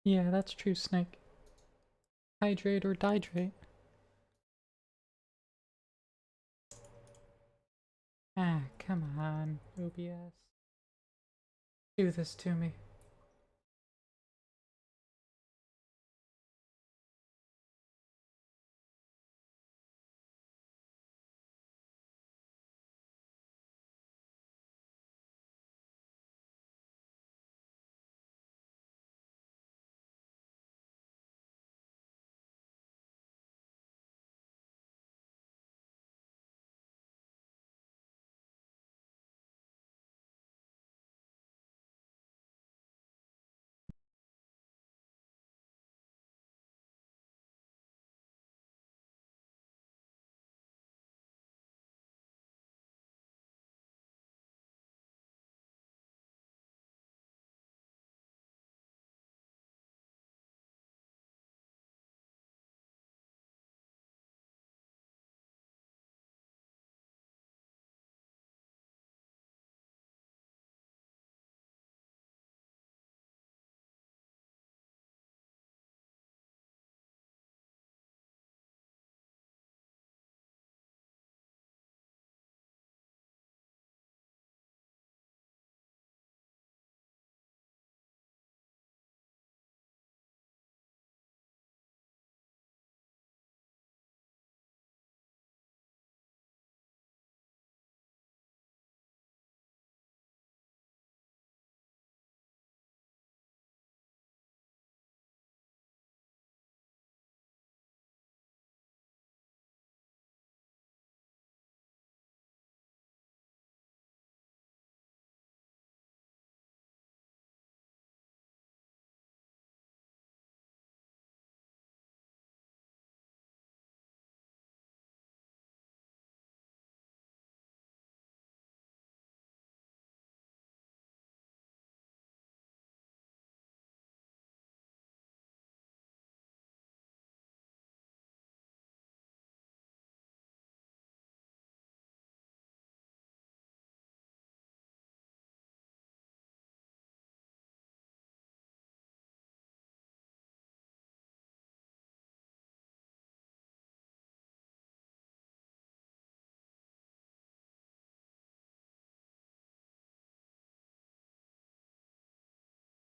Yeah, that's true, Snake. Hydrate or dihydrate. Ah, come on, OBS. Do this to me.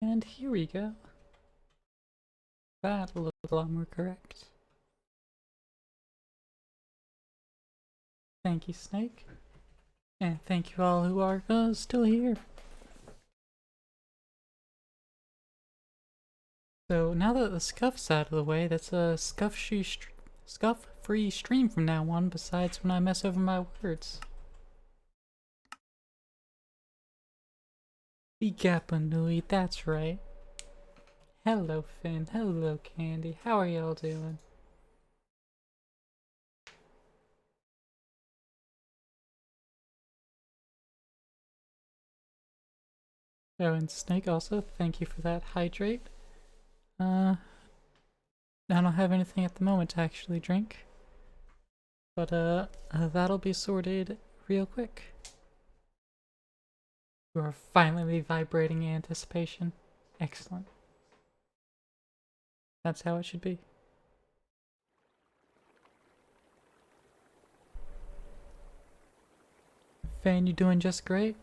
And here we go. That looked a lot more correct. Thank you, Snake. And thank you all who are still here. So now that the scuff's out of the way, that's a scuff-free stream from now on, besides when I mess over my words. The Gapanui, that's right. Hello, Finn. Hello, Candy. How are y'all doing? Oh, and Snake also, thank you for that hydrate. I don't have anything at the moment to actually drink. But, that'll be sorted real quick. You are finally vibrating in anticipation. Excellent. That's how it should be. Fan, you doing just great?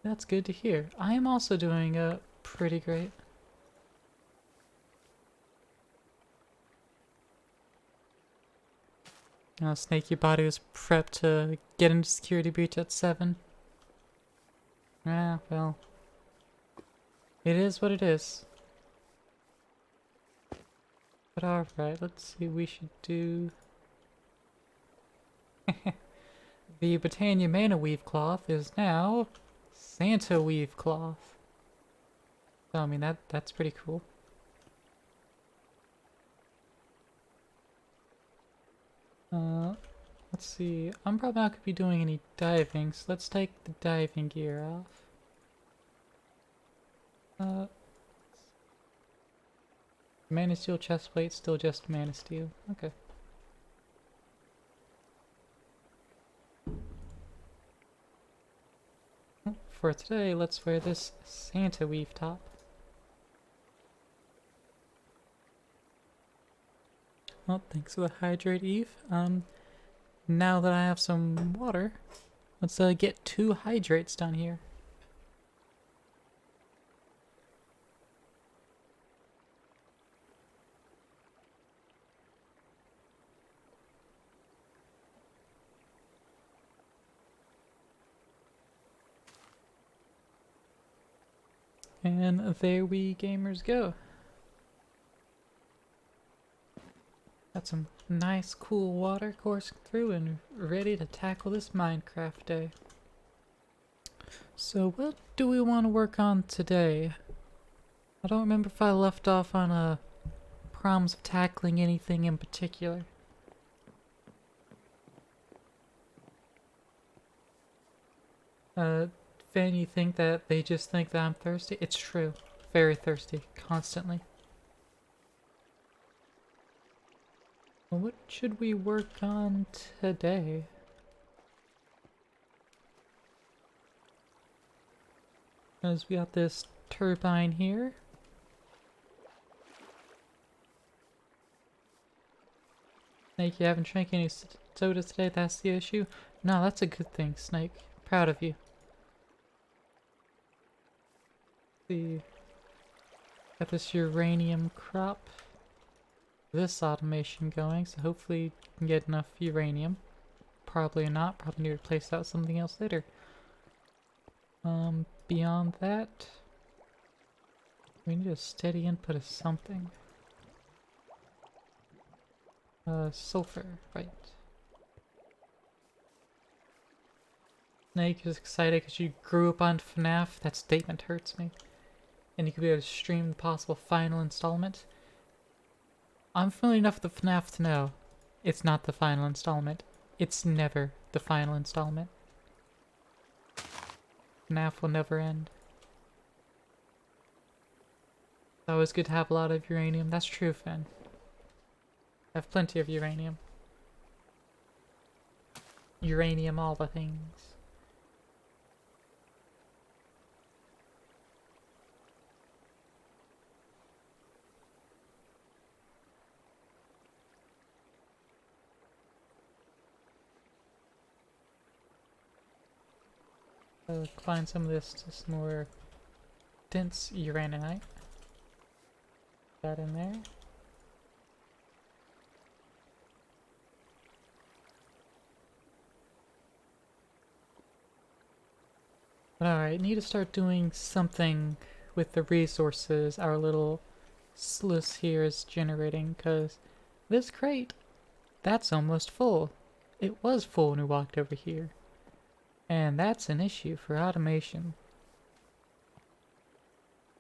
That's good to hear. I am also doing, pretty great. Snake, your body was prepped to get into security breach at 7. Ah, well. It is what it is. But alright, let's see, we should do... The Britannia Mana Weave Cloth is now Santa Weave Cloth. So, I mean, that's pretty cool. Let's see. I'm probably not going to be doing any diving, so let's take the diving gear off. Mana Steel chestplate, still just Mana Steel. Okay. For today, let's wear this Santa weave top. Well, thanks for the hydrate, Eve. Now that I have some water, let's get 2 hydrates down here. And there we gamers go. Got some nice cool water coursing through and ready to tackle this Minecraft day. So what do we want to work on today? I don't remember if I left off on problems of tackling anything in particular. Fan, you think that they just think that I'm thirsty? It's true. Very thirsty. Constantly. Well, what should we work on today? As we got this turbine here. Snake, you haven't drank any sodas today, that's the issue? No, that's a good thing, Snake. Proud of you. See. Got this uranium crop. This automation going, so hopefully you can get enough uranium. Probably not, probably need to replace that with something else later. Beyond that, we need a steady input of something. Sulfur, right. Snake is excited because you grew up on FNAF. That statement hurts me. And you could be able to stream the possible final installment. I'm familiar enough with the FNAF to know it's not the final installment. It's never the final installment. FNAF will never end. It's always good to have a lot of uranium. That's true, Finn. I have plenty of uranium. Uranium all the things. Find some of this, just more dense uraninite. That in there. Alright, need to start doing something with the resources our little sluice here is generating, because this crate, that's almost full. It was full when we walked over here. And that's an issue for automation.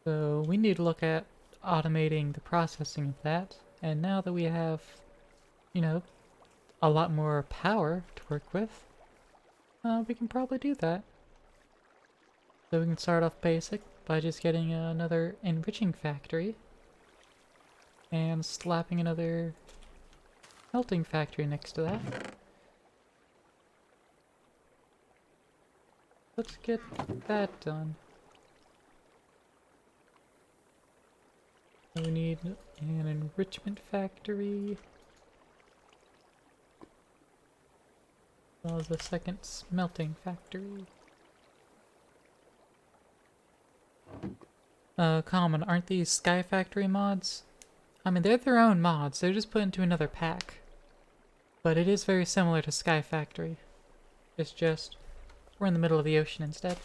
So we need to look at automating the processing of that. And now that we have, you know, a lot more power to work with, we can probably do that. So we can start off basic by just getting another enriching factory and slapping another melting factory next to that. Let's get that done. We need an enrichment factory. As well as a second smelting factory. Common, aren't these Sky Factory mods? I mean, they're their own mods, they're just put into another pack. But it is very similar to Sky Factory. It's just, we're in the middle of the ocean instead.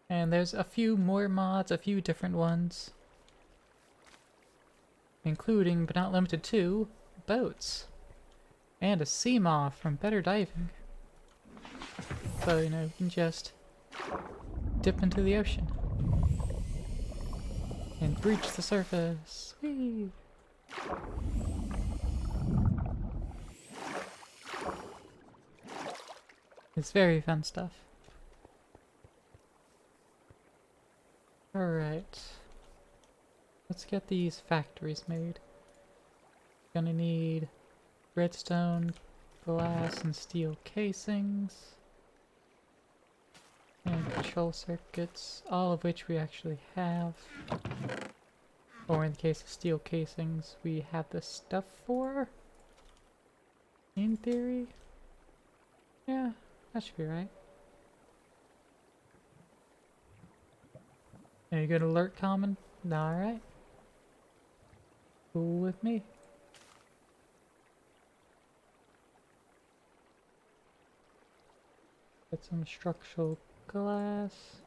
And there's a few more mods, a few different ones. Including, but not limited to, boats. And a sea moth from Better Diving. So, you know, you can just dip into the ocean. And breach the surface. Whee! It's very fun stuff. Alright. Let's get these factories made. Gonna need redstone, glass, and steel casings. and control circuits, all of which we actually have. Or in the case of steel casings, we have the stuff for. In theory. Yeah, that should be right. Are you good alert common? Alright. Cool with me. Get some structural glass.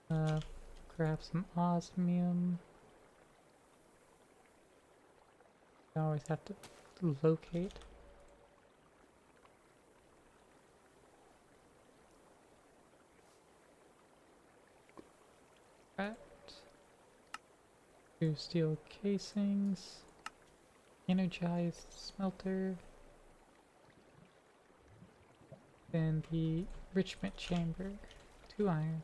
Grab some osmium. I always have to locate. Right. 2 steel casings. Energized smelter. And the enrichment chamber. 2 iron.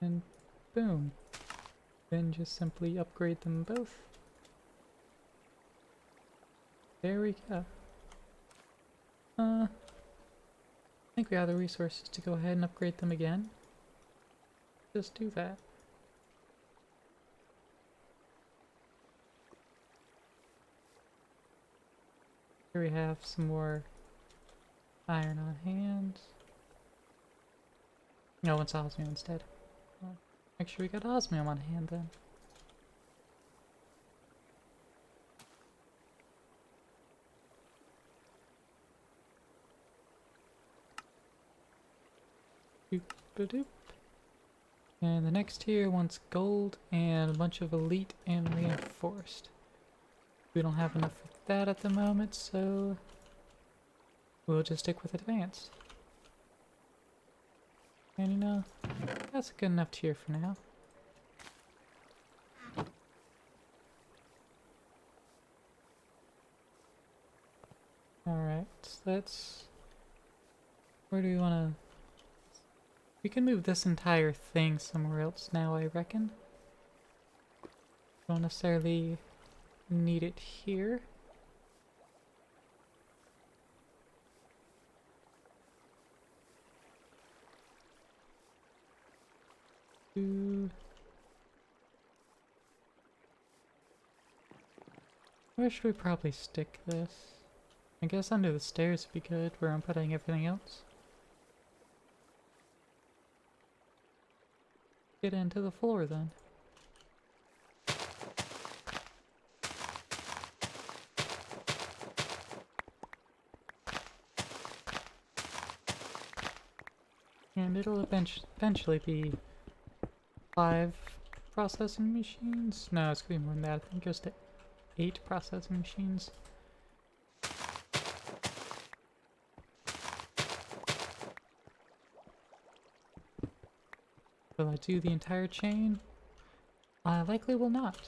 And boom. Then just simply upgrade them both. There we go. I think we have the resources to go ahead and upgrade them again. Just do that. Here we have some more iron on hand. No, it's osmium instead. Well, make sure we got osmium on hand then. Doop-a-doop. And the next tier wants gold and a bunch of elite and reinforced. We don't have enough for that at the moment, so we'll just stick with advanced. And you know, that's a good enough tier for now. Alright, let's... Where do we want to... We can move this entire thing somewhere else now, I reckon. Don't necessarily need it here. Where should we probably stick this? I guess under the stairs would be good, where I'm putting everything else. Get into the floor then. And it'll eventually be 5 processing machines? No, it's gonna be more than that. I think just 8 processing machines. Will I do the entire chain? I likely will not.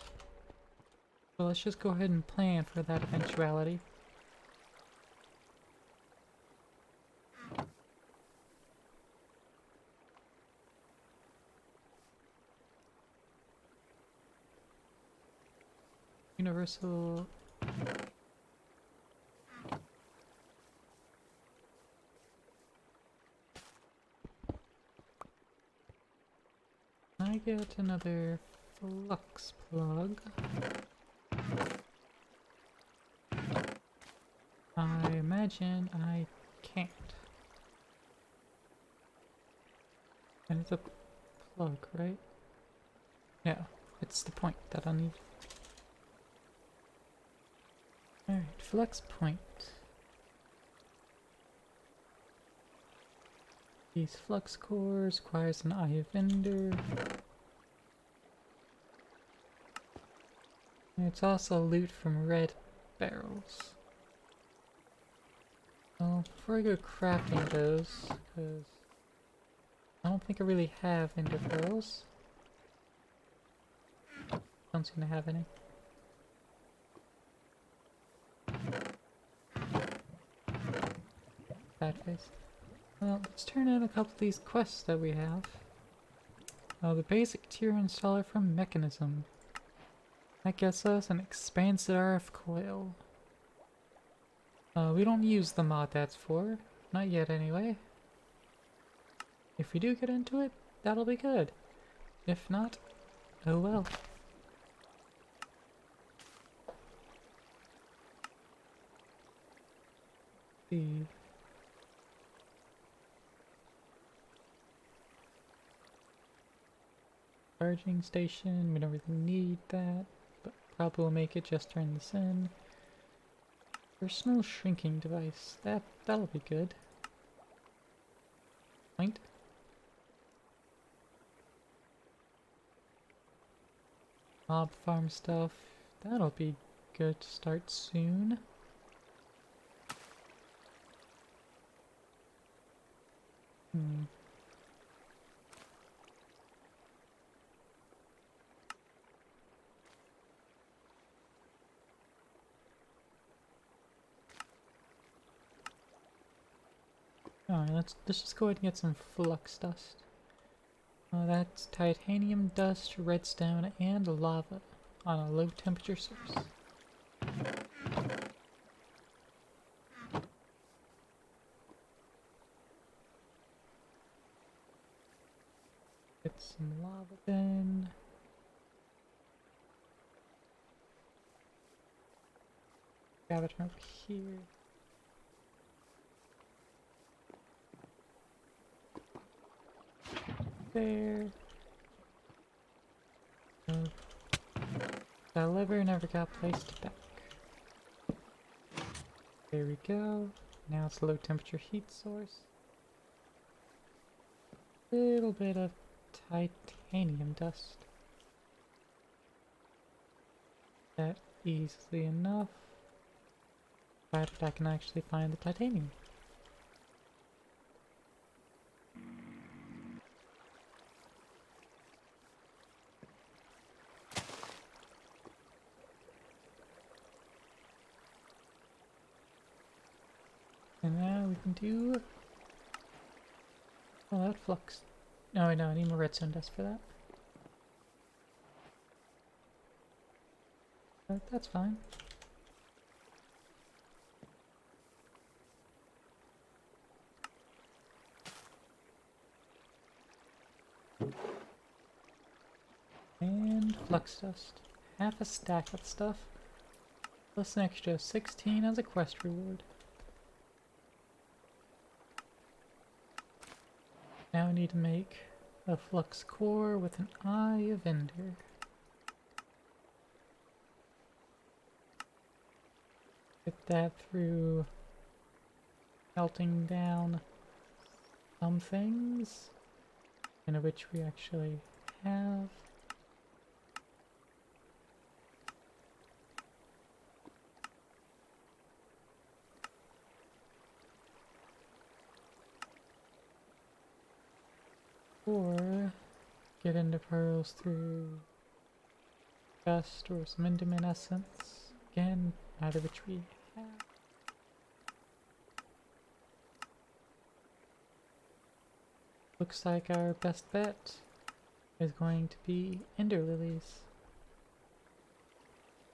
So let's just go ahead and plan for that eventuality. Universal... I get another flux plug. I imagine I can't. And it's a plug, right? No, it's the point that I need. Alright, flux point. These flux cores requires an eye vendor. And it's also loot from red barrels. Well, before I go crafting those, because I don't think I really have ender pearls. Don't seem to have any. Bad face. Well, let's turn in a couple of these quests that we have. The basic tier installer from Mechanism. That gets us an expansive RF coil. We don't use the mod that's for. Not yet anyway. If we do get into it, that'll be good. If not, oh well. See. Charging station, we don't really need that, but probably will make it just turn this in. Personal shrinking device, that'll be good. Point. Mob farm stuff, that'll be good to start soon. Alright, let's just go ahead and get some flux dust. That's titanium dust, redstone, and lava on a low temperature source. Get some lava then. Grab it from over here. There. The lever never got placed back. There we go. Now it's a low temperature heat source. Little bit of titanium dust. That easily enough. But I can actually find the titanium. And now we can do... Oh, that flux. No, I need more redstone dust for that. But that's fine. And flux dust. Half a stack of stuff. Plus an extra 16 as a quest reward. Now I need to make a flux core with an eye of ender. Get that through melting down some things, and of which we actually have. Or get into pearls through dust or some enderman essence. Again, neither of which we have. Looks like our best bet is going to be ender lilies.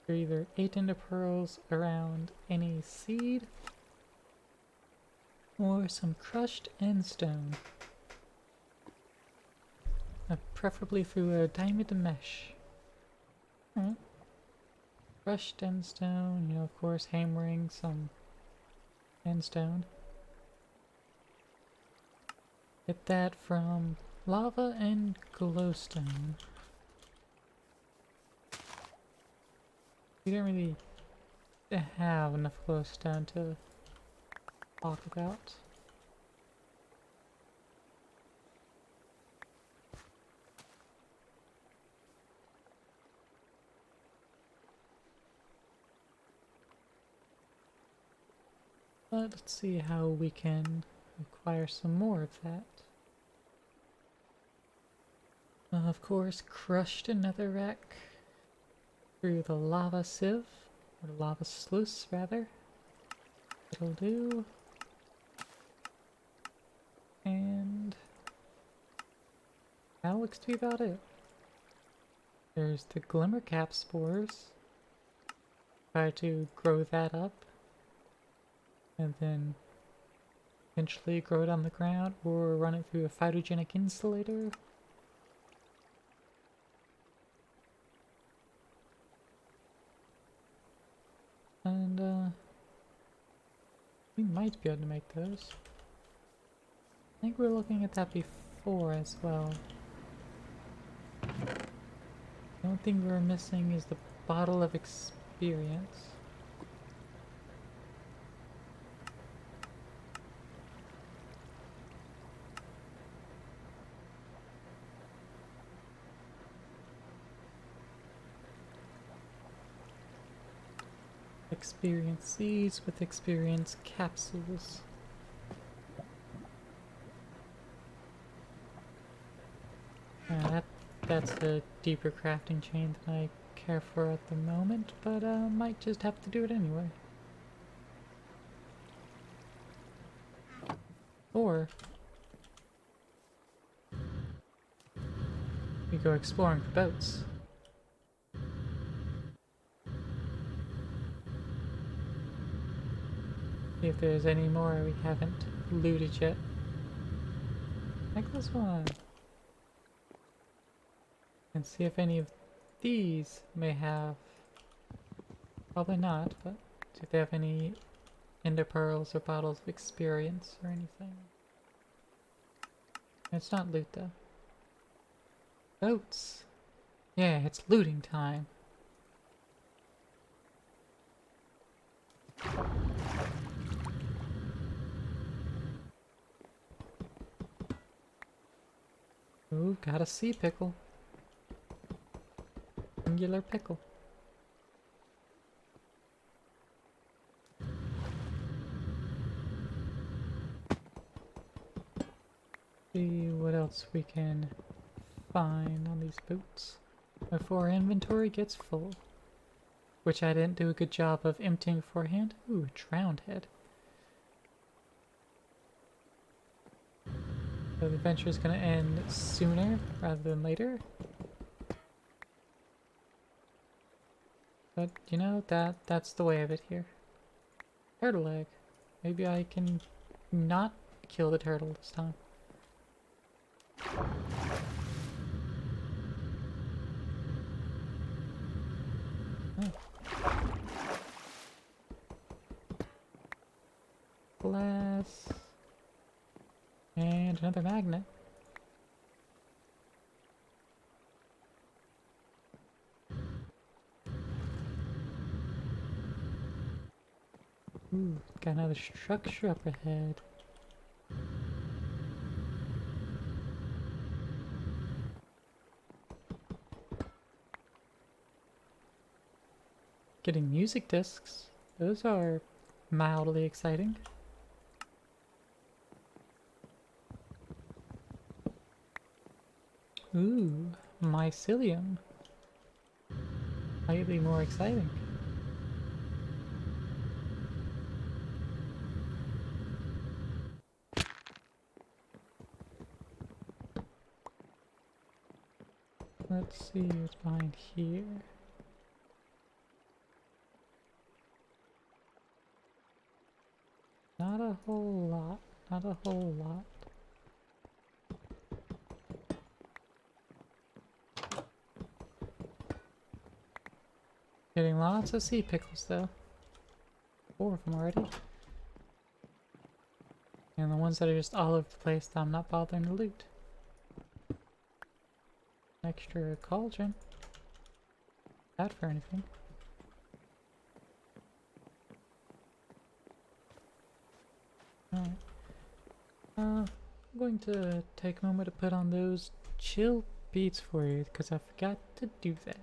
They're either 8 ender pearls around any seed or some crushed end stone. Preferably through a diamond mesh. Alright. Crushed end stone, you know, of course, hammering some end stone. Get that from lava and glowstone. We don't really have enough glowstone to talk about. But let's see how we can acquire some more of that. Of course, crushed netherrack through the lava sieve, or lava sluice rather. It'll do. And that looks to be about it. There's the glimmercap spores. Try to grow that up. And then eventually grow it on the ground or run it through a phytogenic insulator. And we might be able to make those. I think we were looking at that before as well. The only thing we're missing is the bottle of experience. Experience seeds with experience capsules. That's a deeper crafting chain than I care for at the moment, but might just have to do it anyway. Or we go exploring for boats. See if there's any more we haven't looted yet. Like this one. And see if any of these may have... Probably not, but see if they have any ender pearls or bottles of experience or anything. It's not loot though. Boats! Yeah, it's looting time. Ooh, got a sea pickle. Singular pickle. See what else we can find on these boats before our inventory gets full. Which I didn't do a good job of emptying beforehand. Ooh, drowned head. So the adventure is going to end sooner rather than later. But, you know, that's the way of it here. Turtle egg. Maybe I can not kill the turtle this time. Oh. Glass. And another magnet. Ooh, got another structure up ahead. Getting music discs. Those are mildly exciting. Ooh, mycelium. Slightly more exciting. Let's see what's behind here. Not a whole lot. Not a whole lot. Getting lots of sea pickles though. 4 of them already. And the ones that are just all over the place that I'm not bothering to loot. Extra cauldron. That for anything. Alright. I'm going to take a moment to put on those chill beats for you because I forgot to do that.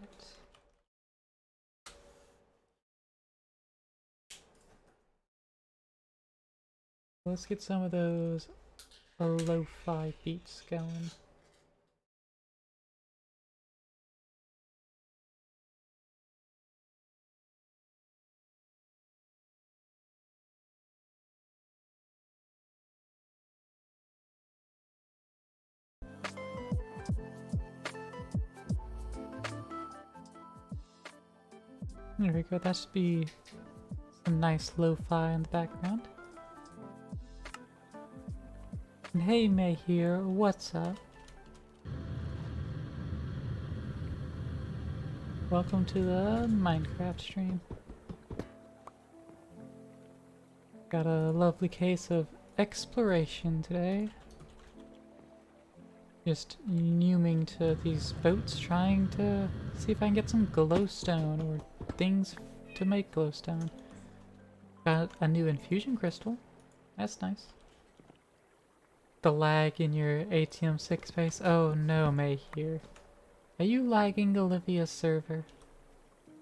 Let's get some of those lo-fi beats going. There we go, that should be some nice lo-fi in the background. And hey May here, what's up? Welcome to the Minecraft stream. Got a lovely case of exploration today. Just numing to these boats, trying to see if I can get some glowstone or things to make glowstone. Got a new infusion crystal. That's nice. The lag in your ATM6 space. Oh no, May here. Are you lagging Olivia's server?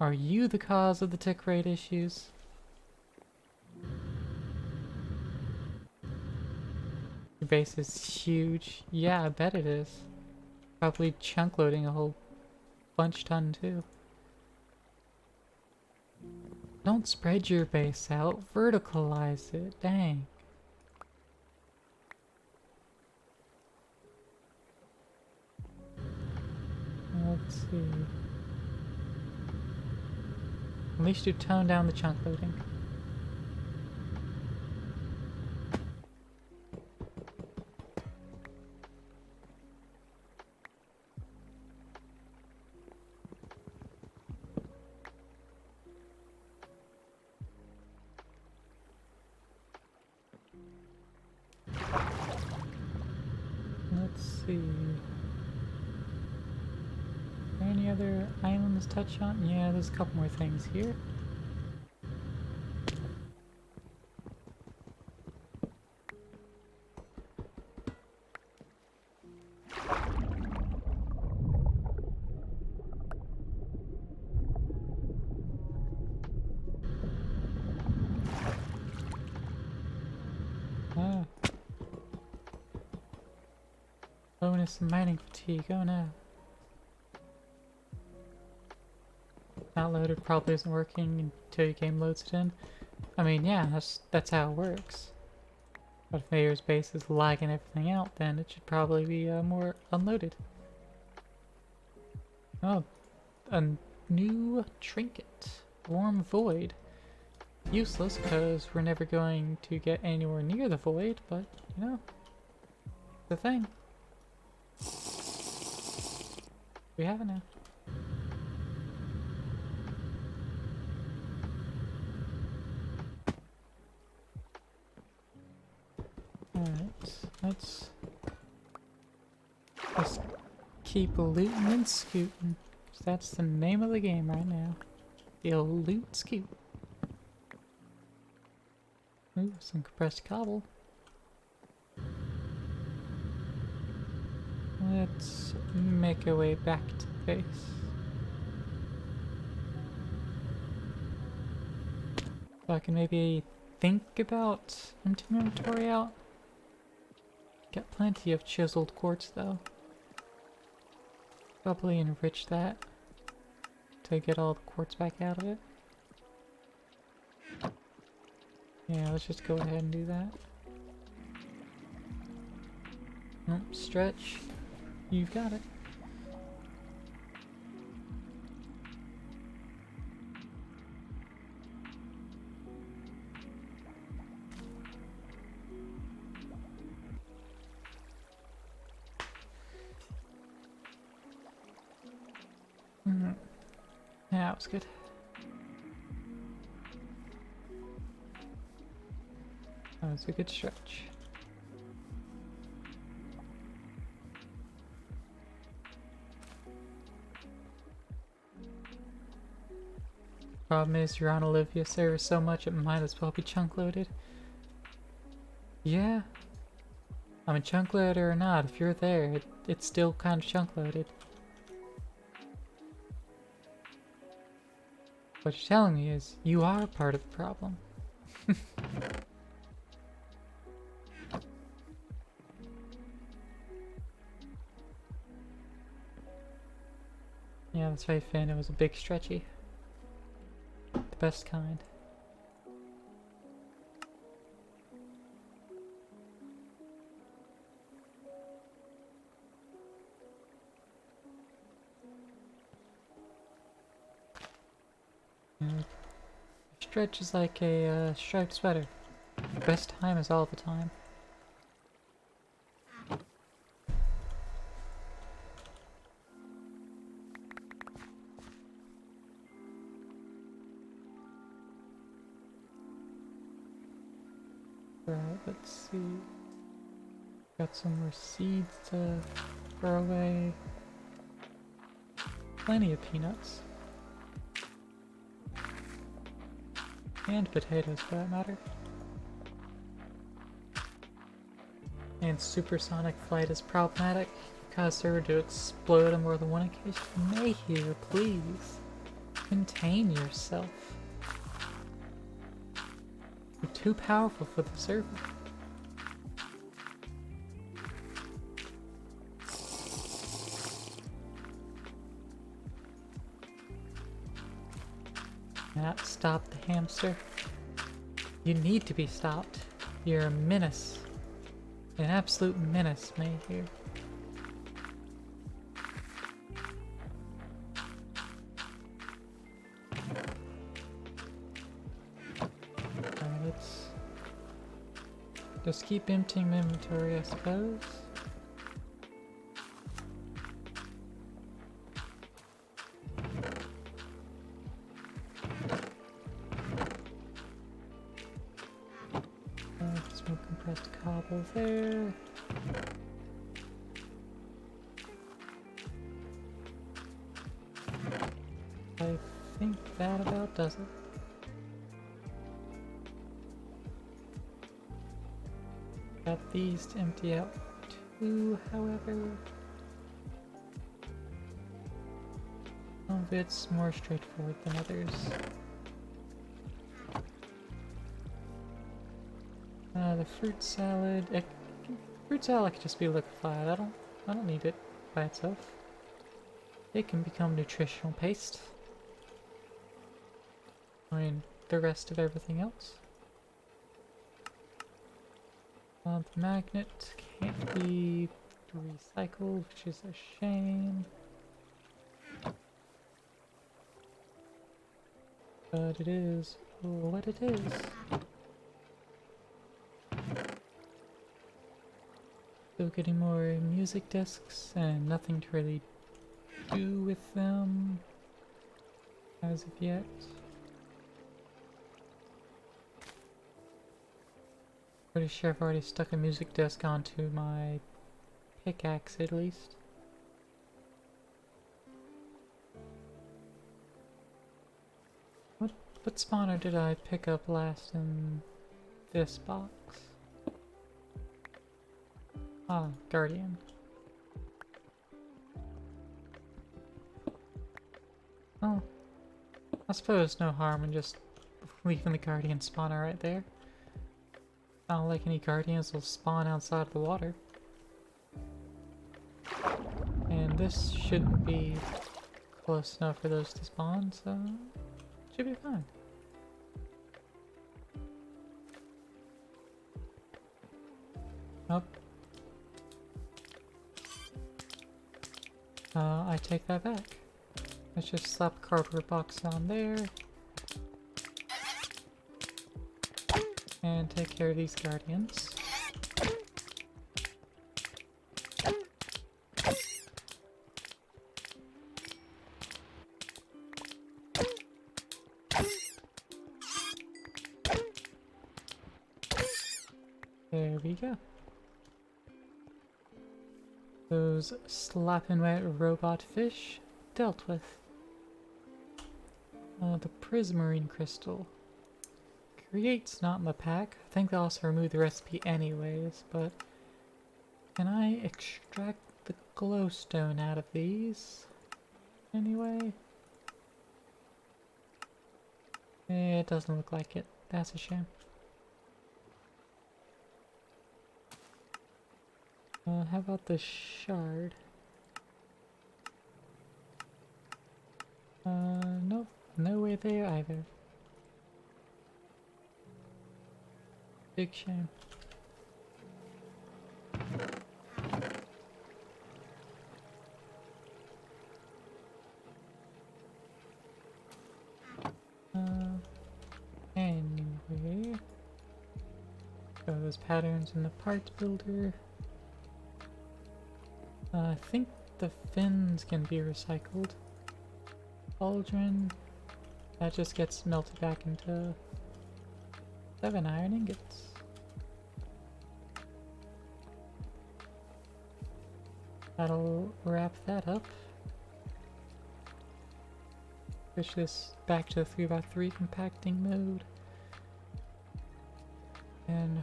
Are you the cause of the tick rate issues? Your base is huge. Yeah, I bet it is. Probably chunk loading a whole bunch ton too. Don't spread your base out, verticalize it, dang. Let's see. At least you tone down the chunk loading. Let's see. Are there any other islands to touch on? Yeah, there's a couple more things here. Ah. Bonus mining fatigue, oh no. Not loaded probably isn't working until your game loads it in. I mean, yeah, that's how it works. But if Mayor's base is lagging everything out, then it should probably be more unloaded. Oh, a new trinket. Warm Void. Useless because we're never going to get anywhere near the void, but, you know, the thing. We have it now. Alright, let's just keep looting and scooting. That's the name of the game right now. The old loot scoot. Ooh, some compressed cobble. Let's make our way back to base. So I can maybe think about emptying my inventory out. Got plenty of chiseled quartz though. Probably enrich that to get all the quartz back out of it. Yeah, let's just go ahead and do that. Nope, stretch. You've got it. Yeah, that was good. That was a good stretch. Problem is, you're on Olivia's server so much it might as well be chunk loaded. Yeah. I mean, chunk loaded or not, if you're there, it's still kind of chunk loaded. What you're telling me is, you are part of the problem. Yeah, that's right, Finn. It was a big stretchy. The best kind. Mm, stretch is like a striped sweater. Best time is all the time. Right, let's see. Got some more seeds to throw away. Plenty of peanuts. And potatoes, for that matter. And supersonic flight is problematic. Cause server to explode on more than one occasion. Mayhew, please. Contain yourself. You're too powerful for the server. Cannot stop the hamster. You need to be stopped. You're a menace. An absolute menace, Mayhew. Alright, let's just keep emptying my inventory, I suppose. Some compressed cobble there. I think that about does it. Got these to empty out too, however. Some of it's more straightforward than others. The fruit salad. Fruit salad can just be liquefied. I don't need it by itself. It can become nutritional paste. I mean, the rest of everything else. The magnet can't be recycled, which is a shame. But it is what it is. Still getting more music discs and nothing to really do with them as of yet. Pretty sure I've already stuck a music disc onto my pickaxe at least. What spawner did I pick up last in this box? Ah, Guardian. Oh, I suppose no harm in just leaving the Guardian spawner right there. I don't like any Guardians will spawn outside of the water. And this shouldn't be close enough for those to spawn, so should be fine. Oh. I take that back. Let's just slap a cardboard box on there. And take care of these Guardians. There we go. Those slapping wet robot fish dealt with. The prismarine crystal. Create's not in the pack. I think they'll also remove the recipe anyways, but can I extract the glowstone out of these? Anyway? It doesn't look like it. That's a shame. How about the shard? Nope. No way there either. Big shame. Show those patterns in the parts builder. I think the fins can be recycled. Cauldron, that just gets melted back into 7 iron ingots. That'll wrap that up. Push this back to the 3x3 compacting mode. And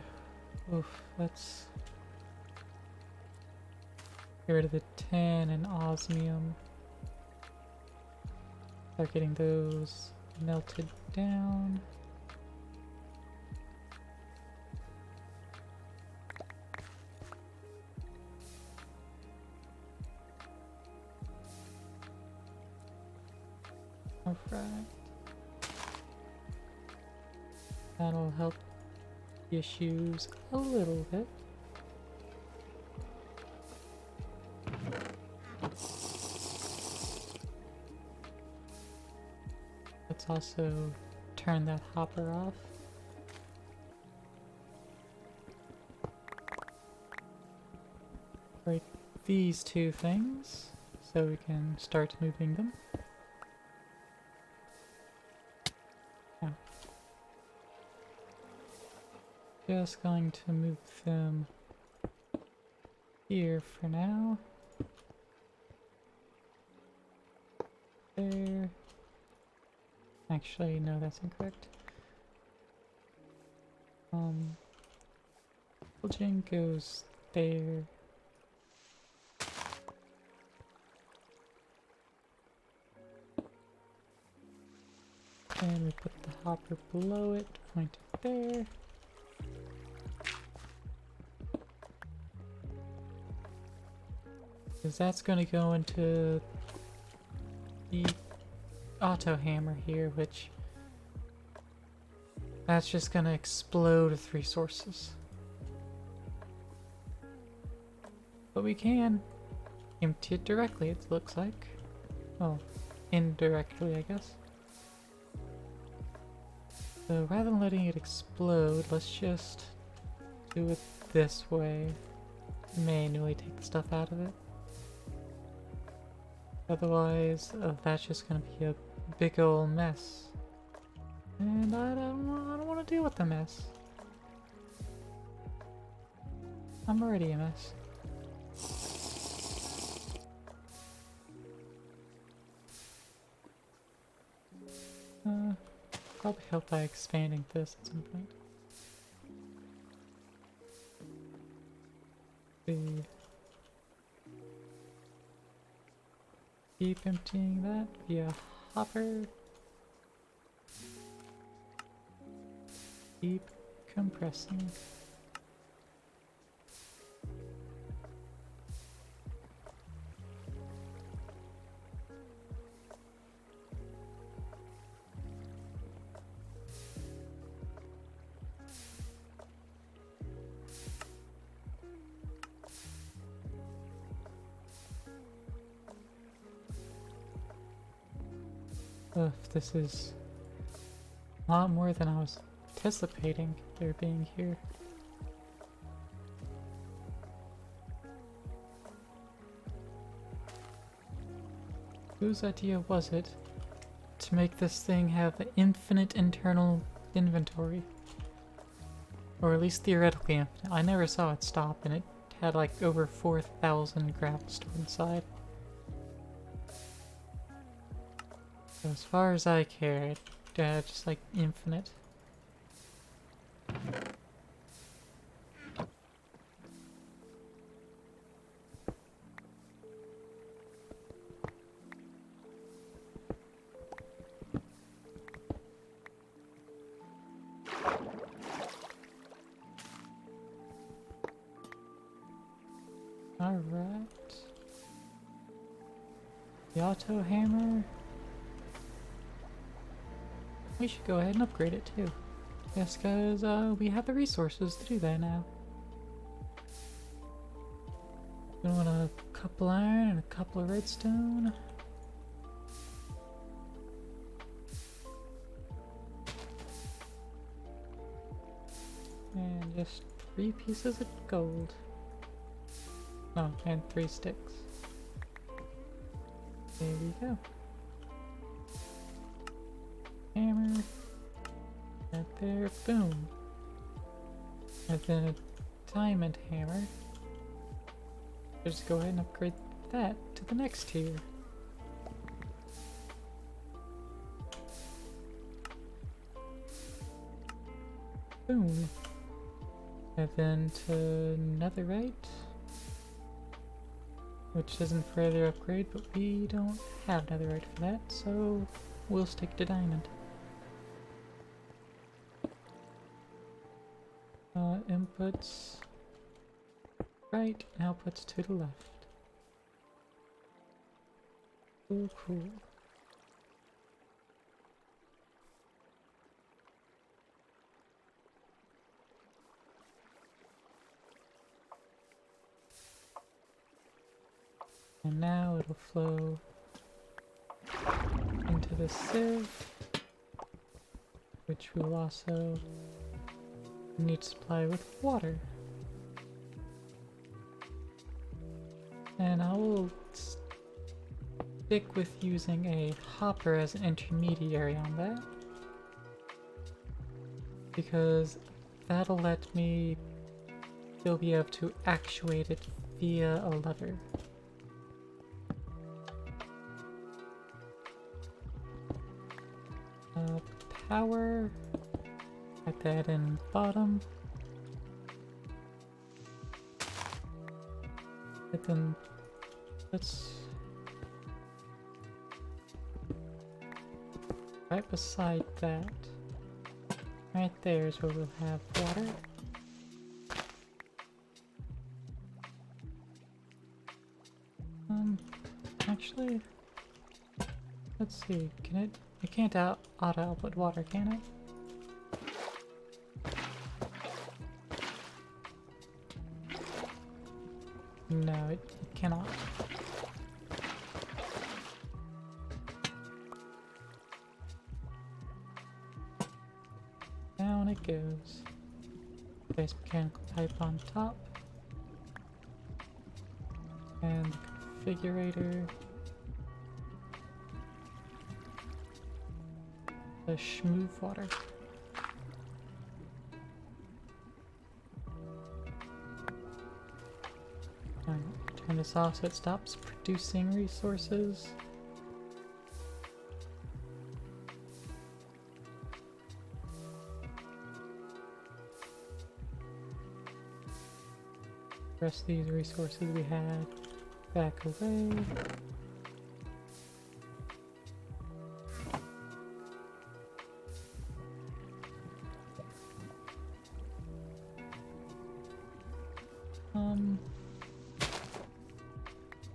oof, let's get rid of the tin and osmium. Start getting those melted down. Alright. That'll help the issues a little bit. Let's also turn that hopper off. Break these two things so we can start moving them. Just going to move them here for now. There. Actually, no, that's incorrect. Bulging goes there. And we put the hopper below it, point it there. Because that's going to go into the auto hammer here, which that's just going to explode with resources. But we can empty it directly, it looks like. Well, indirectly, I guess. So rather than letting it explode, let's just do it this way. Manually take the stuff out of it. Otherwise, that's just gonna be a big ol' mess. And I don't want to deal with the mess. I'm already a mess. Probably help by expanding this at some point. Keep emptying that via hopper. Keep compressing. This is a lot more than I was anticipating there being here. Whose idea was it to make this thing have infinite internal inventory? Or at least theoretically infinite. I never saw it stop, and it had like over 4,000 gravel stored inside. So as far as I care, it's just like infinite. Alright. The auto hammer. We should go ahead and upgrade it too. Yes, because we have the resources to do that now. We want a couple iron and a couple of redstone. And just 3 pieces of gold. Oh, and 3 sticks. There we go. Hammer. Right there, boom. And then a diamond hammer. Just go ahead and upgrade that to the next tier. Boom. And then to netherite, which doesn't further upgrade, but we don't have netherite for that, so we'll stick to diamond. Inputs right, outputs to the left. Cool, cool. And now it'll flow into the sieve, which will also need to supply with water. And I will stick with using a hopper as an intermediary on that, because that'll let me still be able to actuate it via a lever. Power, put that in bottom, and then let's right beside that, right there is where we'll have water. Actually, let's see, can it? It can't auto output water, can it? No, it cannot. Down it goes. Place mechanical pipe on top. And the configurator. The schmooth water. Turn this off so it stops producing resources. The rest of these resources we had back away.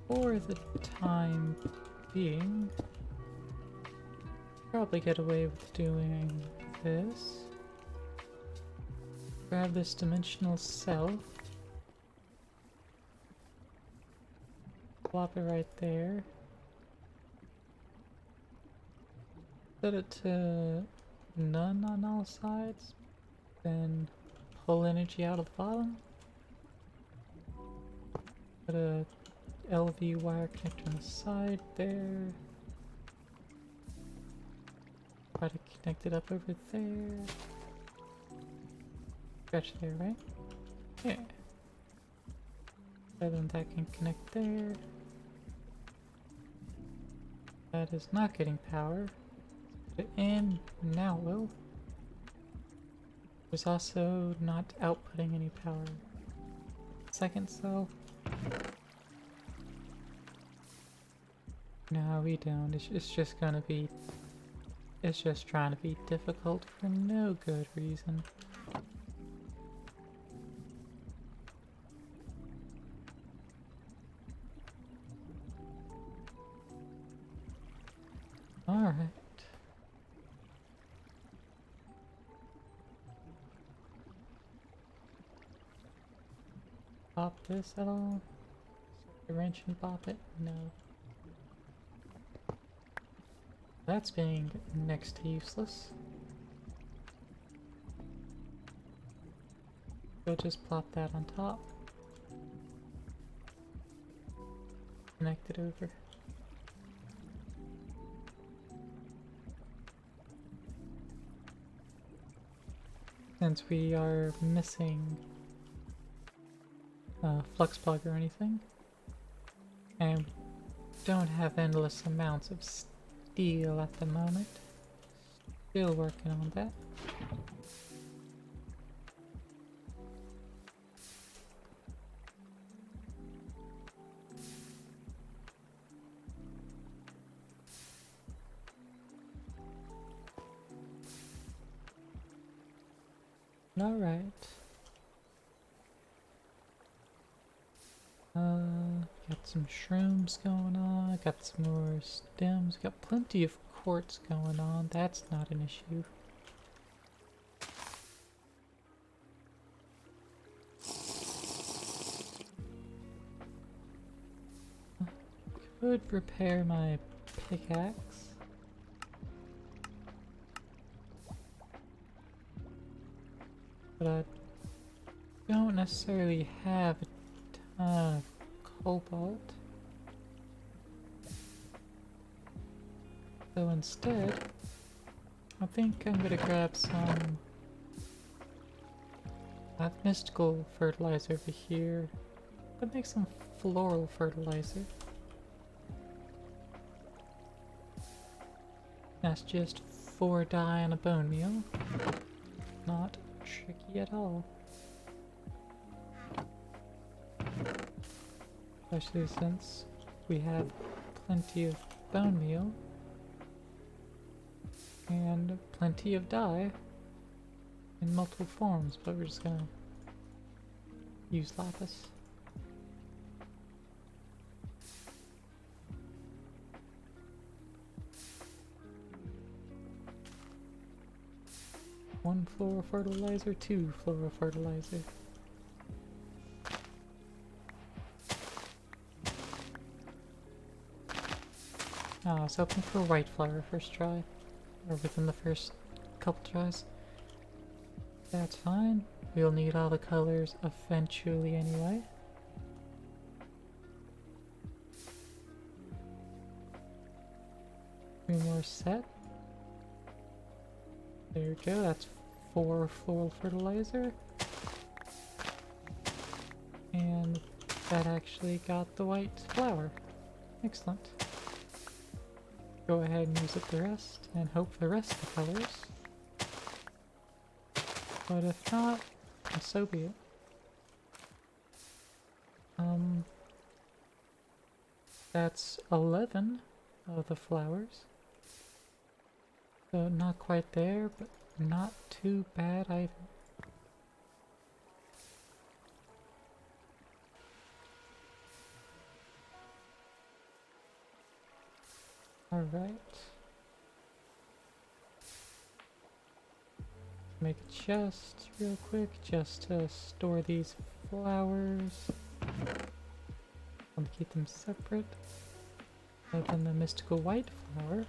For the time being, probably get away with doing this. Grab this dimensional cell, plop it right there, set it to none on all sides, then pull energy out of the bottom, put a LV wire connector on the side there. Try to connect it up over there. Stretch there, right? Yeah. Then that can connect there. That is not getting power. Put it in, now it will. There's also not outputting any power. Second cell. No, we don't. It's just gonna be... It's just trying to be difficult for no good reason. Alright. Pop this at all? Set the wrench and pop it? No. That's being next to useless. So just plop that on top. Connect it over. Since we are missing flux plug or anything, and don't have endless amounts of steel at the moment, still working on that. Alright. Got some shrooms going on, got some more stems, got plenty of quartz going on, that's not an issue. Could repair my pickaxe. But I don't necessarily have a ton of cobalt. So instead, I think I'm gonna grab some... I have mystical fertilizer over here. Could make some floral fertilizer. That's just 4 dye and a bone meal. Not tricky at all. Especially since we have plenty of bone meal and plenty of dye in multiple forms, but we're just gonna use lapis. One floral fertilizer, 2 floral fertilizer. I was hoping for white flower first try, or within the first couple tries. That's fine. We'll need all the colors eventually anyway. Three more set. There we go, that's 4 floral fertilizer. And that actually got the white flower. Excellent. Go ahead and use up the rest, and hope for the rest of the colors. But if not, then so be it. That's 11 of the flowers. So not quite there, but not too bad either. Alright. Make a chest real quick just to store these flowers. I'm gonna keep them separate. And then the mystical white flower.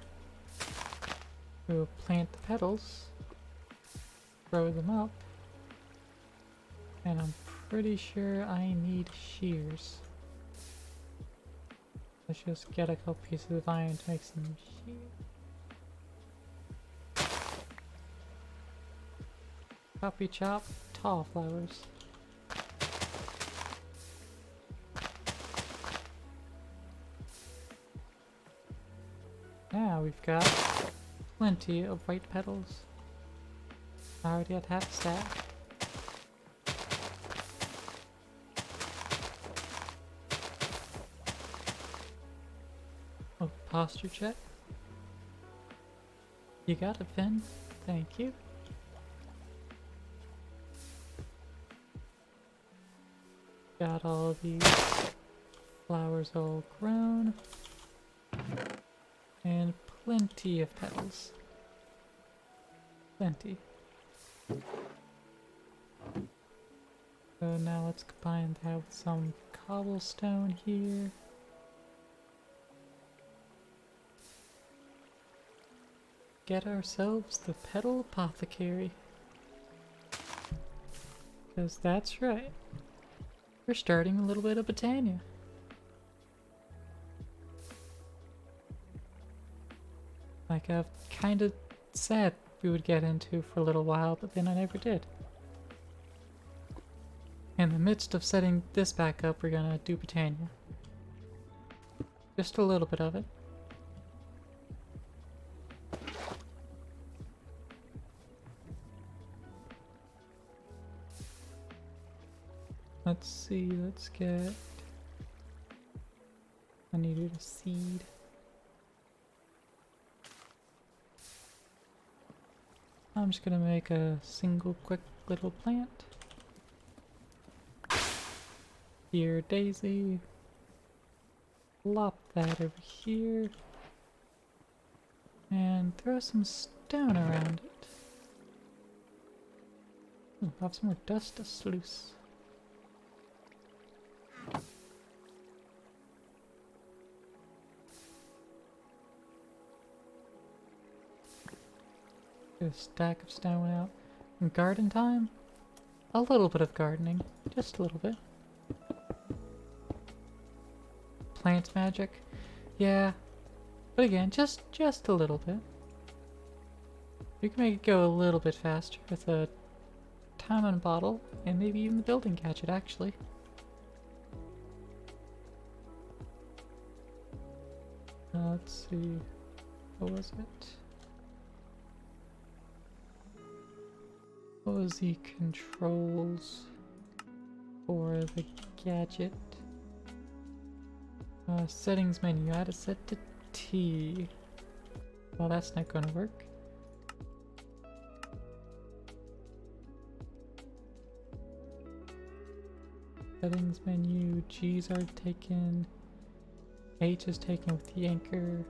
We'll plant the petals, throw them up, and I'm pretty sure I need shears. Let's just get a couple pieces of iron to make some shears. Choppy chop, tall flowers. Now we've got plenty of white petals. Already at half stack. Oh, posture check. You got it, Finn. Thank you. Got all these flowers all grown. And plenty of petals. Plenty. So now let's combine that with some cobblestone here. Get ourselves the petal apothecary. Because that's right. We're starting a little bit of botania. Like I've kind of said we would get into for a little while, but then I never did. In the midst of setting this back up, we're gonna do botania. Just a little bit of it. Let's see, let's get... I needed a seed. I'm just gonna make a single quick little plant. Here, Daisy. Plop that over here. And throw some stone around it. Ooh, I'll have some more dust to sluice. Get a stack of stone out. And garden time? A little bit of gardening. Just a little bit. Plant magic? Yeah. But again, just a little bit. We can make it go a little bit faster with a time on a bottle and maybe even the building gadget actually. Let's see. What was it? What was the controls for the gadget? Settings menu. I had to set to T. Well, that's not gonna work. Settings menu. G's are taken. H is taken with the anchor.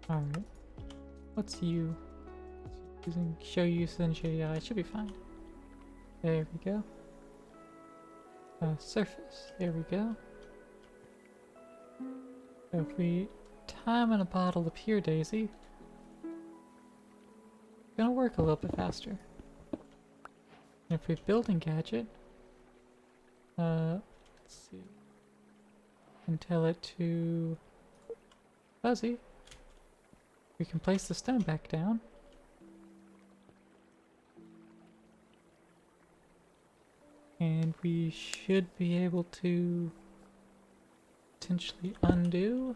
Alright. What's U? Using show use and show UI. Should be fine. There we go. Surface. There we go. So if we time in a bottle up here, Daisy, it's gonna work a little bit faster. And if we building gadget, let's see, and tell it to fuzzy, we can place the stone back down. And we should be able to potentially undo.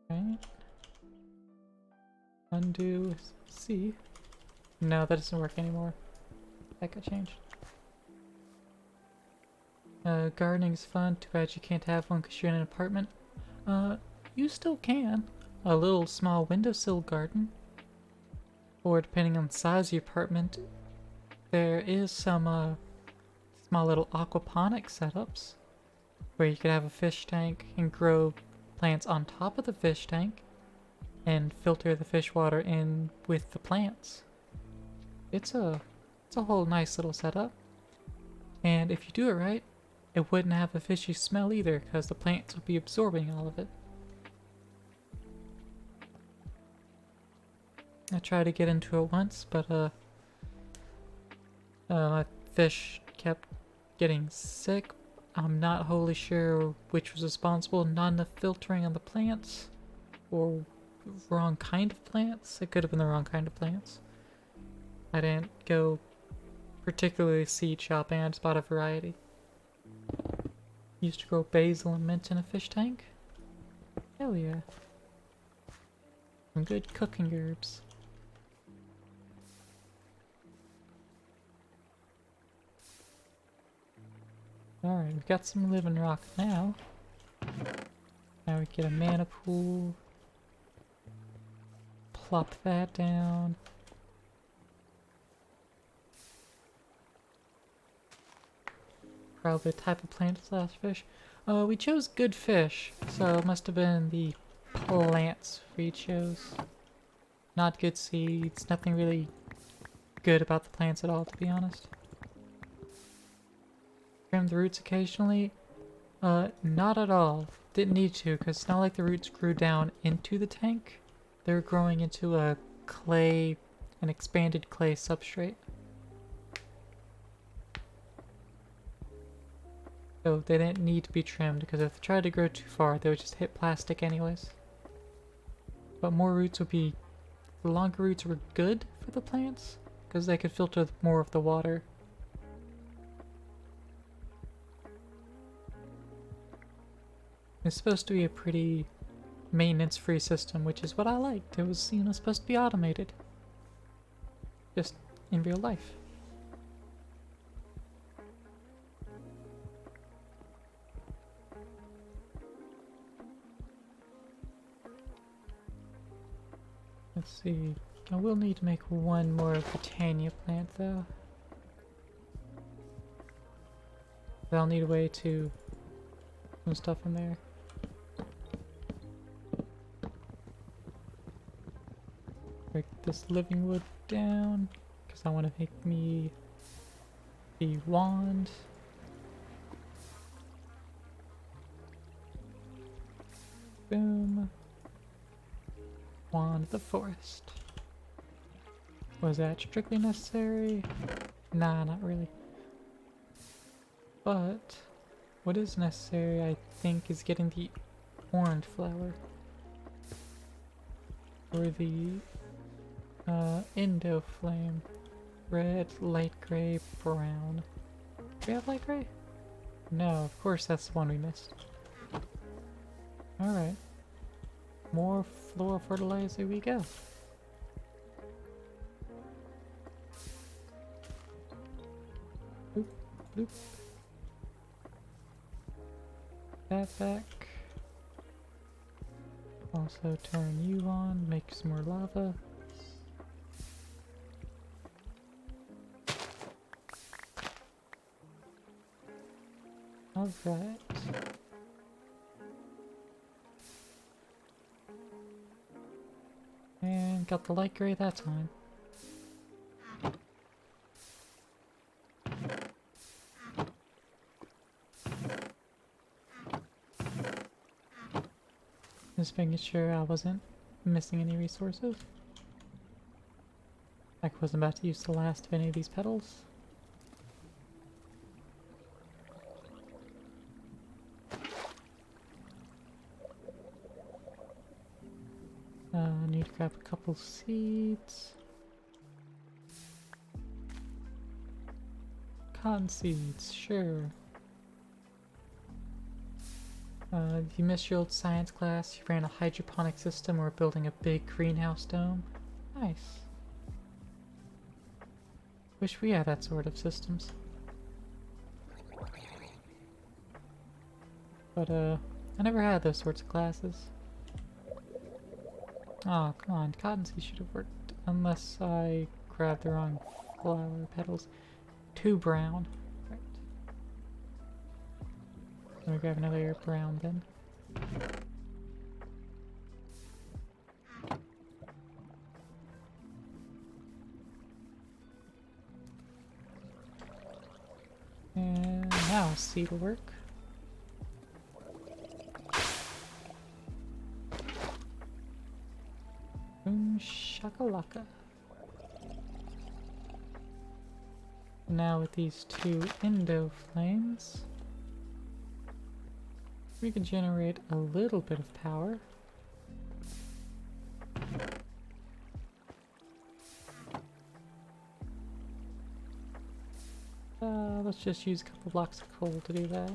Right? Undo C. No, that doesn't work anymore. That got changed. Gardening's fun. Too bad you can't have one because you're in an apartment. You still can. A little small windowsill garden. Or depending on the size of your apartment, there is some small little aquaponic setups where you could have a fish tank and grow plants on top of the fish tank and filter the fish water in with the plants. It's a whole nice little setup. And if you do it right, it wouldn't have a fishy smell either because the plants would be absorbing all of it. I tried to get into it once, but my fish kept getting sick. I'm not wholly sure which was responsible. Not enough filtering on the plants, or wrong kind of plants. It could have been the wrong kind of plants. I didn't go particularly seed shopping. I just bought a variety. Used to grow basil and mint in a fish tank. Hell yeah. Some good cooking herbs. Alright, we've got some living rock now. Now we get a mana pool. Plop that down. Probably a type of plant slash fish. We chose good fish, so it must have been the plants we chose. Not good seeds, nothing really good about the plants at all, to be honest. Trim the roots occasionally? Not at all. Didn't need to, because it's not like the roots grew down into the tank. They were growing into a clay, an expanded clay substrate. So they didn't need to be trimmed, because if they tried to grow too far, they would just hit plastic anyways. But more roots would be... The longer roots were good for the plants, because they could filter more of the water. It's supposed to be a pretty maintenance-free system, which is what I liked. It was, you know, supposed to be automated. Just in real life. Let's see. I will need to make one more Britannia plant, though. But I'll need a way to put some stuff in there. Break this living wood down, because I want to make me the wand. Boom. Wand of the forest. Was that strictly necessary? Nah, not really. But what is necessary, I think, is getting the orange flower. Or the Indo flame. Red, light gray, brown. Do we have light gray? No, of course that's the one we missed. Alright. More floral fertilizer we go. Bloop, bloop. That back. Also turn you on, make some more lava. Alright. And got the light gray that time. Just making sure I wasn't missing any resources. I wasn't about to use the last of any of these petals. I need to grab a couple seeds. Cotton seeds, sure. You missed your old science class, you ran a hydroponic system or building a big greenhouse dome. Nice. Wish we had that sort of systems. But I never had those sorts of classes. Oh, come on, cotton seed should have worked. Unless I grabbed the wrong flower petals. Too brown. Right. Let me grab another brown then. And now seed will work. Boom shakalaka. Now with these two Indo flames, we can generate a little bit of power. Let's just use a couple blocks of coal to do that.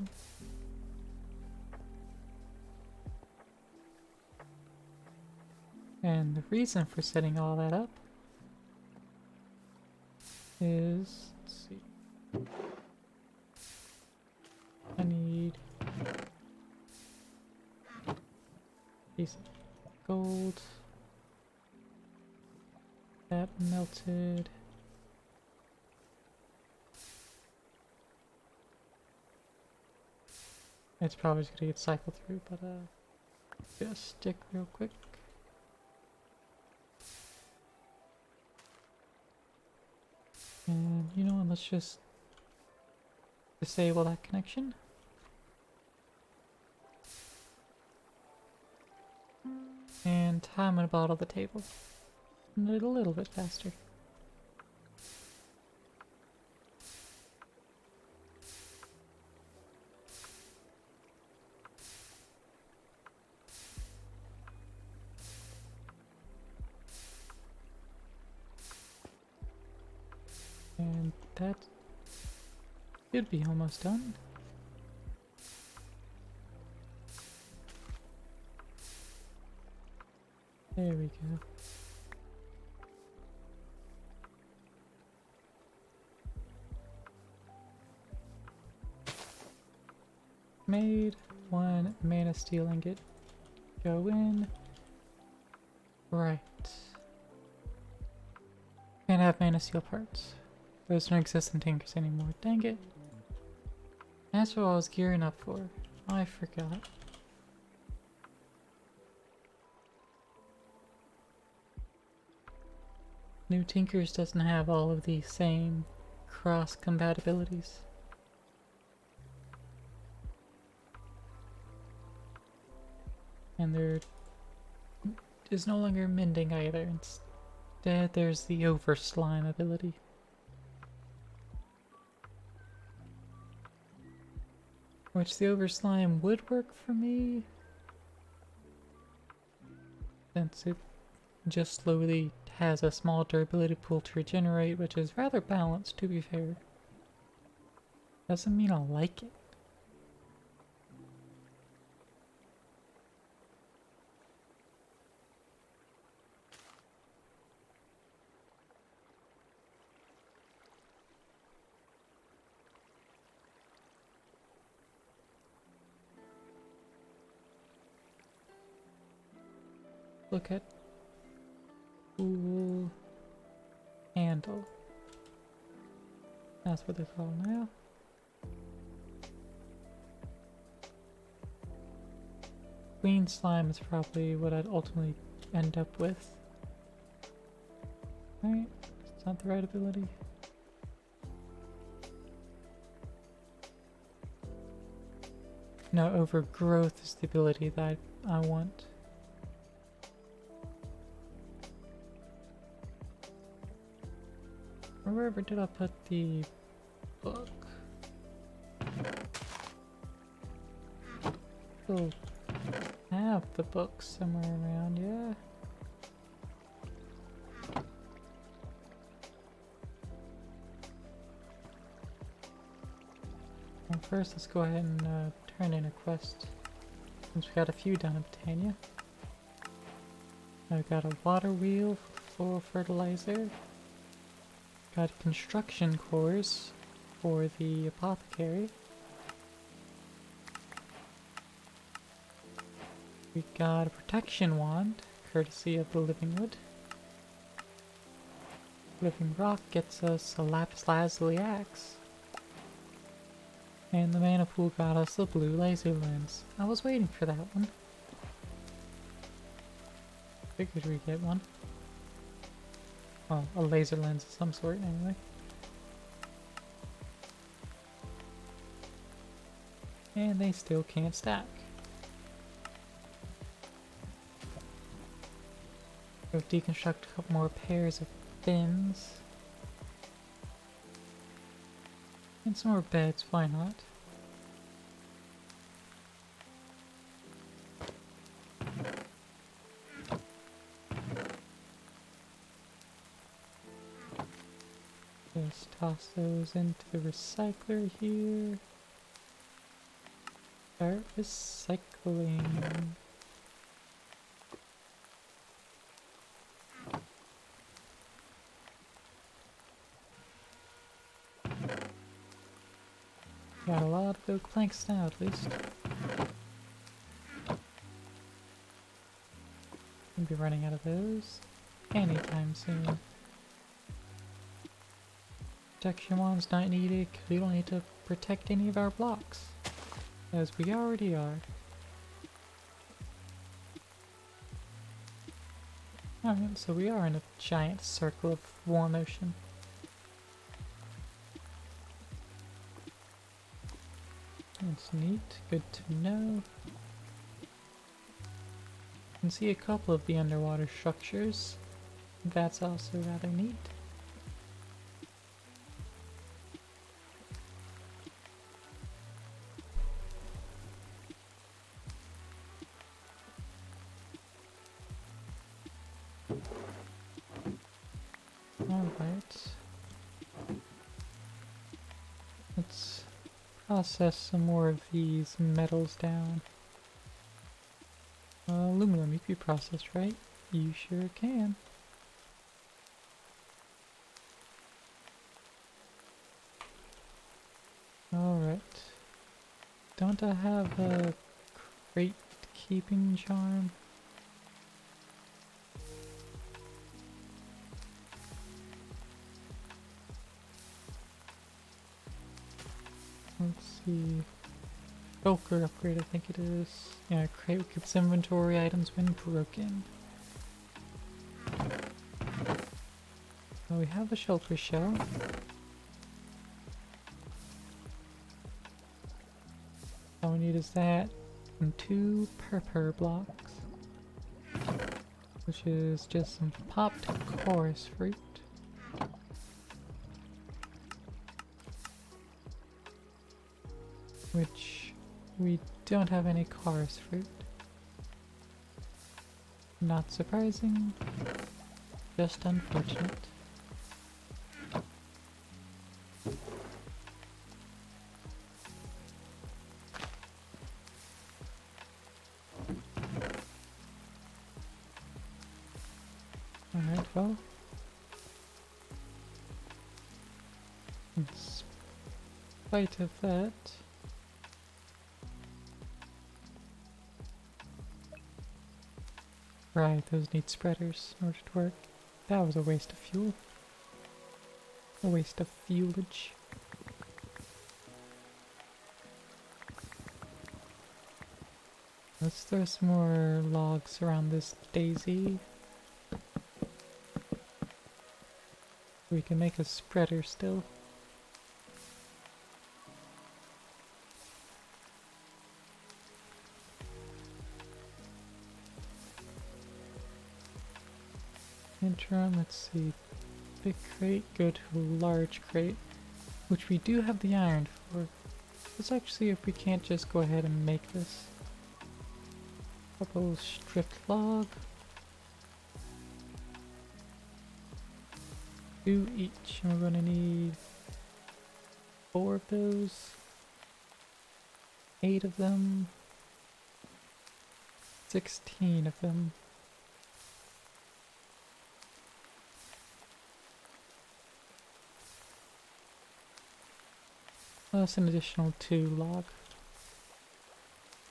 And the reason for setting all that up is, let's see, I need a piece of gold, that melted. It's probably just gonna get cycled through, but just stick real quick. And you know what, let's just disable that connection. And time and bottle the table. a little bit faster. And that should be almost done. There we go. Made one mana steel ingot. Go in. Right. Can't have mana steel parts. Those don't exist in tankers anymore. Dang it. That's what I was gearing up for. I forgot. New Tinkers doesn't have all of the same cross compatibilities. And there is no longer mending either. Instead, there's the over slime ability. Which the over slime would work for me, since it just slowly has a small durability pool to regenerate, which is rather balanced, to be fair. Doesn't mean I like it. Look at pool handle. That's what they're called now. Queen slime is probably what I'd ultimately end up with. Right? It's not the right ability. No, overgrowth is the ability that I want. Or wherever did I put the book? Oh, I have the book somewhere around, yeah. Well, first let's go ahead and turn in a quest, since we got a few done in Britannia. I've got a water wheel for fertilizer. Got construction cores for the apothecary. We got a protection wand, courtesy of the living wood. Living rock gets us a lapis lazuli axe. And the mana pool got us the blue laser lens. I was waiting for that one. Figured we'd get one. Well, a laser lens of some sort, anyway. And they still can't stack. Go deconstruct a couple more pairs of fins. And some more beds, why not? Just toss those into the recycler here. Start recycling. Got a lot of oak planks now, at least. We'll be running out of those anytime soon. Protection wand's not needed because we don't need to protect any of our blocks, as we already are. Alright, so we are in a giant circle of warm ocean. That's neat, good to know. You can see a couple of the underwater structures. That's also rather neat. Alright. Let's process some more of these metals down. Aluminum, you can be processed, right? You sure can. Alright. Don't I have a crate keeping charm? Let's see. Shulker upgrade, I think it is. Yeah, crate keeps inventory items when broken. So we have a shulker shell. All we need is that and 2 purpur blocks, which is just some popped chorus fruit. Which we don't have any chorus fruit. Not surprising, just unfortunate. Alright, well. In spite of that, right, those need spreaders in order to work. That was a waste of fuel. A waste of fuelage. Let's throw some more logs around this daisy. We can make a spreader still. Interim, let's see. Big crate, go to a large crate, which we do have the iron for. Let's actually see if we can't just go ahead and make this. Couple stripped log. 2 each, and we're gonna need 4 of those. 8 of them. 16 of them. Plus an additional 2 log.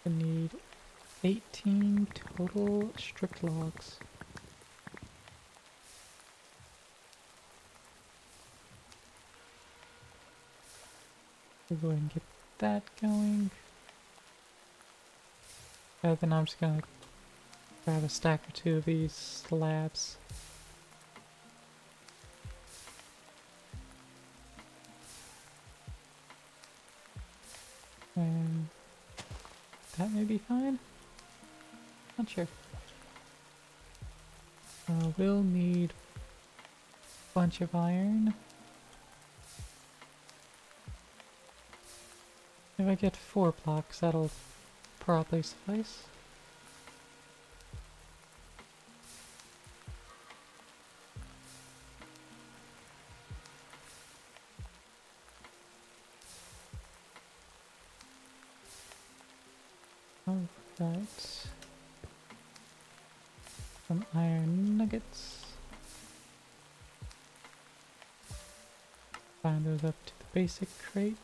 I need 18 total stripped logs. We'll go ahead and get that going. Then I'm just gonna grab a stack or 2 of these slabs. And that may be fine. Not sure. We'll need a bunch of iron. If I get 4 blocks, that'll probably suffice. Alright. Some iron nuggets. Find those up to the basic crate.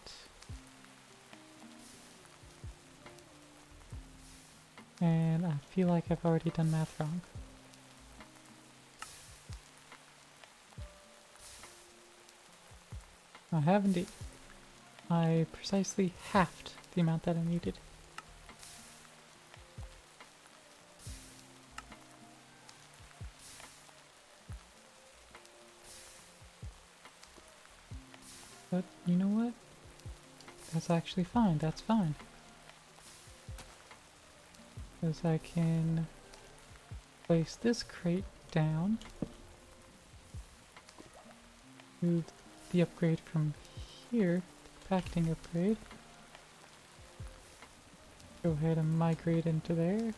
And I feel like I've already done math wrong. I have indeed. I precisely halved the amount that I needed. But you know what? That's actually fine. That's fine. Because I can place this crate down move the upgrade from here, the compacting upgrade. Go ahead and migrate into there.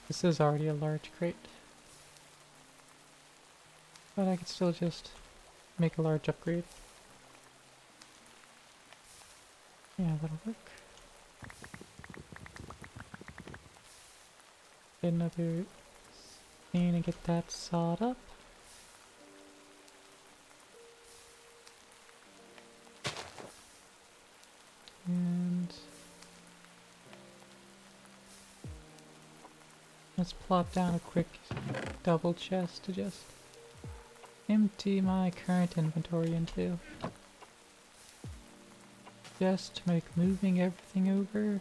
This is already a large crate. But I could still just make a large upgrade. Yeah, that'll work. Get another scene and get that sawed up. And let's plop down a quick double chest to just empty my current inventory into. Just to make moving everything over,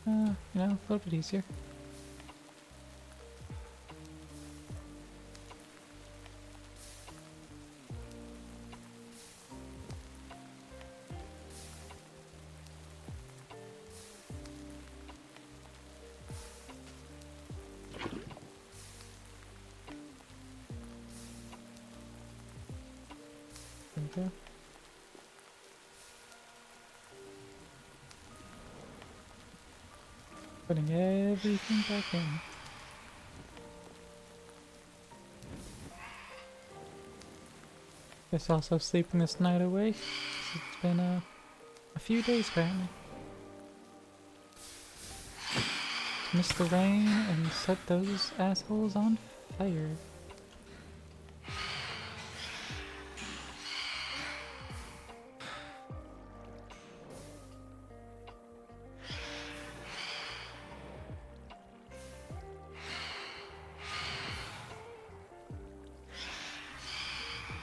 you know, a little bit easier. There we go. Putting everything back in. Guess also sleeping this night away. It's been a few days apparently. Miss the rain and set those assholes on fire.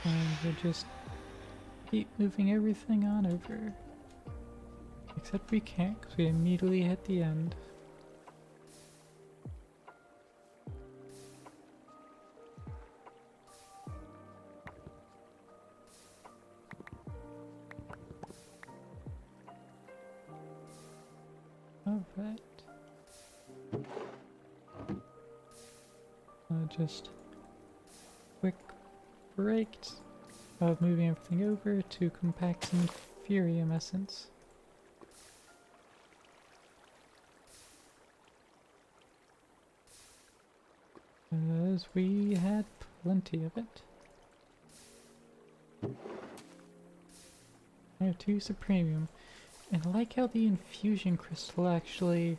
And we'll just keep moving everything on over. Except we can't because we immediately hit the end. Alright. Just quick break of moving everything over to compact some Furium essence. As we had plenty of it. I have 2 Supremium. And I like how the infusion crystal actually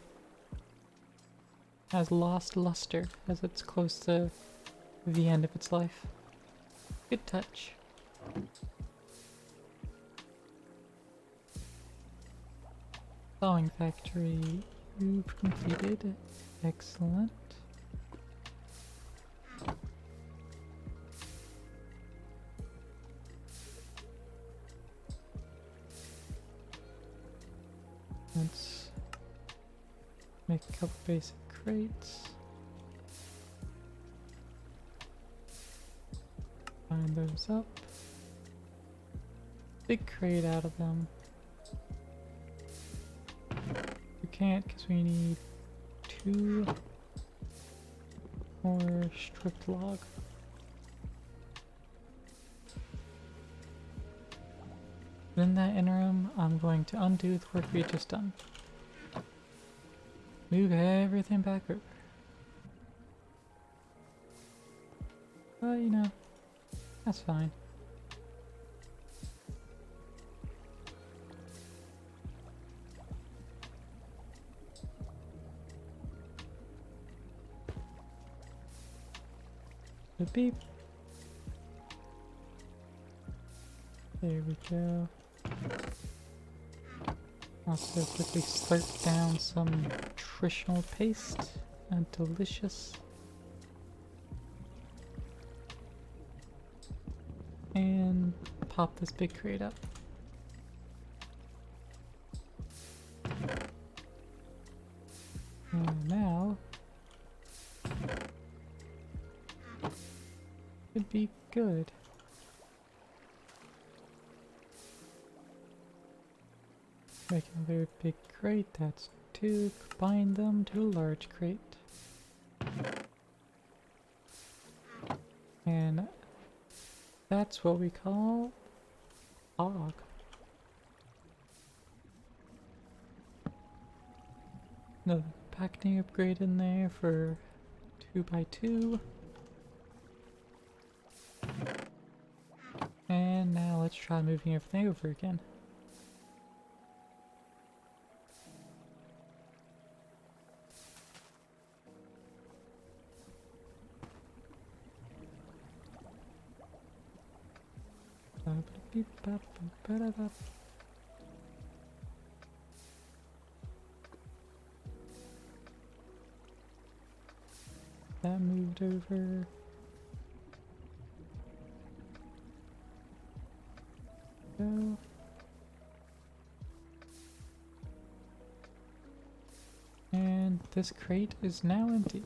has lost luster as it's close to the end of its life. Good touch. Thawing factory, you've completed. Excellent. Let's make a couple basic crates. Line those up. Big crate out of them. We can't because we need 2 more stripped log. In that interim, I'm going to undo the work we just done. Move everything back over. But you know, that's fine. The beep. There we go. Also quickly slurp down some nutritional paste and delicious. And pop this big crate up. And now should be good. Make another big crate, that's 2. Combine them to a large crate. And that's what we call fog. Another packaging upgrade in there for 2x2. And now let's try moving everything over again. That moved over. Go. And this crate is now empty.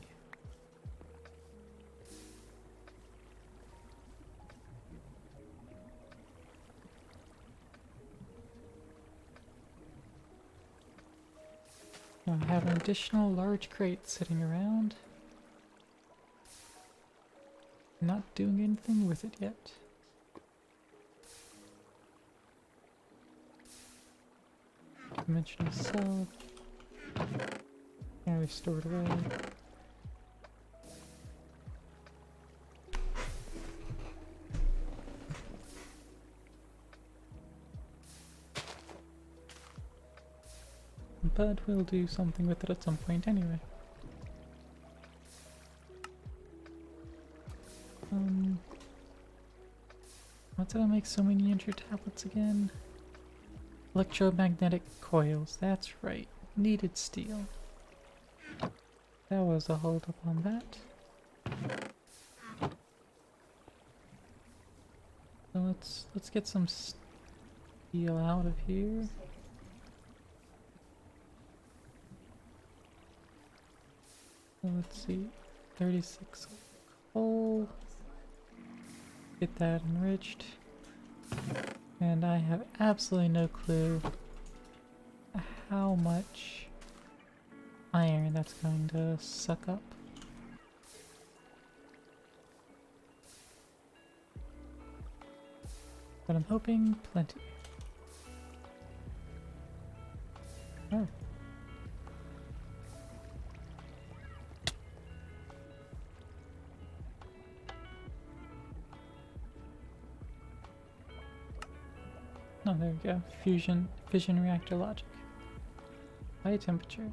Now I have an additional large crate sitting around. Not doing anything with it yet. Dimensional cell. And we store it away. But we'll do something with it at some point anyway. What did I make so many enter tablets again? Electromagnetic coils, that's right. Needed steel. That was a hold up on that. So let's get some steel out of here. So let's see, 36 coal. Get that enriched. And I have absolutely no clue how much iron that's going to suck up. But I'm hoping plenty. Oh. Oh, there we go. Fission reactor logic. High temperature.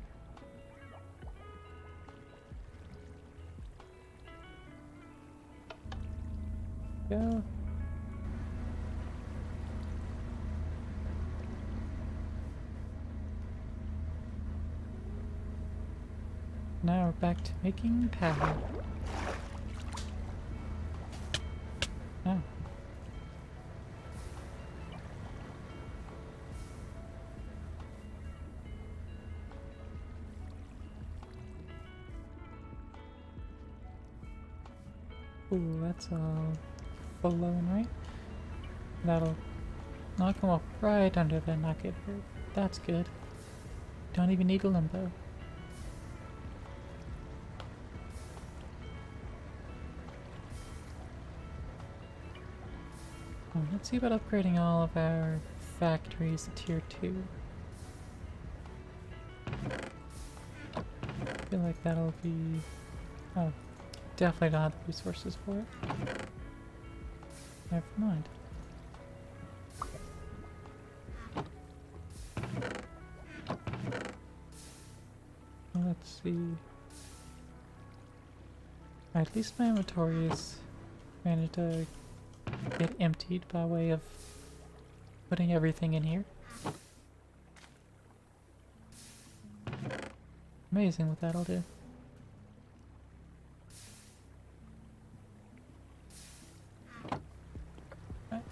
Go. Now we're back to making power. Oh. Ooh, that's all flowing right. That'll knock him off right under there, not get hurt. That's good. Don't even need a limbo. Oh, let's see about upgrading all of our factories to tier 2. I feel like that'll be... Oh, definitely don't have the resources for it. Never mind. Let's see. At least my inventory is managed to get emptied by way of putting everything in here. Amazing what that'll do. Right.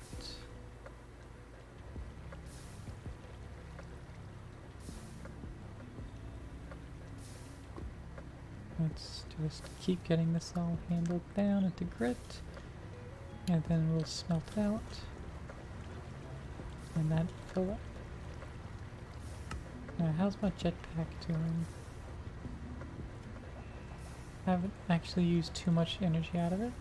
Let's just keep getting this all handled down into grit. And then we'll smelt it out. And that fill up. Now, how's my jetpack doing? Haven't actually used too much energy out of it.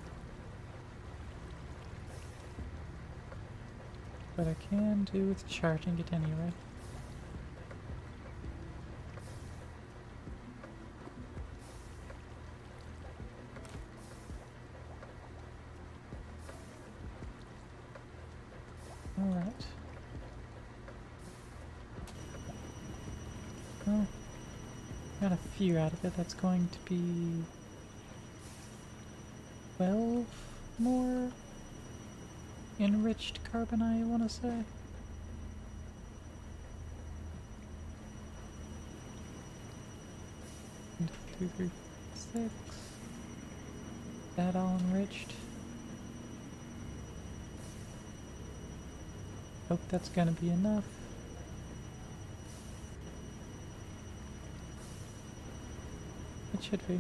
But I can do with charging it anyway. Alright. Well, got a few out of it. That's going to be 12 more enriched carbon, I want to say. One, two, three, four, 6. That all enriched. Hope that's gonna be enough. It should be.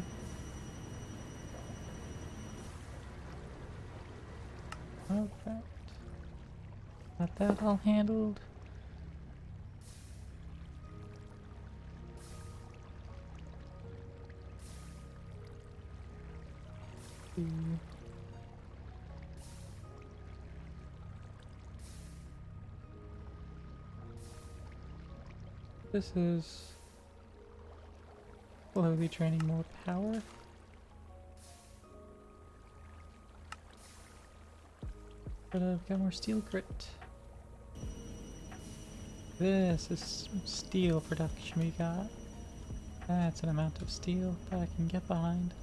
Okay. Got that all handled. This is slowly draining more power. But I've got more steel grit. This is steel production we got. That's an amount of steel that I can get behind.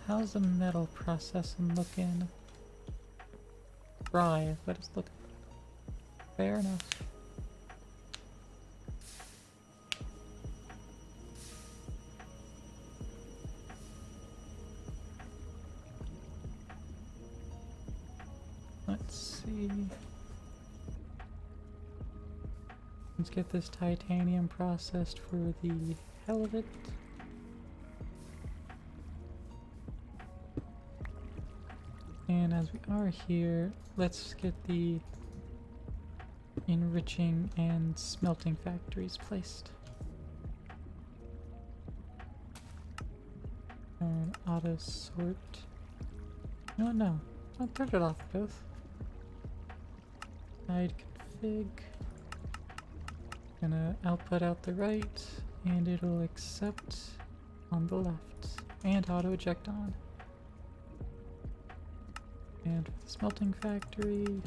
How's the metal processing looking? Dry, but it's looking fair enough. Let's see. Let's get this titanium processed for the hell of it. And as we are here, let's get the enriching and smelting factories placed. And auto sort. No, no, I'll turn it off both. Hide config. Gonna output out the right, and it'll accept on the left, and auto eject on. And for the smelting factory,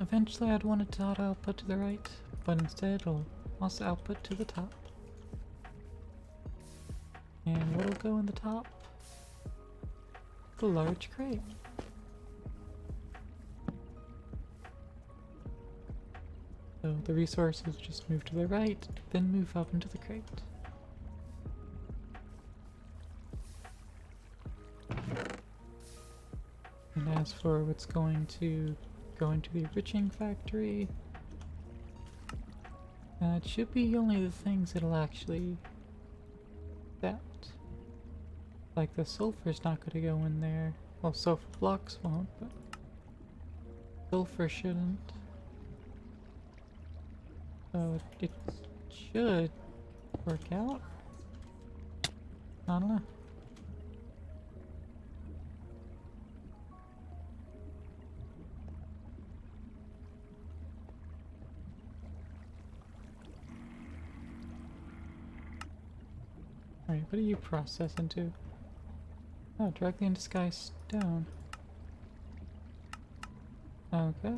eventually I'd want it to auto output to the right, but instead it'll also output to the top. And what'll go in the top? The large crate. So the resources just move to the right, then move up into the crate. And as for what's going to go into the enriching factory, it should be only the things that'll actually accept. Like the sulfur's not going to go in there. Well, sulfur blocks won't, but sulfur shouldn't. So it should work out. I don't know. Alright, what do you process into? Oh, directly into sky stone. Okay.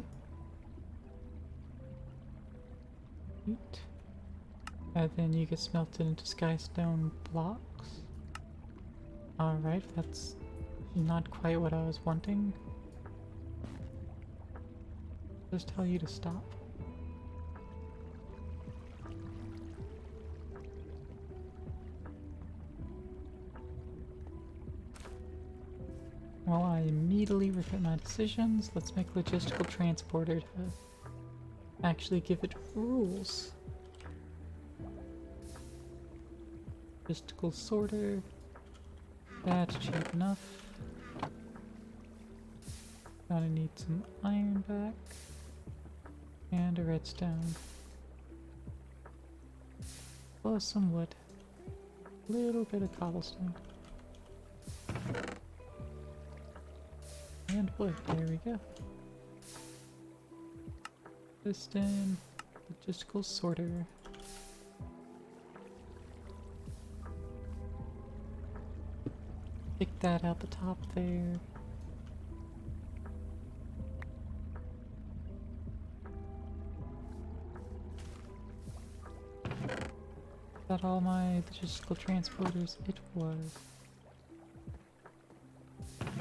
Neat. And then you get smelted into sky stone blocks. Alright, that's not quite what I was wanting. Just tell you to stop. While I immediately regret my decisions, let's make a logistical transporter to actually give it rules. Logistical sorter. That's cheap enough. Gonna need some iron back. And a redstone. Plus some wood. Little bit of cobblestone. And wood. There we go. Piston. Logistical sorter. Pick that out the top there. Got all my logistical transporters. It was.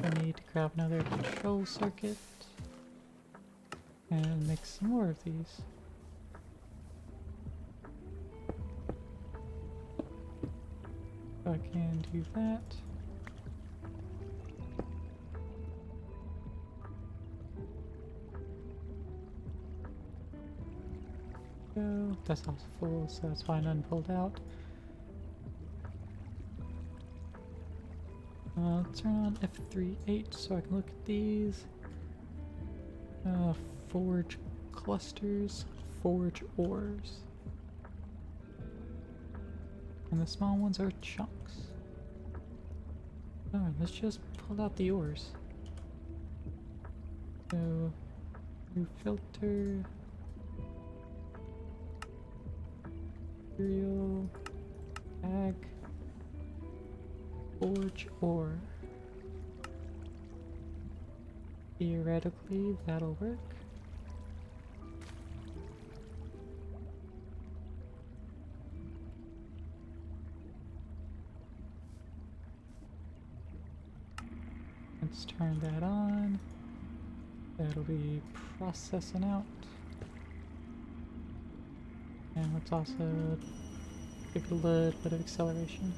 I need to grab another control circuit and make some more of these. So I can do that. Go. That's also full, so that's why none pulled out. Turn on F3H so I can look at these. Forge clusters, forge ores. And the small ones are chunks. Alright, let's just pull out the ores. So, new filter. Material. Bag. Forge ore. Theoretically, that'll work. Let's turn that on. That'll be processing out. And let's also give it a little bit of acceleration.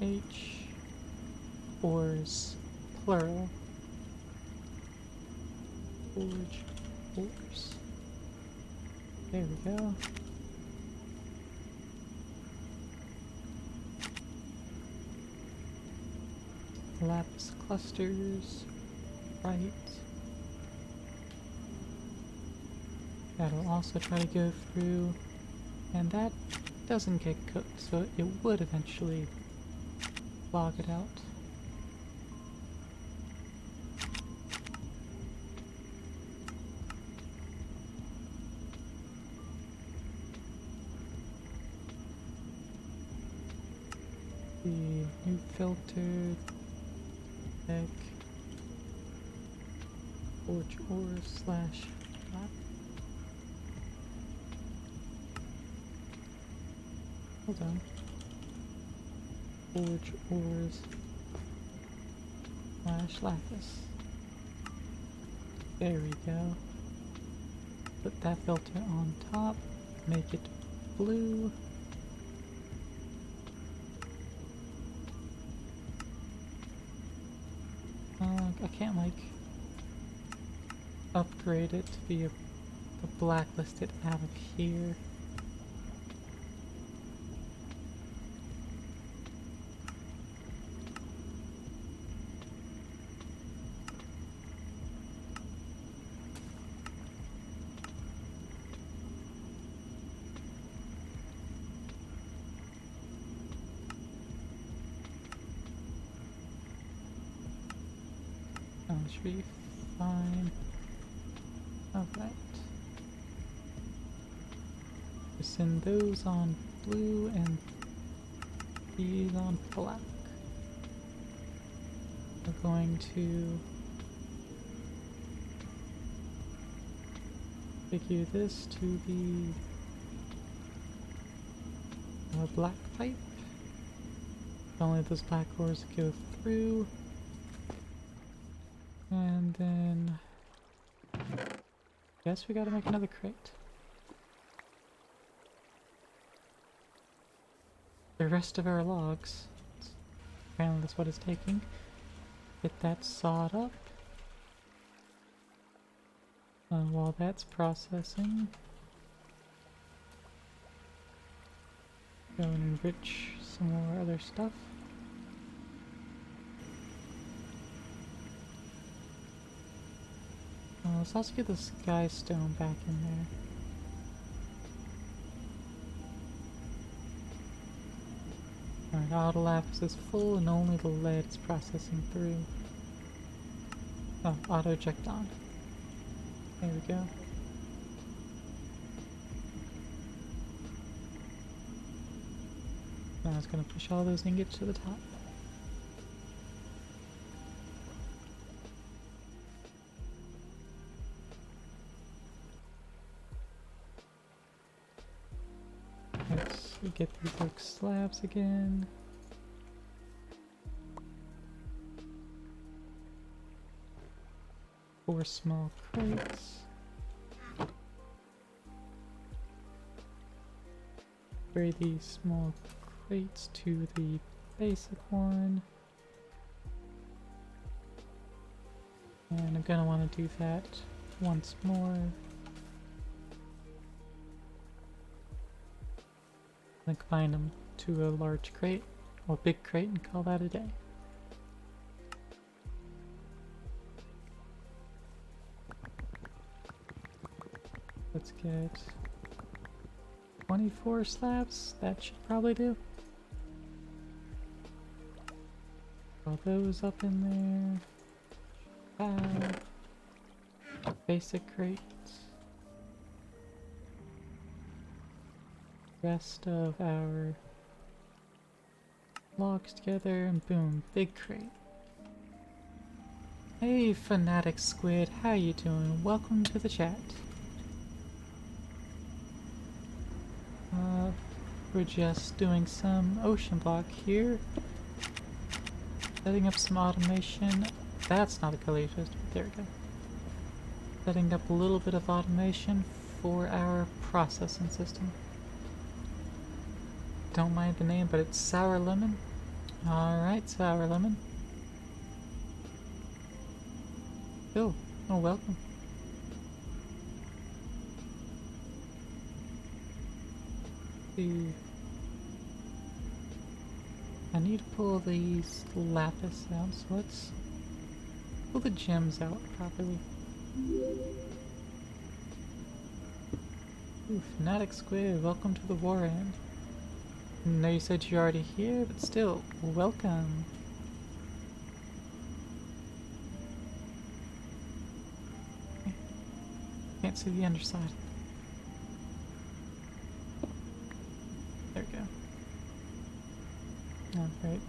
H ores plural. Forge ores. There we go. Lapis clusters. Right. That'll also try to go through. And that doesn't get cooked, so it would eventually log it out. The new filter deck forge ore slash lap. Hold on. Forge ores slash lapis. There we go. Put that filter on top. Make it blue. I can't like upgrade it to be a blacklisted out of here. That should be fine. Alright. Send those on blue and these on black. We're going to figure this to be a black pipe. Only those black ores go through. And then guess we gotta make another crate. The rest of our logs, apparently that's what it's taking. Get that sawed up. While that's processing, go and enrich some more other stuff. Let's also get the sky stone back in there. Alright, auto lapse is full and only the lead is processing through. Oh, auto eject on. There we go. Now I was gonna push all those ingots to the top. Let's get these oak slabs again. Four small crates. Carry these small crates to the basic one. And I'm gonna want to do that once more. Then combine them to a large crate, or big crate, and call that a day. Let's get 24 slabs. That should probably do. All those up in there. Basic crates. Rest of our logs together, and boom, big crate. Hey, Fanatic Squid, how you doing? Welcome to the chat. We're just doing some Oceanblock here. Setting up some automation. That's not a color twist, but there we go. Setting up a little bit of automation for our processing system. Don't mind the name, but it's Sour Lemon. Alright, Sour Lemon. Oh, welcome. I need to pull these lapis out, so let's pull the gems out properly. Ooh, Fanatic Squid, welcome to the war end. I know you said you're already here, but still, welcome. Okay. Can't see the underside. There we go. Oh, right.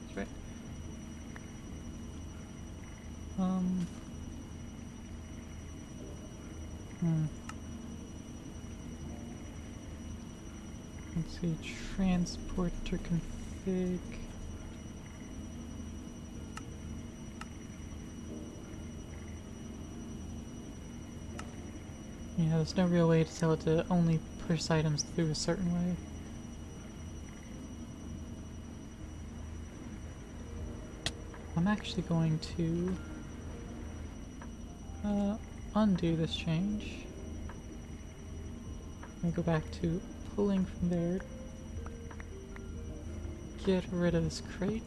That's right. Let's see, transporter config. Yeah, there's no real way to tell it to only push items through a certain way. I'm actually going to undo this change. I'm gonna go back to pulling from there. Get rid of this crate.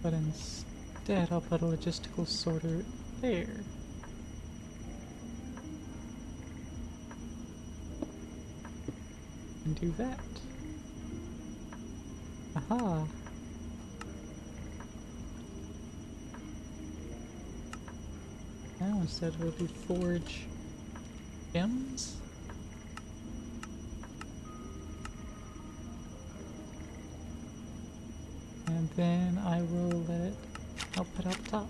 But instead I'll put a logistical sorter there. And do that. Aha! Now instead we'll do forge gems. And then I will let it output out the top.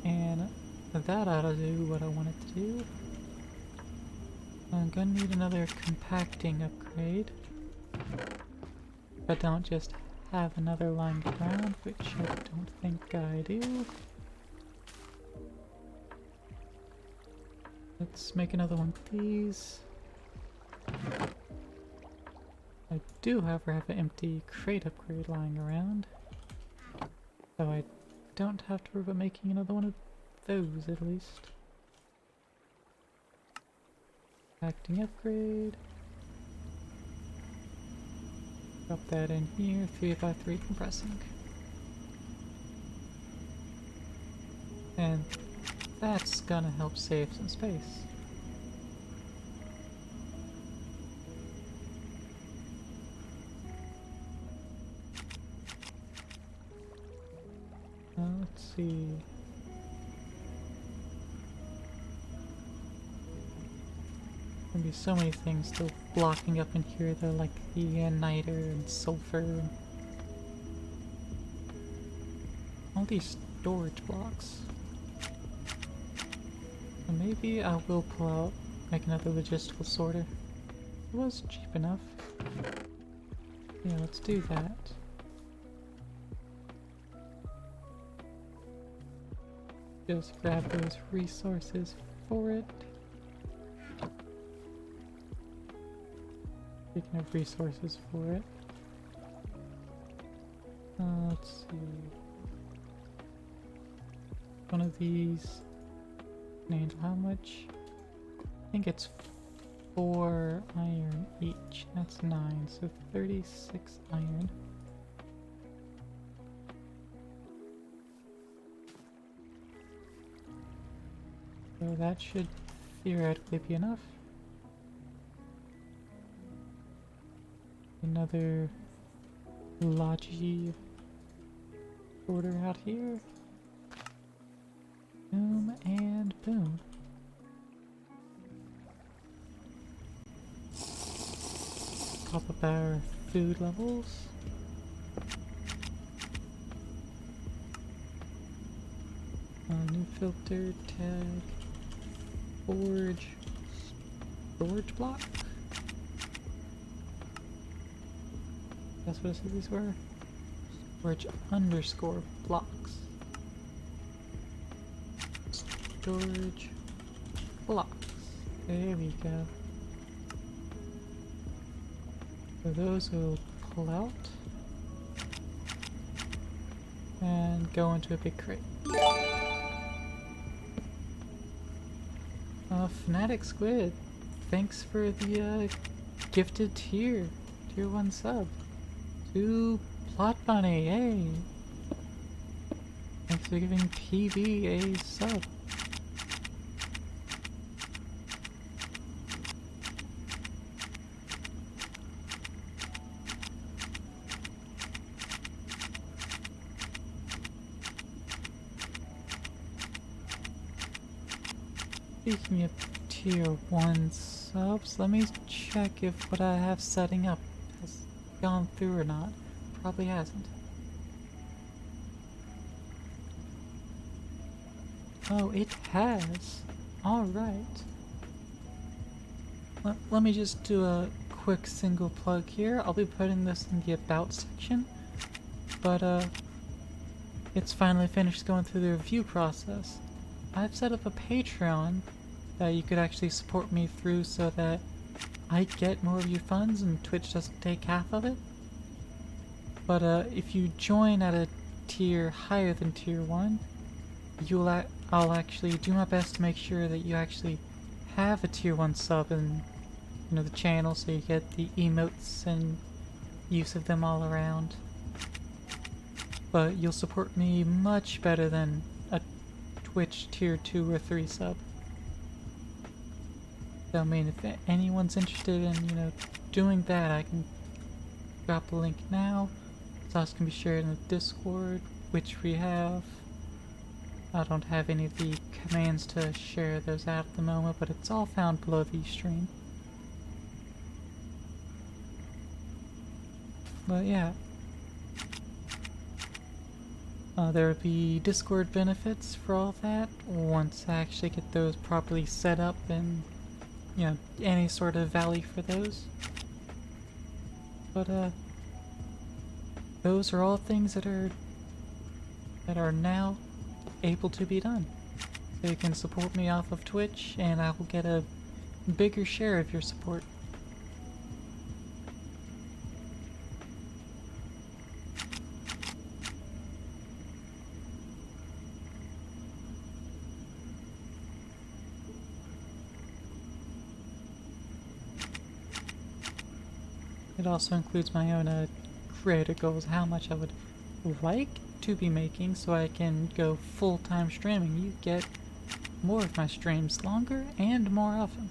And that ought to do what I want it to do. I'm gonna need another compacting upgrade. If I don't just have another lying around, which I don't think I do. Let's make another one of these. I do, however, have an empty crate upgrade lying around. So I don't have to worry about making another one of those, at least. Acting upgrade. Drop that in here, 3x3 compressing. And that's gonna help save some space. Let's see. There'll be so many things still blocking up in here though, like the niter and sulfur. All these storage blocks. So maybe I will pull out, make another logistical sorter. It was cheap enough. Yeah, let's do that. Just grab those resources for it. Speaking of resources for it. Let's see. One of these named how much? I think it's 4 iron each. That's 9, so 36 iron. So that should theoretically be enough. Another Logi order out here. Boom and boom. Pop up our food levels. New filter, tag, forge, storage block. That's what I said these were. Storage underscore blocks. Storage blocks. There we go. So those will pull out and go into a big crate. Fnatic Squid, thanks for the gifted tier 1 sub. To Plot Bunny, hey! Thanks for giving PB a sub. Speaking of tier 1 subs, let me check if what I have setting up has gone through or not. Probably hasn't. Oh, it has. Alright. Let me just do a quick single plug here. I'll be putting this in the about section. But it's finally finished going through the review process. I've set up a Patreon that you could actually support me through so that I get more of your funds and Twitch doesn't take half of it. But if you join at a tier higher than tier 1, I'll actually do my best to make sure that you actually have a tier 1 sub in the channel, so you get the emotes and use of them all around. But you'll support me much better than a Twitch tier 2 or 3 sub. So I mean, if anyone's interested in, doing that, I can drop a link now. This also can be shared in the Discord, which we have. I don't have any of the commands to share those out at the moment, but it's all found below the stream. But yeah. There will be Discord benefits for all that once I actually get those properly set up and, any sort of value for those. But, those are all things that are now able to be done. So you can support me off of Twitch and I will get a bigger share of your support. It also includes my own creator goals, how much I would like to be making so I can go full-time streaming. You get more of my streams longer and more often.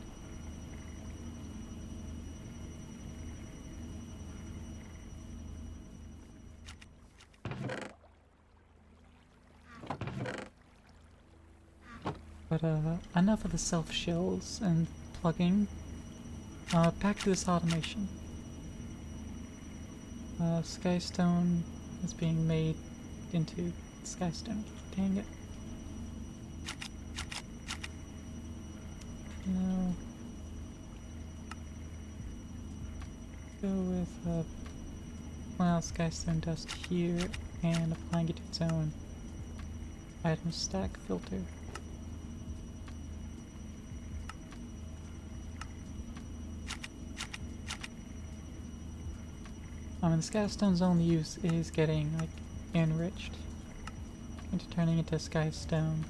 But enough of the self-shills and plugging. Back to this automation. Skystone is being made into Skystone. Dang it. No. Go with well, Skystone dust here and applying it to its own item stack filter. I mean, the Skystone's only use is getting, like, enriched into turning into Skystone.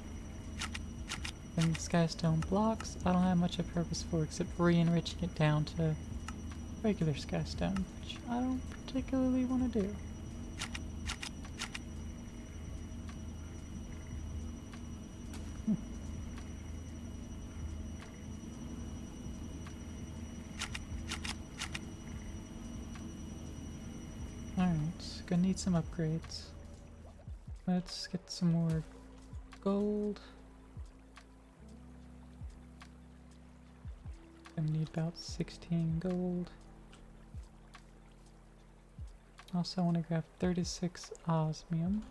And the Skystone blocks, I don't have much of a purpose for except re-enriching it down to regular Skystone, which I don't particularly want to do. Alright, gonna need some upgrades. Let's get some more gold. Gonna need about 16 gold. Also, I want to grab 36 osmium.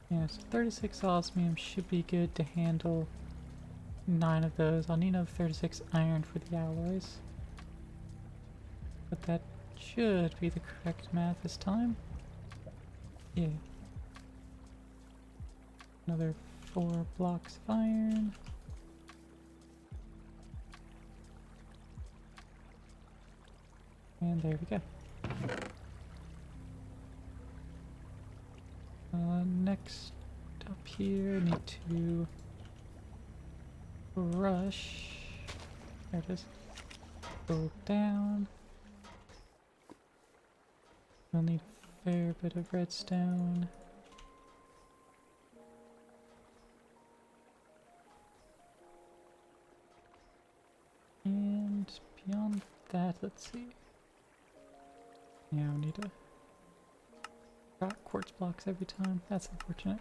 Yeah, so 36 osmium should be good to handle 9 of those. I'll need another 36 iron for the alloys. But that should be the correct math this time. Yeah. Another 4 blocks of iron. And there we go. Next up here, need to rush. There it is. Go down. We'll need a fair bit of redstone. And beyond that, let's see. Yeah, we need to got quartz blocks every time. That's unfortunate.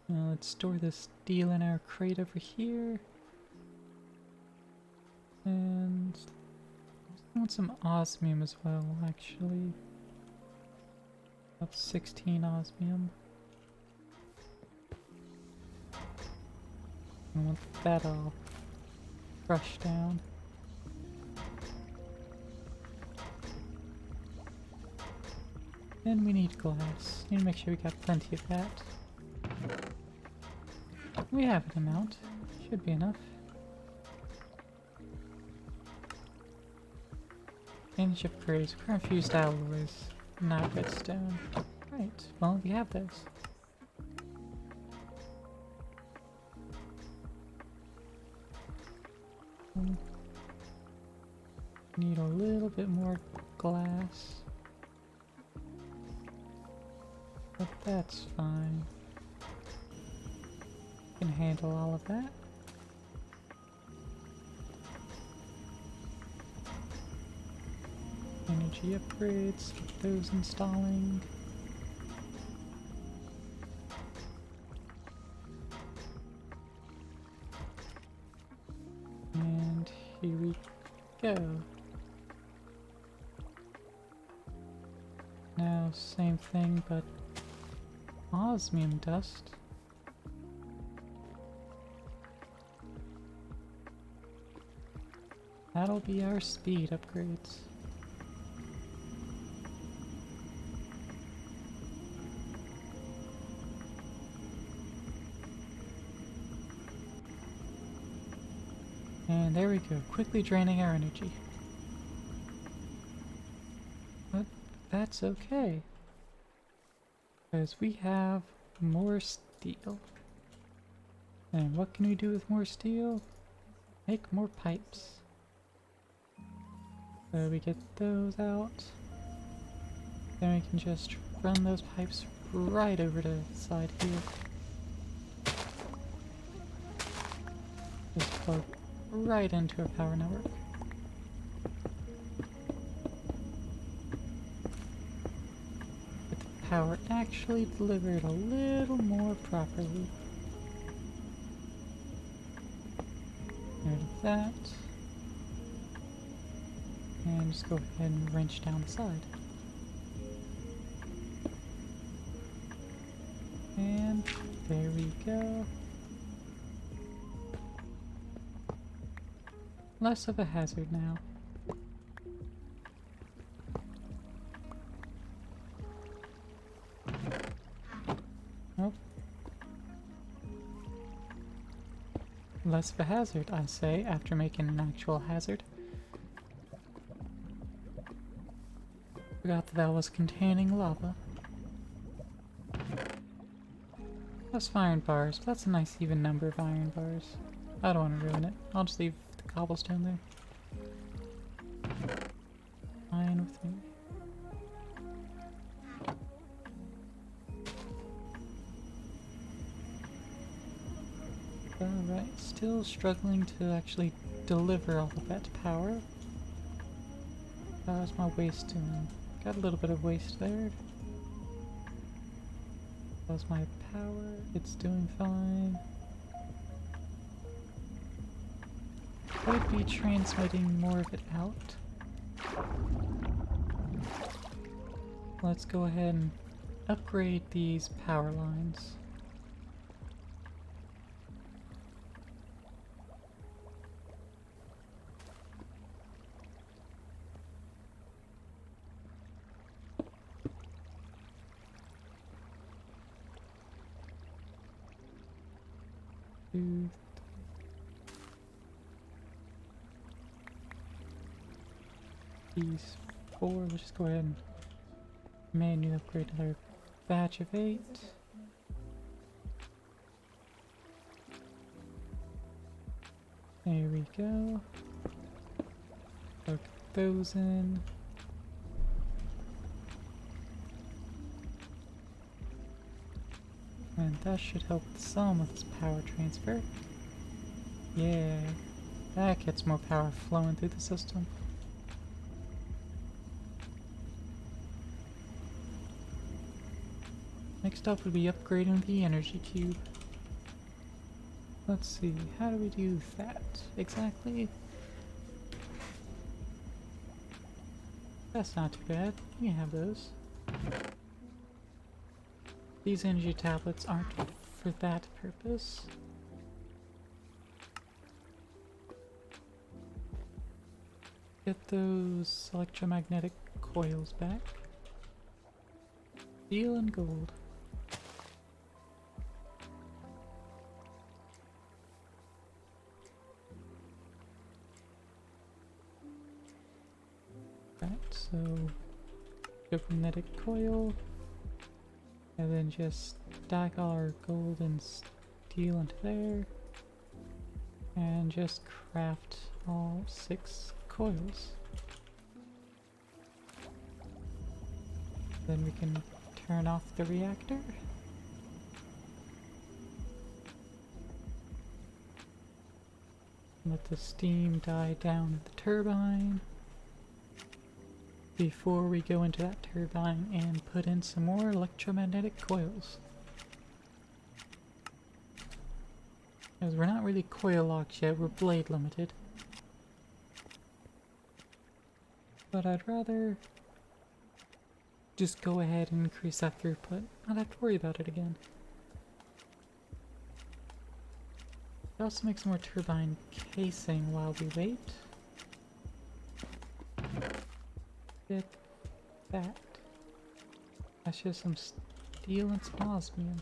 Let's store this steel in our crate over here. And I want some osmium as well, actually. About 16 osmium. I want that all crushed down. Then we need glass. Need to make sure we got plenty of that. We have an amount. Should be enough. Finish upgrades. Current fused alloys. Not redstone. Right. Well, we have those. Need a little bit more glass. But that's fine. Can handle all of that. Energy upgrades, get those installing. And here we go. Now, same thing, but osmium dust. That'll be our speed upgrades. And there we go, quickly draining our energy. that's okay. Because we have more steel. And what can we do with more steel? Make more pipes. So we get those out. Then we can just run those pipes right over to the side here. Just plug right into our power network. Get the power actually delivered a little more properly. Rid of that. And just go ahead and wrench down the side. And there we go. Less of a hazard now. Nope. Less of a hazard, I say, after making an actual hazard. Forgot that that was containing lava. That's iron bars, but that's a nice even number of iron bars. I don't want to ruin it. I'll just leave the cobblestone there. Fine with me. Alright, still struggling to actually deliver all of that power. How's my waste doing? Got a little bit of waste there. How's my power? It's doing fine. Could be transmitting more of it out. Let's go ahead and upgrade these power lines. These 4, let's just go ahead and manually upgrade another batch of 8. There we go. Plug those in. And that should help some with this power transfer. Yeah, that gets more power flowing through the system. Next up would be upgrading the energy cube. Let's see, how do we do that exactly? That's not too bad. You can have those. These energy tablets aren't for that purpose. Get those electromagnetic coils back. Steel and gold. Right, so magnetic coil. And then just stack all our gold and steel into there. And just craft all 6 coils. Then we can turn off the reactor. Let the steam die down in the turbine. Before we go into that turbine and put in some more electromagnetic coils. Because we're not really coil locked yet, we're blade limited. But I'd rather just go ahead and increase that throughput. Not have to worry about it again. It also makes more turbine casing while we wait. Get that. That's just some steel and some osmium.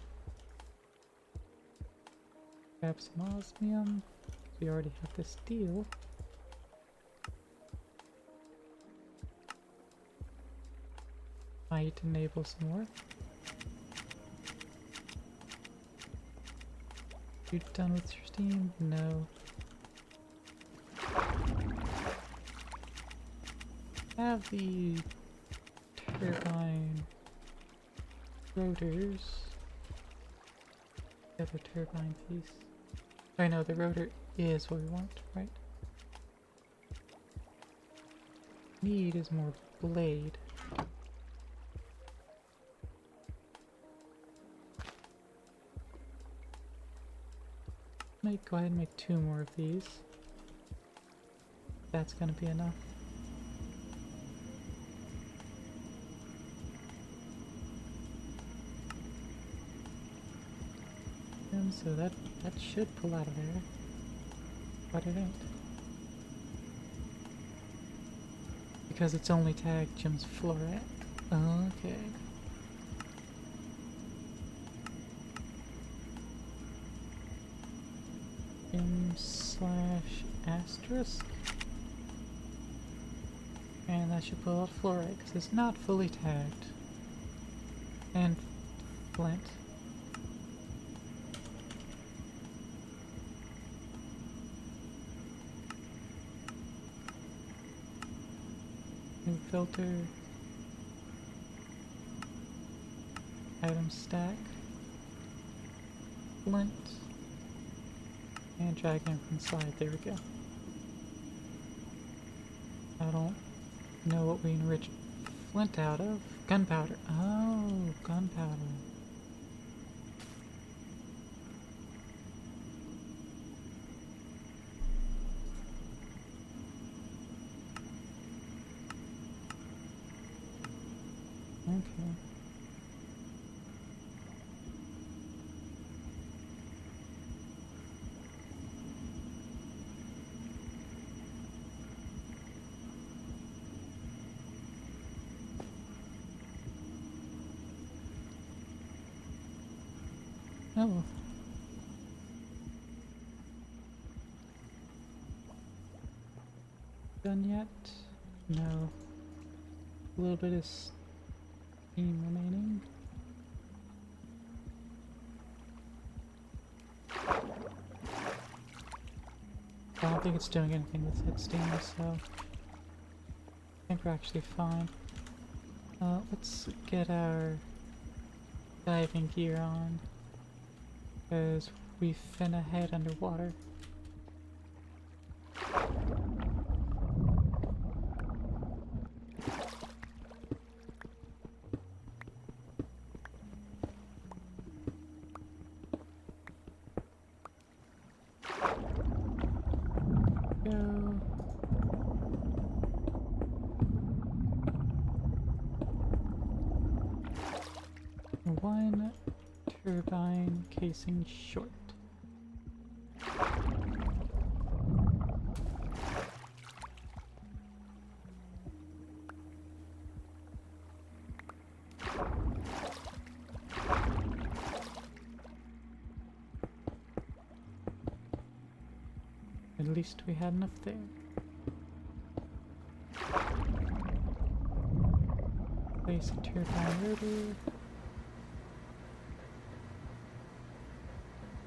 Grab some osmium. We already have the steel. might enable some more. You done with your steam? No. Have the turbine rotors. The other turbine piece. I know the rotor is what we want, right? Need is more blade. Might go ahead and make 2 more of these. That's gonna be enough. And so that should pull out of there. But it ain't. Because it's only tagged Jim's floret. Okay. Jim/asterisk. And that should pull out fluorite because it's not fully tagged. And flint. New filter. Item stack. Flint. And drag him from side. There we go. I don't know what we enrich flint out of. Gunpowder. Oh, gunpowder. Okay. Oh. Done yet? No. A little bit of steam remaining. I don't think it's doing anything with its steam, so I think we're actually fine. Let's get our diving gear on, because we finna head underwater. Go. One turbine casing short. At least we had enough there. Place a turbine rotor.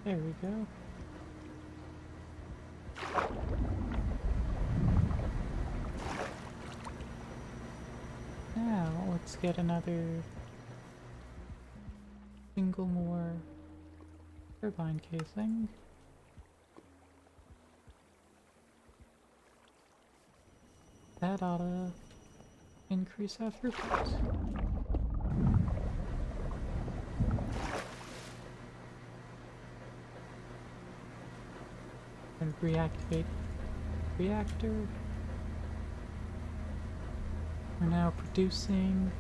There we go. Now let's get another single more turbine casing. That ought to increase our throughput. And reactivate reactor. We're now producing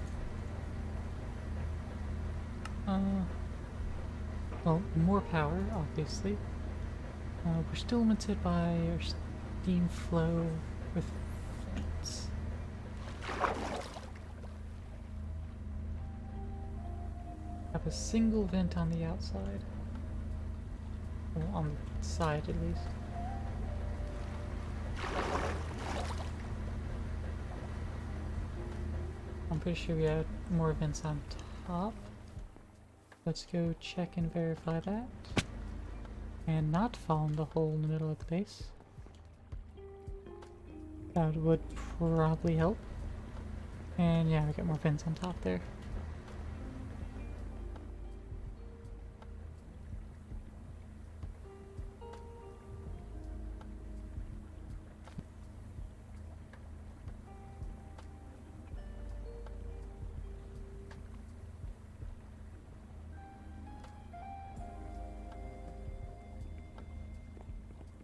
well, more power, obviously. We're still limited by our steam flow with vents. Have a single vent on the outside. Well, on the side at least. I'm pretty sure we had more vents on top. Let's go check and verify that. And not fall in the hole in the middle of the base. That would probably help. And yeah, we got more vents on top there.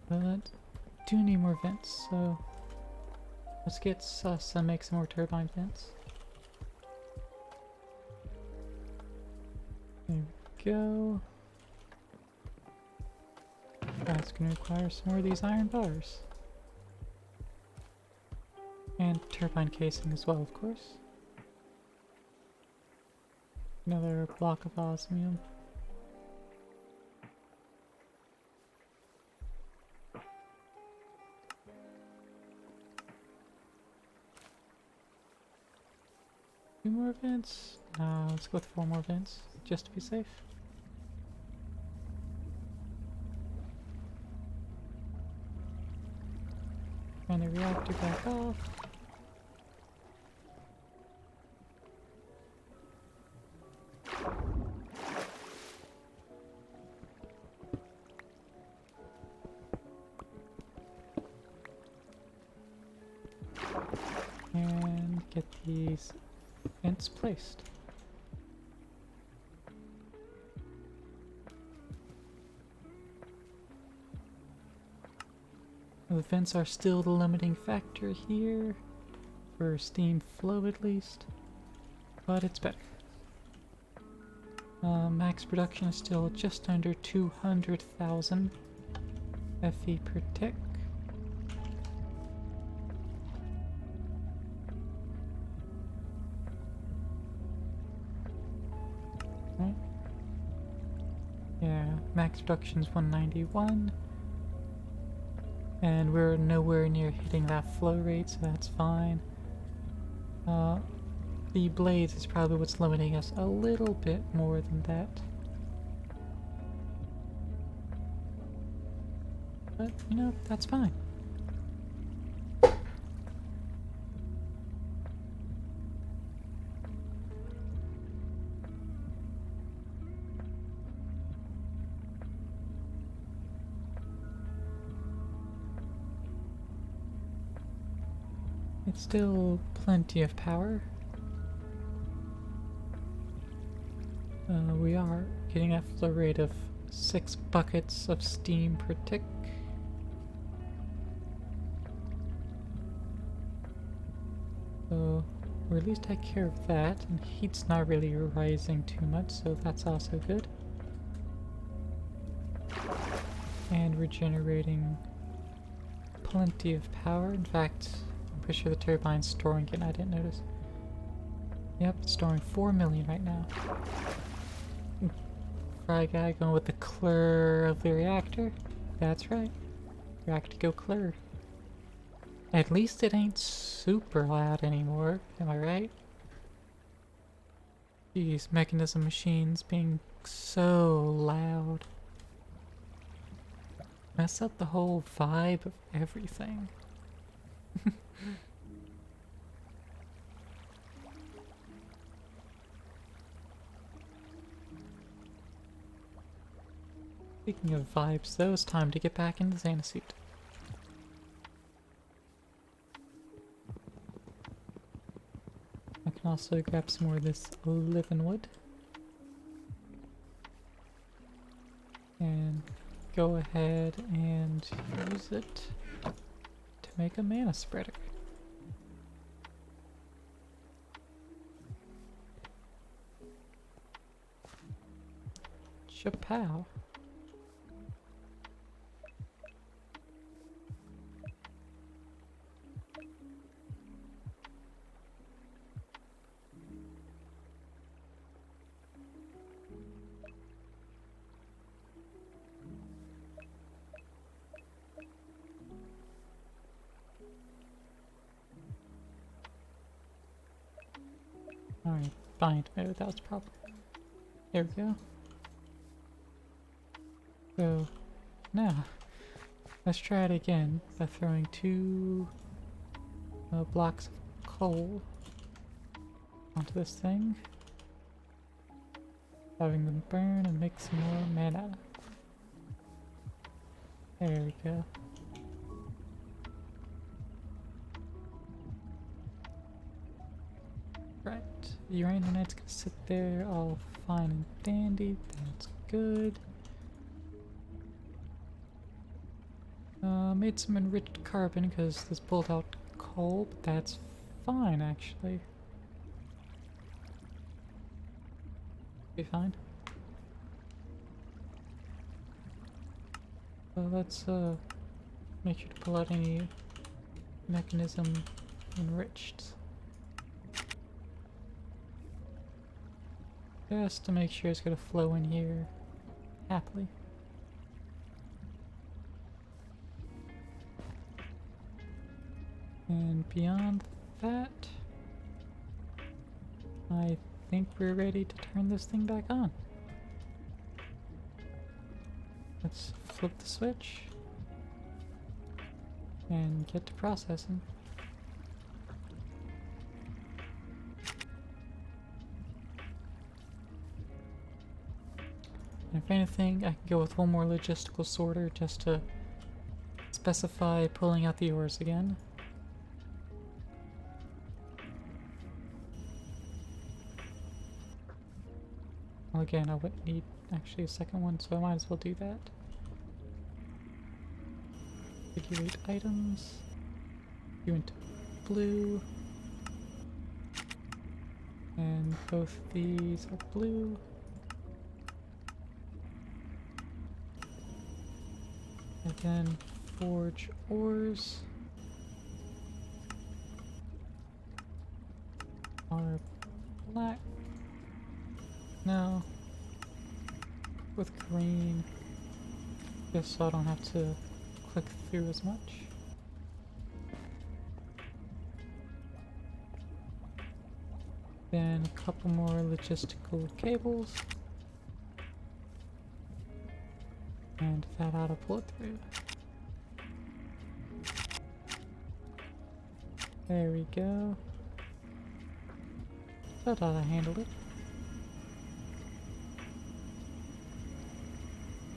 But do need more vents, so let's get sus and make some more turbine vents. There we go. That's gonna require some more of these iron bars. And turbine casing as well, of course. Another block of osmium. Two more vents? No, let's go with 4 more vents, just to be safe. Turn the reactor back off. And get these vents placed. The vents are still the limiting factor here, for steam flow at least, but it's better. Max production is still just under 200,000 FE per tick. Right? Yeah, max production is 191. And we're nowhere near hitting that flow rate, so that's fine. The blades is probably what's limiting us a little bit more than that. But, you know, that's fine. It's still plenty of power. We are getting a flow rate of 6 buckets of steam per tick. So we're at least take care of that, and heat's not really rising too much, so that's also good. And we're generating plenty of power. In fact, I'm pretty sure the turbine's storing it, I didn't notice. Yep, it's storing 4 million right now. Fry guy going with the clear of the reactor. That's right. Reactor go clear. At least it ain't super loud anymore, am I right? These mechanism machines being so loud. Mess up the whole vibe of everything. Speaking of vibes, though, it's time to get back into the Xanasuit. I can also grab some more of this living wood. And go ahead and use it to make a mana spreader. Chapow. Alright, fine. Maybe that was the problem. There we go. So, now, let's try it again by throwing 2 blocks of coal onto this thing. Having them burn and make some more mana. There we go. Right, Uraninite's gonna sit there all fine and dandy. That's good. Made some enriched carbon because this pulled out coal, but that's fine actually. Be fine. So let's make sure to pull out any mechanism enriched. Just to make sure it's gonna flow in here happily. And beyond that, I think we're ready to turn this thing back on. Let's flip the switch and get to processing. And if anything, I can go with one more logistical sorter just to specify pulling out the ores again. Well, again, I wouldn't need actually a second one, so I might as well do that. Configure items. You into blue. And both these are blue. And then forge ores are black. No. With green. Just so I don't have to click through as much. Then a couple more logistical cables. And that ought to pull it through. There we go. That ought to handle it.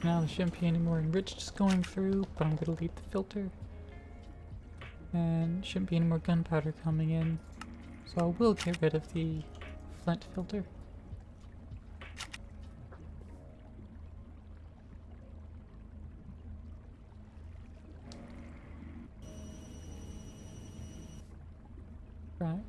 Now there shouldn't be any more enriched going through, but I'm going to leave the filter. And shouldn't be any more gunpowder coming in, so I will get rid of the flint filter. Right.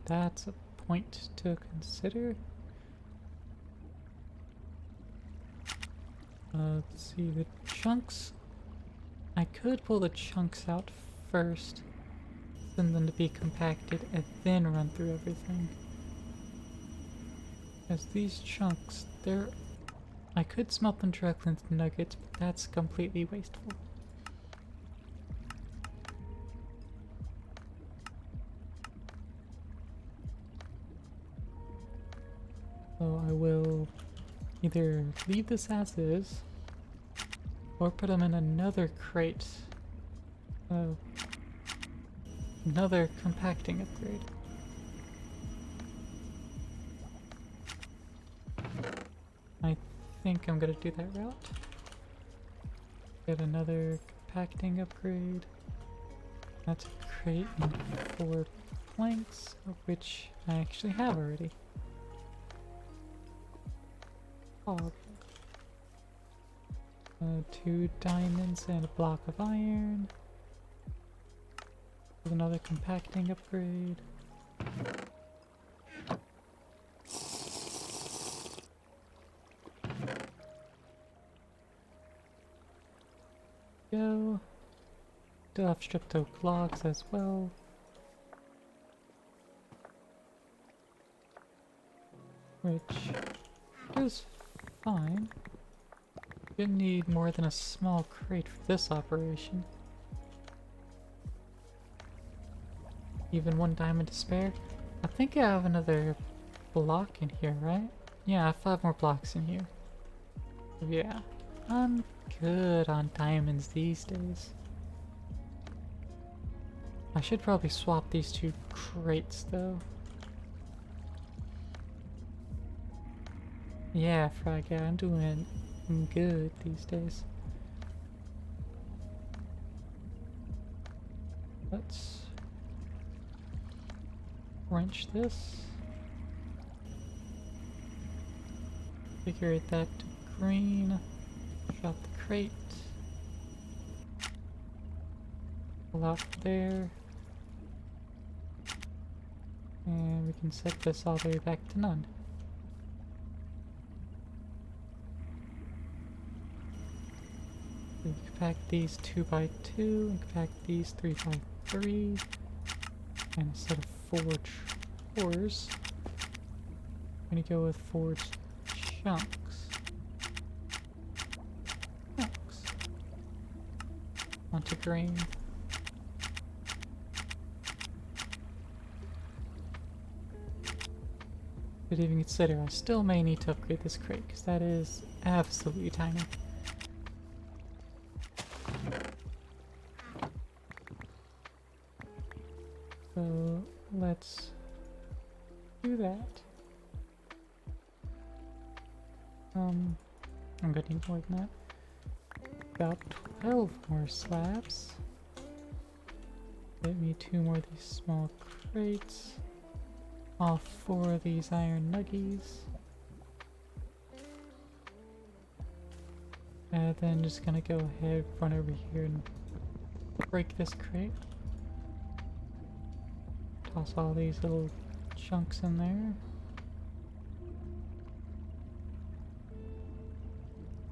That's a point to consider. Let's see, the chunks. I could pull the chunks out first, send them to be compacted, and then run through everything. As these chunks, I could smelt them directly into nuggets, but that's completely wasteful. So I will either leave this as is, or put them in another crate. Another compacting upgrade. I think I'm gonna do that route. Get another compacting upgrade. That's a crate and 4 planks, of which I actually have already. Oh. 2 diamonds and a block of iron. With another compacting upgrade. Go. Still have stripped oak logs as well. which is fine. Gonna need more than a small crate for this operation. Even 1 diamond to spare. I think I have another block in here, right? Yeah, I have 5 more blocks in here. Yeah, I'm good on diamonds these days. I should probably swap these 2 crates though. Yeah, Fry Guy, I'm doing good these days. Let's wrench this. Configure that to green. Drop the crate. Pull out there. And we can set this all the way back to none. We compact these 2x2 and compact these 3x3. And a set of forge ores. I'm gonna go with forge chunks. Onto grain. But even consider, I still may need to upgrade this crate, because that is absolutely tiny. So let's do that. I'm gonna need more than that. About 12 more slabs. Get me 2 more of these small crates. All 4 of these iron nuggies. And then just gonna go ahead, run over here and break this crate. Toss all these little chunks in there.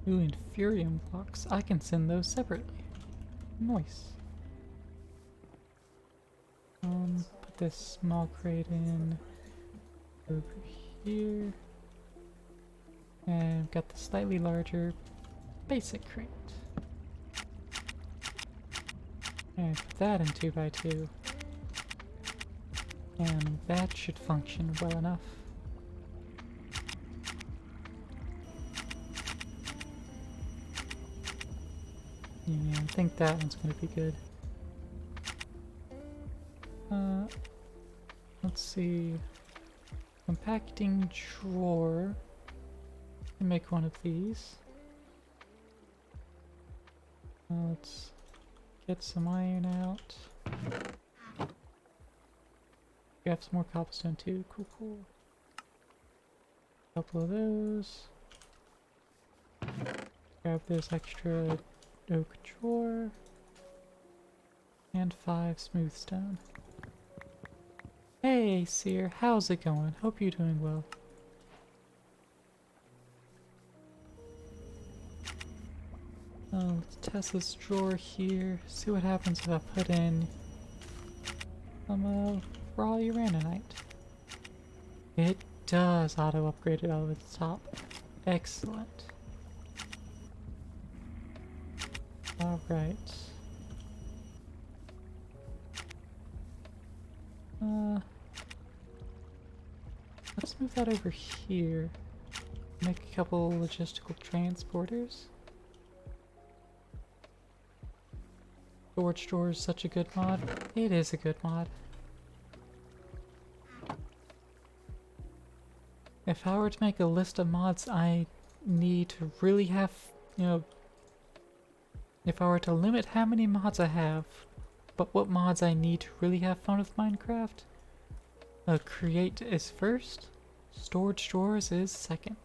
Ooh, infurium blocks. I can send those separately. Nice. Put this small crate in over here. And I've got the slightly larger basic crate. And put that in 2x2. And that should function well enough. Yeah, I think that one's gonna be good. Let's see. Compacting drawer. Make one of these. Let's get some iron out. We have some more cobblestone too. Cool, cool. Couple of those. Grab this extra oak drawer. And 5 smooth stone. Hey, Seer, how's it going? Hope you're doing well. Let's test this drawer here. See what happens if I put in some raw uraninite. It does auto upgrade it over the top. Excellent. Alright. Let's move that over here. Make a couple logistical transporters. Storage drawer is such a good mod. It is a good mod. If I were to make a list of mods I need to really have, you know, if I were to limit how many mods I have, but what mods I need to really have fun with Minecraft, create is first, storage drawers is second.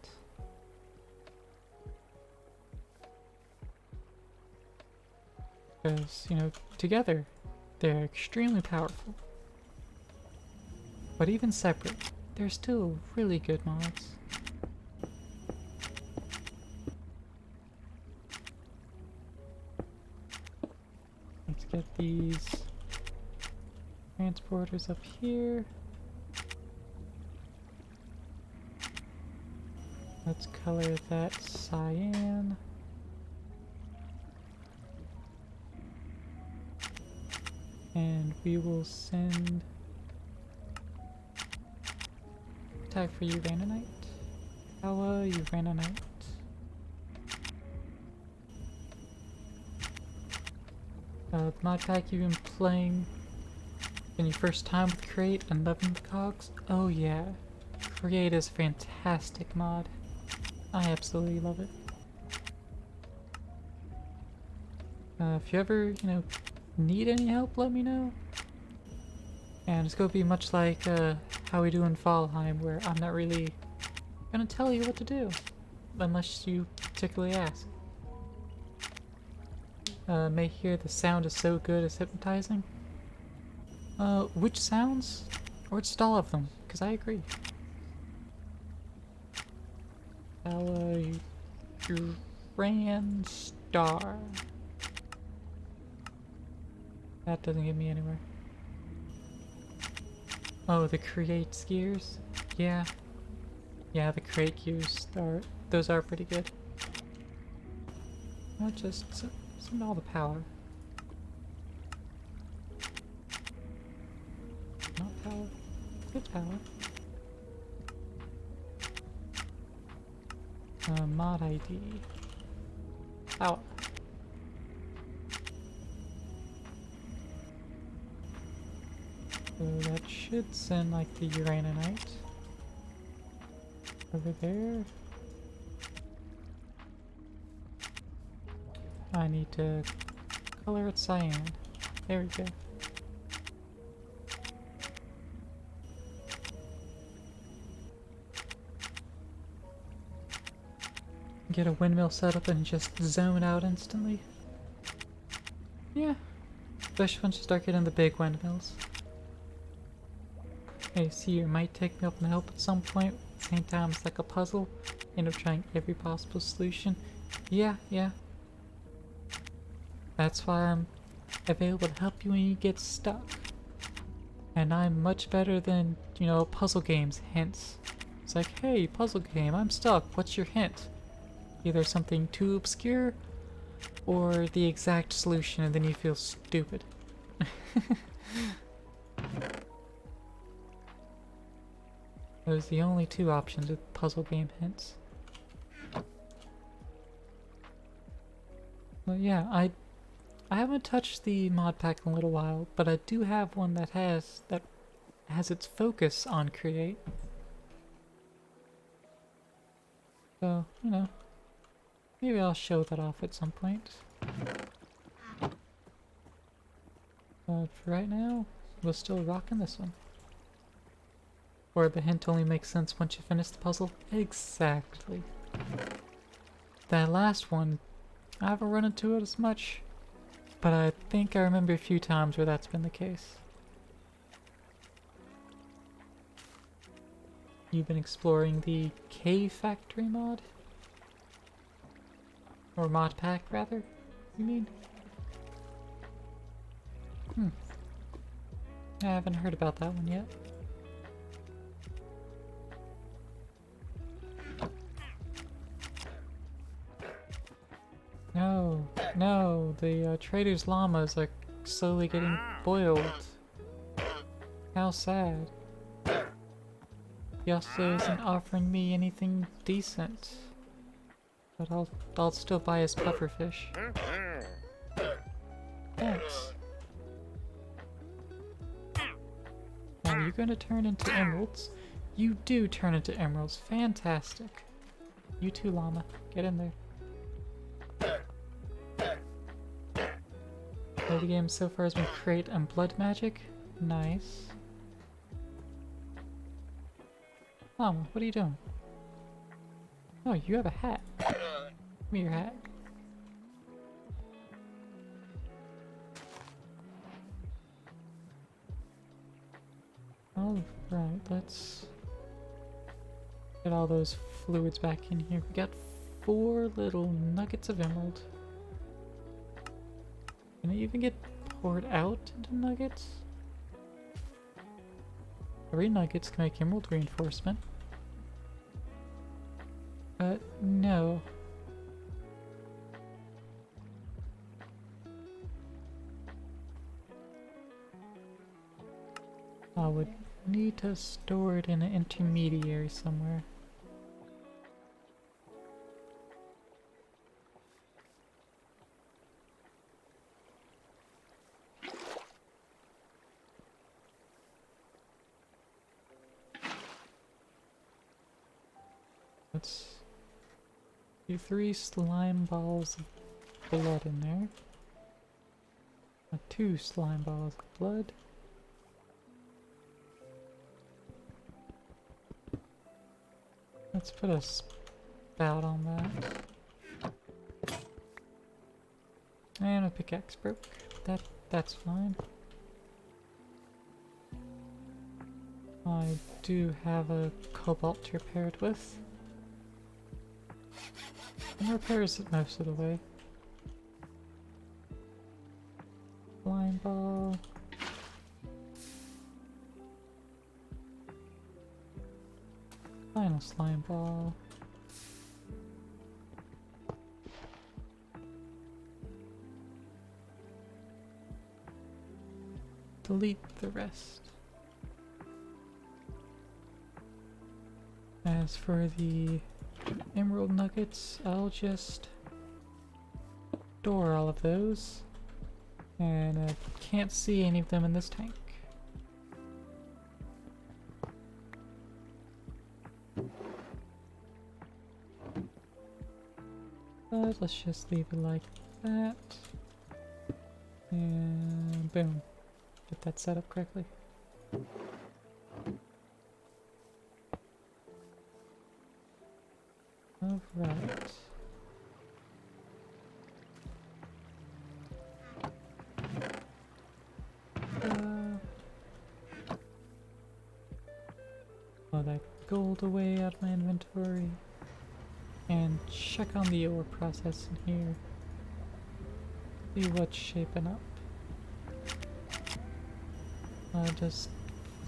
Because, you know, together, they're extremely powerful. But even separate, they're still really good mods. Let's get these transporters up here. Let's color that cyan. And we will send tag for Uranite. Power Uranite. The mod pack you've been playing in your first time with Create and loving the cogs? Oh yeah, Create is a fantastic mod. I absolutely love it. If you ever, need any help, let me know. And it's gonna be much like how we do in Valheim, where I'm not really gonna tell you what to do, unless you particularly ask. May hear the sound is so good it's hypnotizing. Which sounds? Or just all of them? Because I agree. Grand Star. That doesn't get me anywhere. Oh, the Create gears? Yeah. Yeah, the Create gears those are pretty good. Not just send all the power. Not power. Good power. Mod ID. Power. So that should send like the Uranite over there. I need to color it cyan. There we go. Get a windmill set up and just zone out instantly. Yeah. Especially once you start getting the big windmills. Hey, see, it might take me up and help at some point. At the same time, it's like a puzzle. End up trying every possible solution. Yeah. That's why I'm available to help you when you get stuck. And I'm much better than, puzzle games hints. It's like, hey, puzzle game, I'm stuck. What's your hint? Either something too obscure or the exact solution, and then you feel stupid. Those are the only two options with puzzle game hints. Well, yeah, I haven't touched the mod pack in a little while, but I do have one that has its focus on Create. So, maybe I'll show that off at some point. But for right now, we're still rocking this one. Or the hint only makes sense once you finish the puzzle? Exactly. That last one, I haven't run into it as much, but I think I remember a few times where that's been the case. You've been exploring the Cave Factory mod? Or mod pack, rather, you mean? I haven't heard about that one yet. No, the trader's llamas are slowly getting boiled. How sad. He also isn't offering me anything decent. But I'll still buy his pufferfish. Thanks. Now you're gonna turn into emeralds. You do turn into emeralds. Fantastic. You too, llama. Get in there. The game so far has been Create and Blood Magic. Nice. Llama, what are you doing? Oh, you have a hat. Give me your hat. Alright, let's get all those fluids back in here. We got 4 little nuggets of emerald. Can it even get poured out into nuggets? 3 nuggets can make emerald reinforcement. No. I would need to store it in an intermediary somewhere. Let's do 3 slime balls of blood in there. 2 slime balls of blood. Let's put a spout on that. And a pickaxe broke. That's fine. I do have a cobalt to repair it with. And repairs it most of the way. Slime ball. Final slime ball. Delete the rest. As for the emerald nuggets, I'll just store all of those. And I can't see any of them in this tank. But let's just leave it like that. And boom. Get that set up correctly. Alright. All that gold away out of my inventory. And check on the ore process in here. See what's shaping up. Does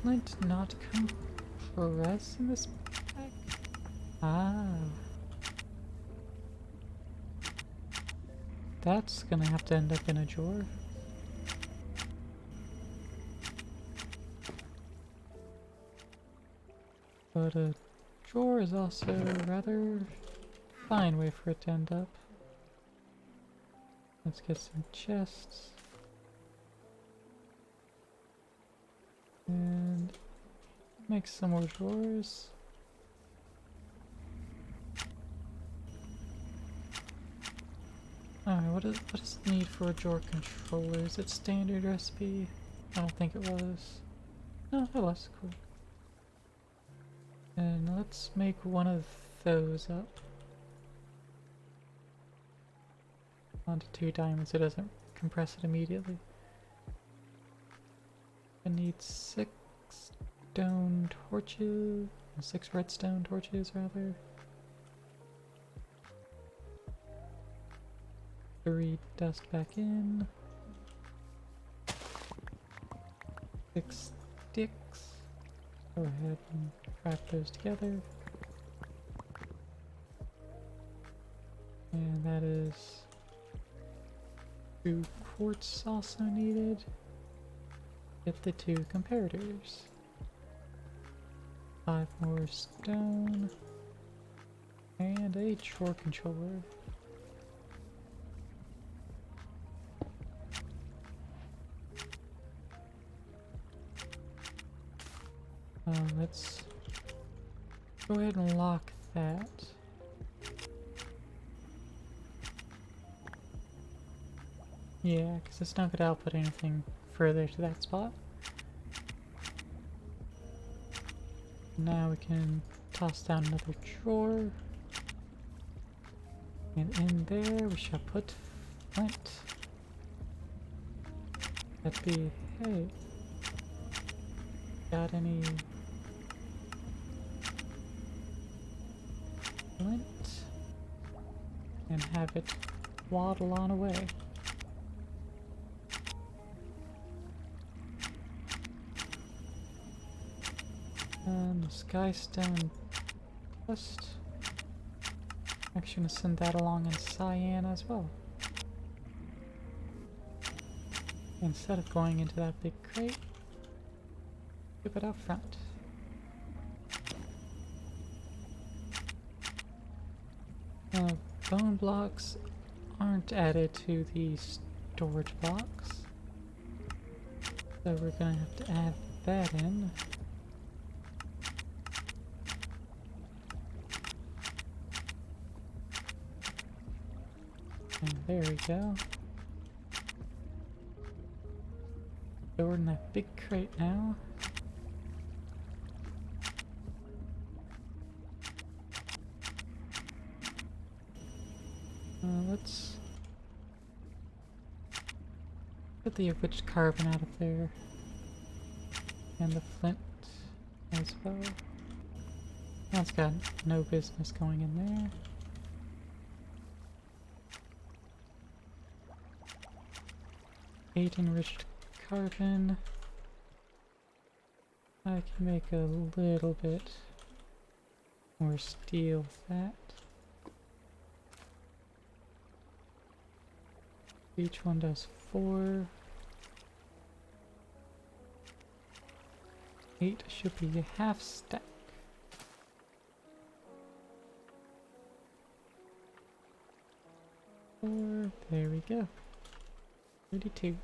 flint not compress in this pack? Ah. That's gonna have to end up in a drawer. But a drawer is also a rather fine way for it to end up. Let's get some chests. And make some more drawers. Alright, what is the need for a drawer controller? Is it standard recipe? I don't think it was. No, it was. Cool. And let's make one of those up. Onto 2 diamonds, it doesn't compress it immediately. I need 6 stone torches, 6 redstone torches rather. 3 dust back in. 6 sticks. Go ahead and craft those together. And that is 2 quartz also needed. Get the 2 comparators. 5 more stone. And a drawer controller. Let's go ahead and lock that. Yeah, because it's not going to output anything further to that spot. Now we can toss down another drawer. And in there we shall put flint. That'd be, hey, got any flint? And have it waddle on away. The sky stone dust. Actually, gonna send that along in cyan as well. Instead of going into that big crate, keep it out front. Bone blocks aren't added to the storage blocks, so we're gonna have to add that in. And there we go. So we're in that big crate now. Let's get the enriched carbon out of there. And the flint as well. That's got no business going in there. Eight enriched carbon. I can make a little bit more steel with that. Each one does 4. 8 should be a half stack. There we go. 32.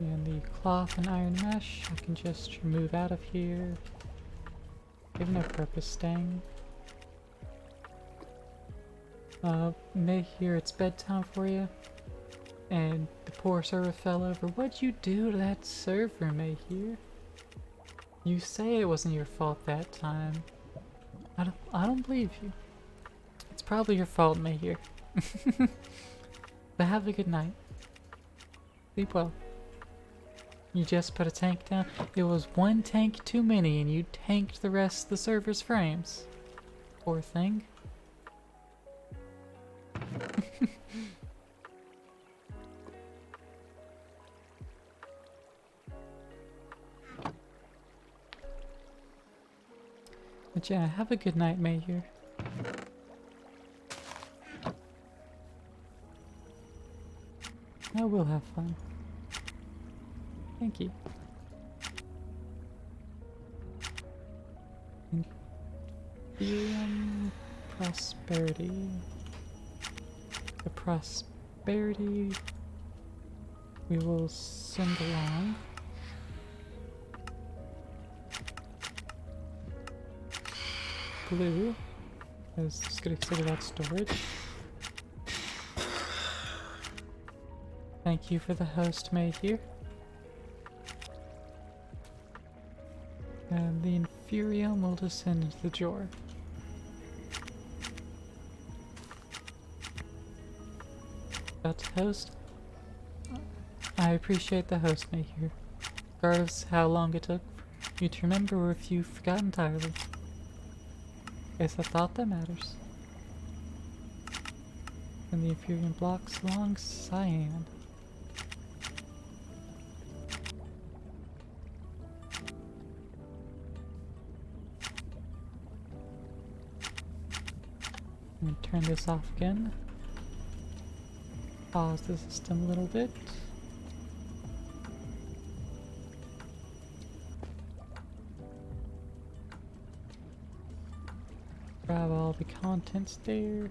And the cloth and iron mesh I can just remove out of here. They have no purpose staying. May hear it's bedtime for you. And the poor server fell over. What'd you do to that server, May hear? You say it wasn't your fault that time. I don't believe you. It's probably your fault, May hear. But have a good night. Sleep well. You just put a tank down. It was one tank too many and you tanked the rest of the server's frames. Poor thing. But yeah, have a good night, Mayhew. I will have fun. Thank you. Imperium prosperity. The prosperity we will send along. Blue. I was just gonna consider that storage. Thank you for the host made here. And the Inferium will descend into the drawer. That's host. I appreciate the host made here. Regardless how long it took you to remember or if you forgot entirely. Guess I thought that matters. And the Inferium blocks along cyan. I'm gonna turn this off again. Pause the system a little bit. Grab all the contents there.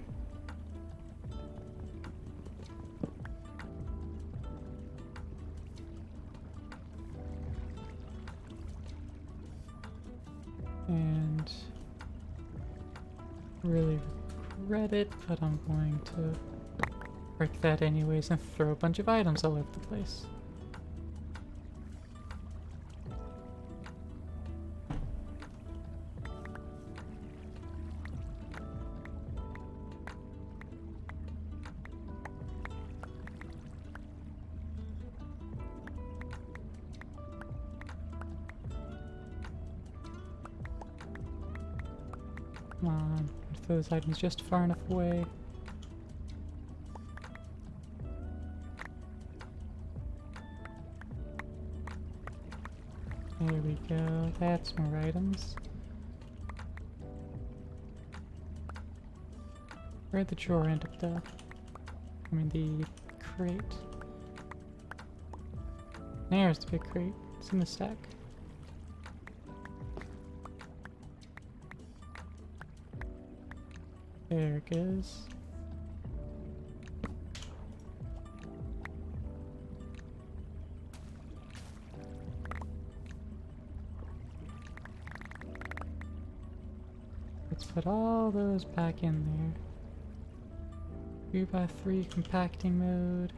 And really regret it, but I'm going to break that anyways and throw a bunch of items all over the place. Come on, put those items just far enough away. There we go. That's more items. Where'd the drawer end up though? I mean the crate. There's the big crate. It's in the stack. There it goes. Let's put all those back in there. 3x3 compacting mode.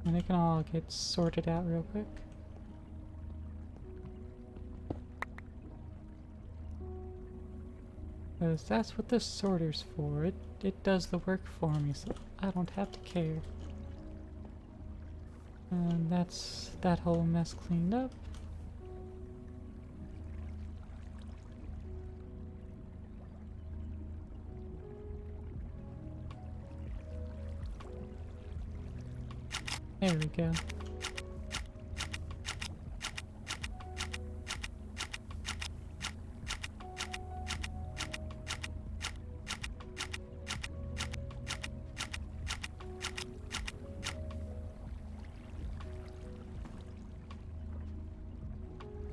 And they can all get sorted out real quick. Because that's what this sorter's for. It does the work for me, so I don't have to care. And that's that whole mess cleaned up. There we go.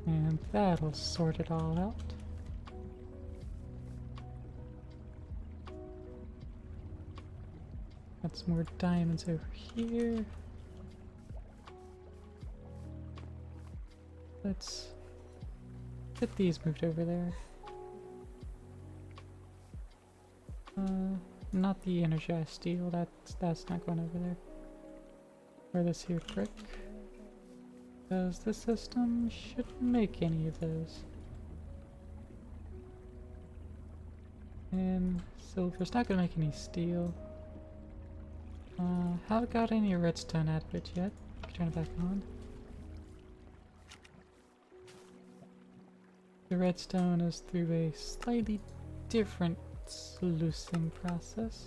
And that'll sort it all out. Got some more diamonds over here. Let's get these moved over there. Not the energized steel, that's not going over there. Or this here brick. Because this system shouldn't make any of those. And silver's not gonna make any steel. Haven't got any redstone out of it yet. Turn it back on. The redstone is through a slightly different sluicing process.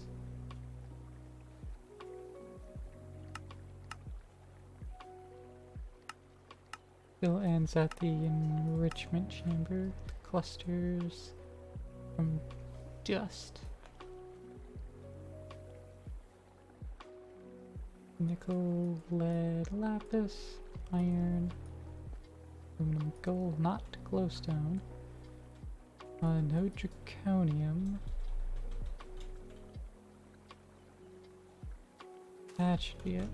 Still ends at the enrichment chamber. Clusters from dust. Nickel, lead, lapis, iron, aluminum, gold, not glowstone. No draconium. That should be it.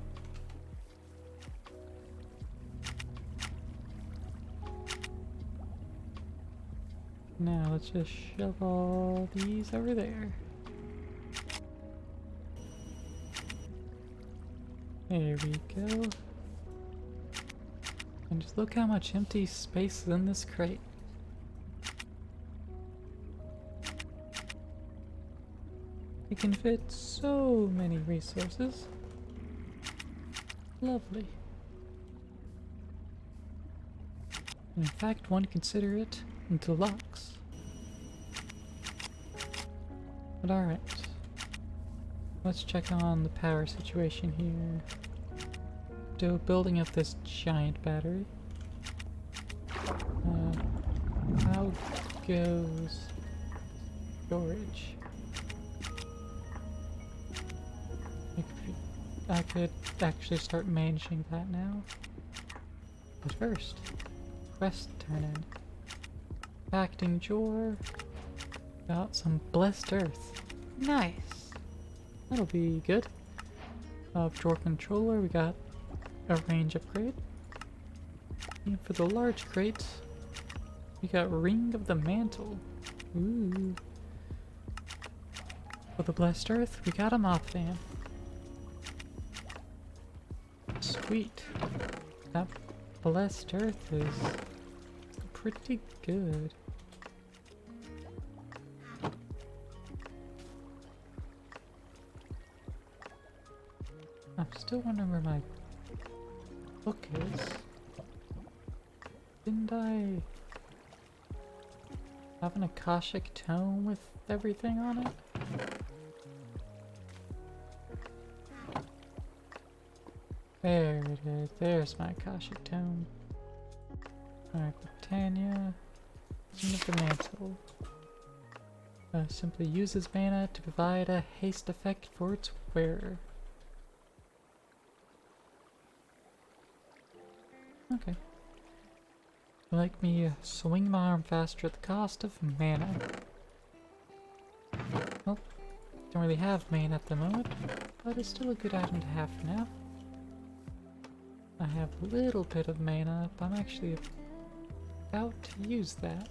Now let's just shove all these over there. There we go. And just look how much empty space is in this crate. It can fit so many resources. Lovely. In fact, one consider it deluxe. But alright. Let's check on the power situation here. Still building up this giant battery. How goes storage? I could actually start managing that now. But first, quest turn in. Acting drawer. Got some blessed earth. Nice. That'll be good. Drawer controller, we got a range upgrade. And for the large crate, we got ring of the mantle. Ooh. For the blessed earth, we got a mop fan. Sweet. That blessed earth is pretty good. I'm still wondering where my book is. Didn't I have an Akashic tome with everything on it? There it is. There's my Akashic Tome. Alright, Britannia. King of the Mantle. Simply uses mana to provide a haste effect for its wearer. Okay. Like me swing my arm faster at the cost of mana. Well, don't really have mana at the moment, but it's still a good item to have for now. I have a little bit of mana, but I'm actually about to use that.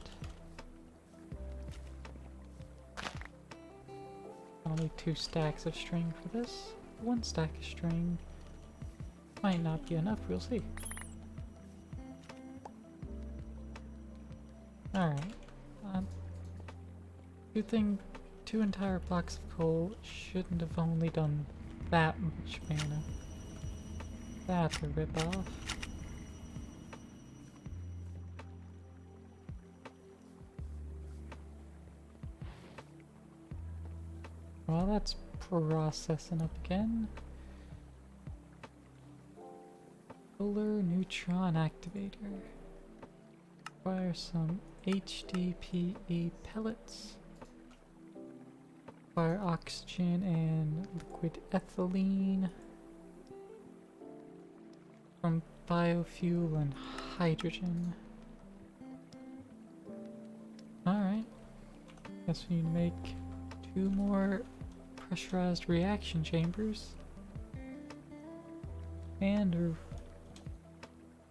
I'll need 2 stacks of string for this. 1 stack of string might not be enough, we'll see. Alright. Good thing 2 entire blocks of coal shouldn't have only done that much mana. That's a ripoff. Well, that's processing up again. Solar neutron activator. Require some HDPE pellets. Require oxygen and liquid ethylene. From biofuel and hydrogen. Alright. Guess we need to make 2 more pressurized reaction chambers. And a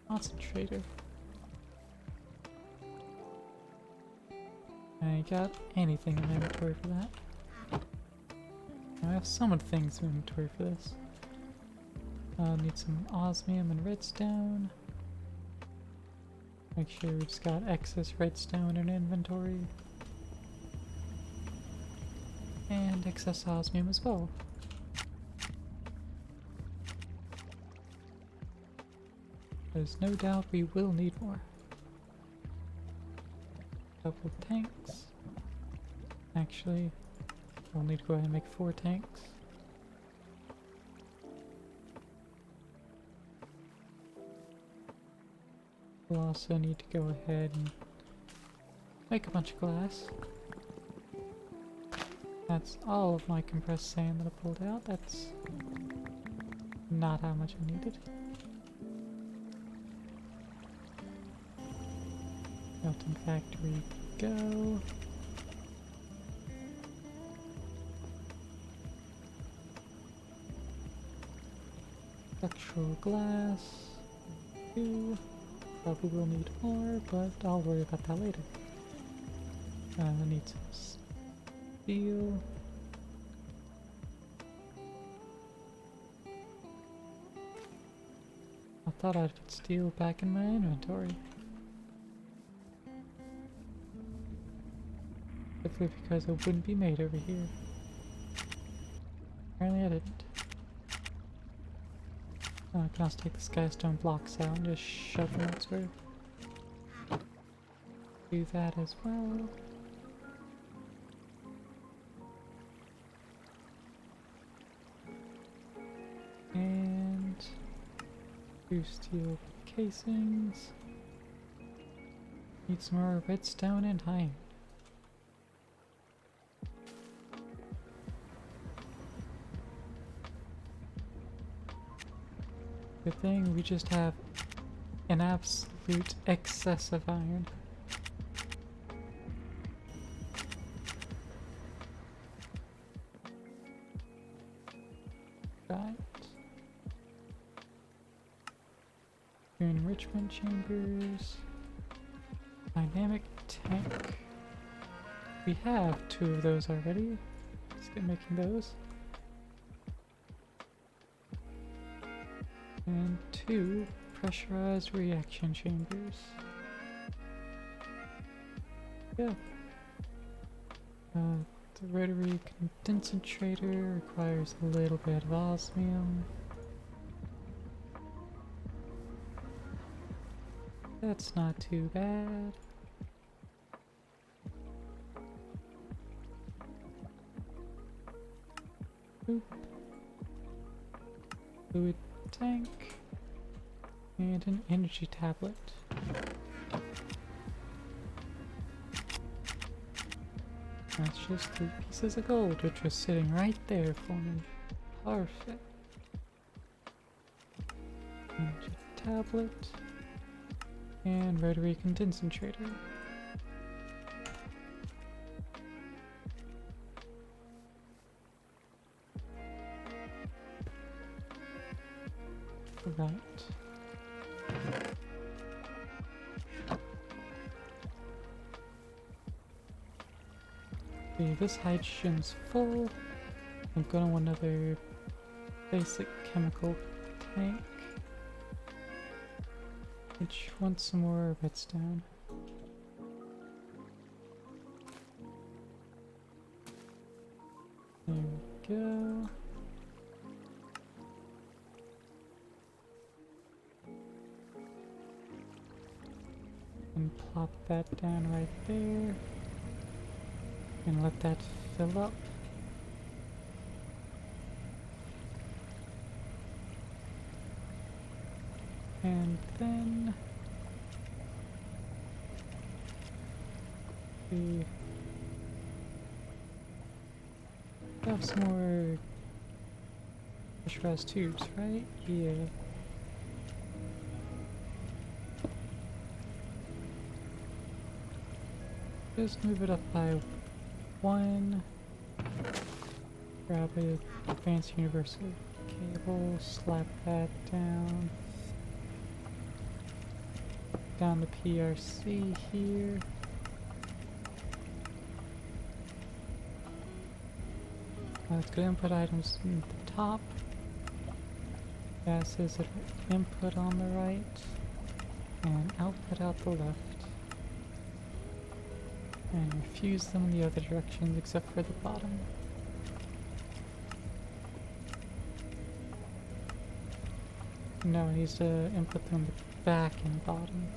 concentrator. I got anything in my inventory for that. I have some of the things in inventory for this. Need some osmium and redstone. Make sure we just got excess redstone in inventory. And excess osmium as well. There's no doubt we will need more. Couple tanks. Actually, we'll need to go ahead and make 4 tanks. We'll also need to go ahead and make a bunch of glass. That's all of my compressed sand that I pulled out. That's not how much I needed. Melting factory, go. Structural glass, 2. Probably will need more, but I'll worry about that later. I need some steel. I thought I'd put steel back in my inventory. Hopefully because it wouldn't be made over here. Apparently I didn't. I can also take the skystone blocks out and just shove them elsewhere. Do that as well. And 2 steel casings. Need some more redstone and iron. Good thing we just have an absolute excess of iron. Right. Your enrichment chambers. Dynamic tank. We have 2 of those already. Let's get making those. And 2 pressurized reaction chambers. Yeah. The rotary condensator requires a little bit of osmium. That's not too bad. Oop. Fluid tank. And an energy tablet. That's just 3 pieces of gold, which was sitting right there for me. Perfect. Energy tablet. And rotary condensator. Right. Okay, this hydrogen's full. I'm gonna want another basic chemical tank. Which wants some more redstone. There we go. And plop that down right there. And let that fill up. And then we have some more pressurized tubes, right? Yeah. Just move it up by 1. Grab a advanced universal cable, slap that down. Down the PRC here. Let's go input items at the top. Gases that are input on the right. And output out the left. And refuse them in the other directions except for the bottom. No, it needs to input them in the back and bottom.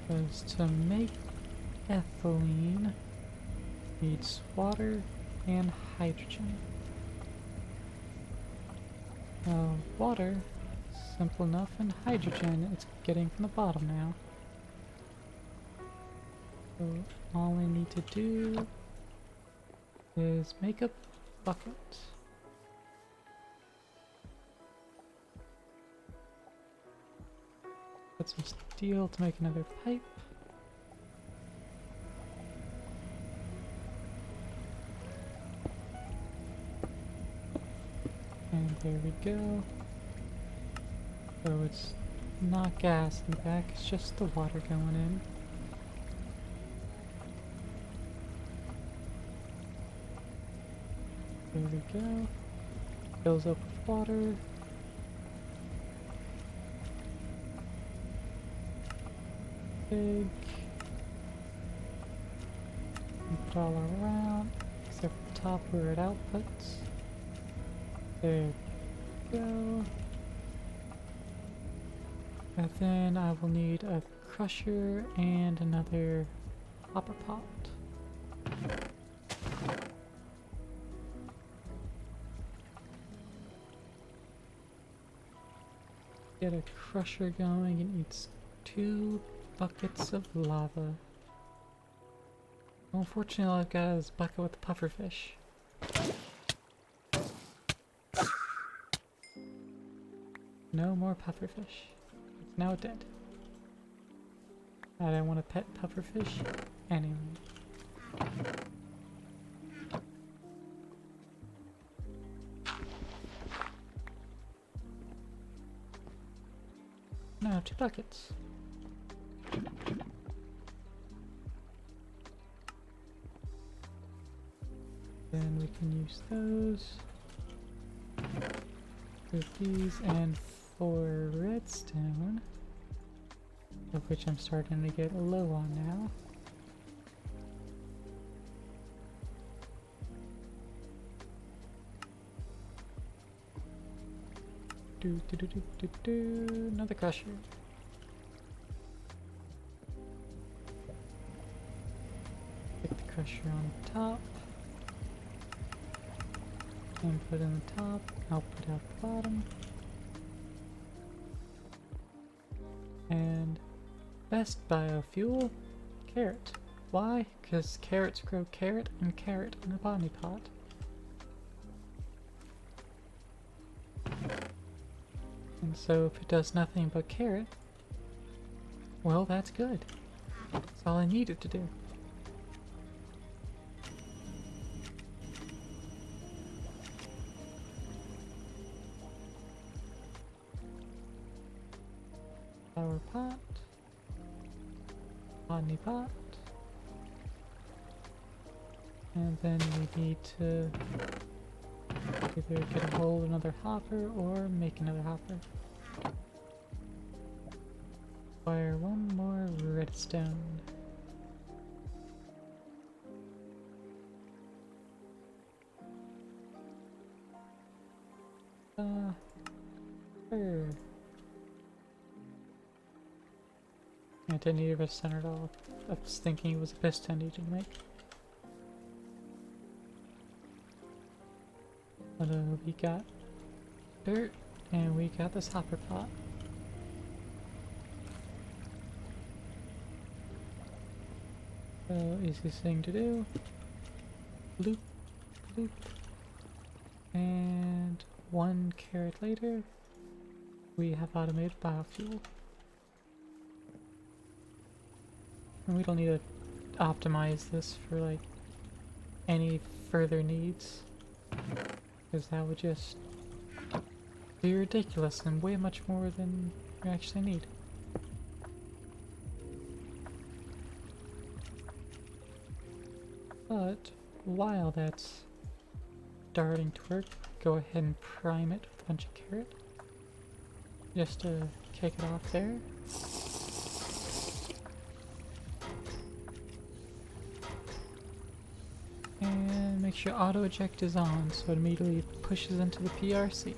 Because to make ethylene needs water and hydrogen. Water, simple enough, and hydrogen it's getting from the bottom now. So all we need to do is make a bucket. Put some steel to make another pipe. And there we go. So it's not gas in the back, it's just the water going in. There we go. Fills up with water. Big. Put all around, except for the top where it outputs. There we go. And then I will need a crusher and another hopper pot. Get a crusher going, it needs 2 buckets of lava. Unfortunately, all I've got is a bucket with the pufferfish. No more pufferfish. It's now dead. I don't want to pet pufferfish anyway. Now 2 buckets. Then we can use those with these and 4 redstone, of which I'm starting to get low on now. Another crusher. Get the crusher on top. Input in the top, output out the bottom. And best biofuel, carrot. Why? Because carrots grow carrot and carrot in a botany pot. And so if it does nothing but carrot, well, that's good. That's all I needed to do. Flower pot. Botany pot. And then we need to either get a hold of another hopper or make another hopper. Acquire one more redstone. Sure. I didn't need a redstone at all. I was thinking it was a piston I needed to make. But we got dirt and we got this hopper pot. So easiest thing to do. Bloop, bloop. And 1 carrot later, we have automated biofuel. And we don't need to optimize this for like any further needs, because that would just be ridiculous and way much more than we actually need. But while that's starting to work, go ahead and prime it with a bunch of carrot, just to kick it off there. And make sure auto eject is on so it immediately pushes into the PRC.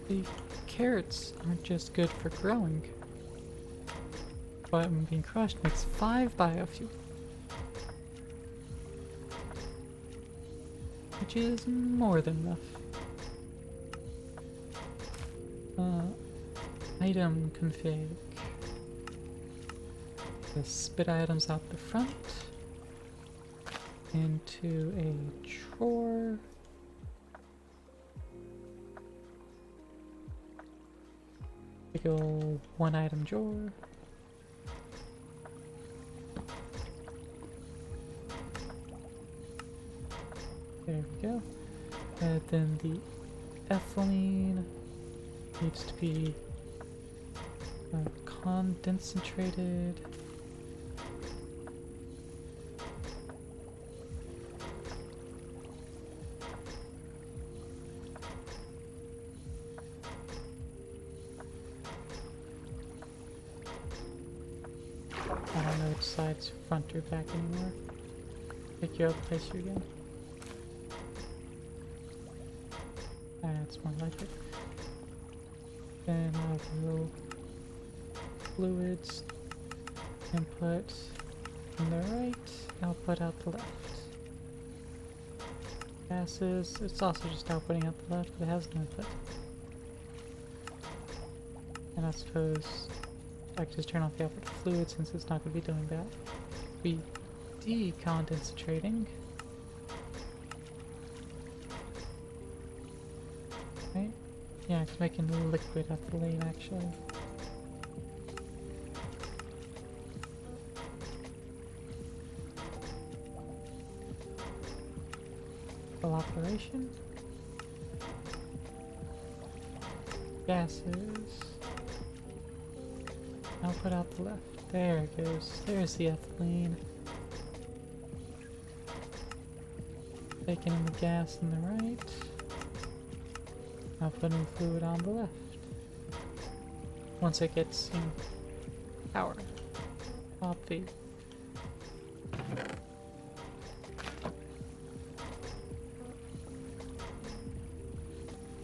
The carrots aren't just good for growing, but when being crushed makes 5 biofuel, which is more than enough. Item config. The spit items out the front into a drawer. Big ol' 1 item drawer. There we go. And then the ethylene needs to be concentrated. I don't know which side's front or back anymore. Pick your other place you again. That's more like it. Then I will fluids input from the right, output out the left. Gases, it's also just outputting out the left, but it has no input. And I suppose I could just turn off the output fluid since it's not going to be doing that. Be decondensating. Right? Yeah, it's making liquid ethylene actually. Full operation. Gases. Output out the left. There it goes. There's the ethylene. Taking in the gas on the right. Outputting fluid on the left. Once it gets, you know, power. Top V.